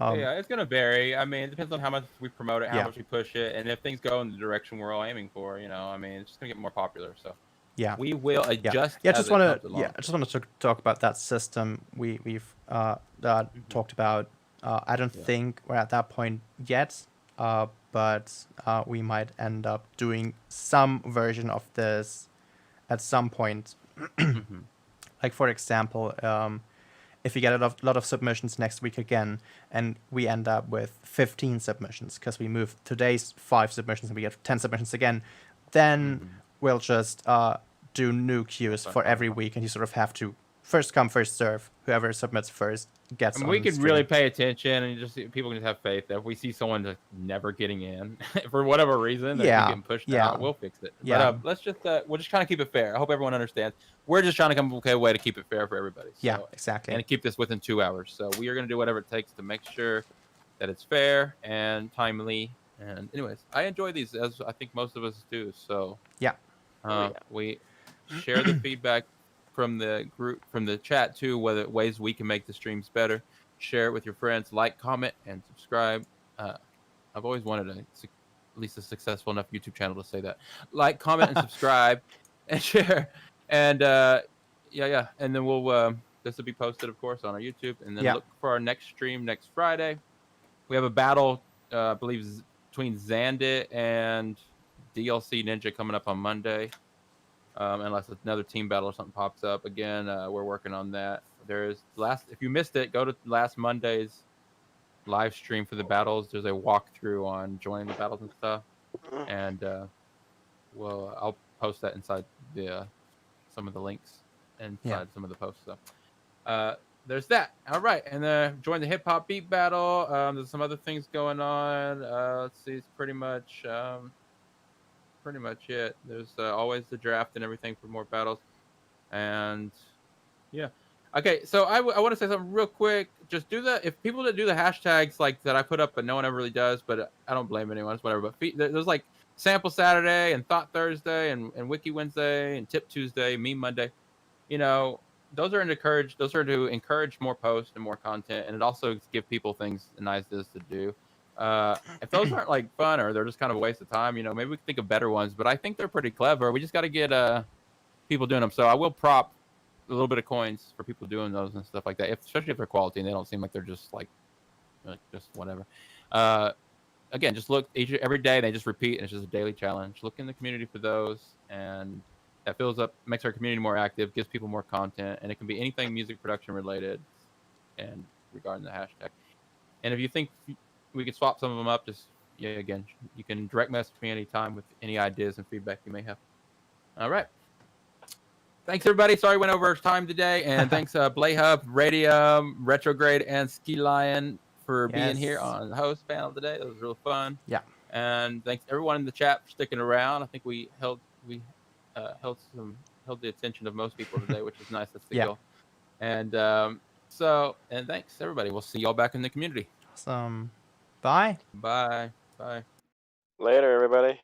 Yeah, it's going to vary. I mean, it depends on how much we promote it, how Yeah. much we push it, and if things go in the direction we're all aiming for, you know, I mean, it's just going to get more popular. So Yeah. we will adjust. I as just it want comes to along. I just wanted to talk about that system we've talked about. I don't think we're at that point yet, but we might end up doing some version of this at some point. Like for example, if we get a lot of submissions next week again, and we end up with 15 submissions because we move today's 5 submissions and we get 10 submissions again, then we'll just do new queues for every week, and you sort of have to first come, first serve. Whoever submits first gets. I mean, on we the could stream. really pay attention, and just people can just have faith that if we see someone just never getting in for whatever reason, they keep getting pushed out, we'll fix it. Yeah. But let's just we're just trying to keep it fair. I hope everyone understands. We're just trying to come up with a way to keep it fair for everybody. So, Yeah, exactly. and keep this within 2 hours. So we are going to do whatever it takes to make sure that it's fair and timely. And anyways, I enjoy these, as I think most of us do. So Yeah. we share the feedback from the group, from the chat too, whether ways we can make the streams better. Share it with your friends, like, comment, and subscribe. I've always wanted at least a successful enough YouTube channel to say that. Like, comment, and subscribe, and share. And yeah. And then we'll this will be posted, of course, on our YouTube. And then look for our next stream next Friday. We have a battle, I believe, between Zandit and DLC Ninja coming up on Monday. unless another team battle or something pops up. Again, we're working on that. There's if you missed it, go to last Monday's live stream for the battles. There's a walkthrough on joining the battles and stuff, and I'll post that inside the some of the links inside some of the posts. So there's that. All right, and then join the hip hop beat battle. There's some other things going on. Let's see, it's pretty much it. There's always the draft and everything for more battles, and yeah. Okay, so I want to say something real quick. Just do if people that do the hashtags like that I put up, but no one ever really does. But I don't blame anyone. It's whatever. But there's like Sample Saturday and Thought Thursday and Wiki Wednesday and Tip Tuesday, Meme Monday. You know, those are to encourage more posts and more content, and it also give people things and ideas to do. If those aren't like fun or they're just kind of a waste of time, you know, maybe we can think of better ones. But I think they're pretty clever. We just got to get people doing them. So I will prop a little bit of coins for people doing those and stuff like that. Especially if they're quality and they don't seem like they're just like just whatever. Again, just look every day. They just repeat, and it's just a daily challenge. Look in the community for those, and that fills up, makes our community more active, gives people more content, and it can be anything music production related, and regarding the hashtag. And if you think we could swap some of them up, just again, you can direct message me anytime with any ideas and feedback you may have. All right. Thanks, everybody. Sorry, went over time today. And thanks, Blae Hub, Radium, Retrograde, and Ski Lion for being here on the host panel today. That was real fun. Yeah. And thanks everyone in the chat for sticking around. I think we held the attention of most people today, which is nice. That's the goal. And and thanks, everybody. We'll see y'all back in the community. Awesome. Bye. Bye. Bye. Later, everybody.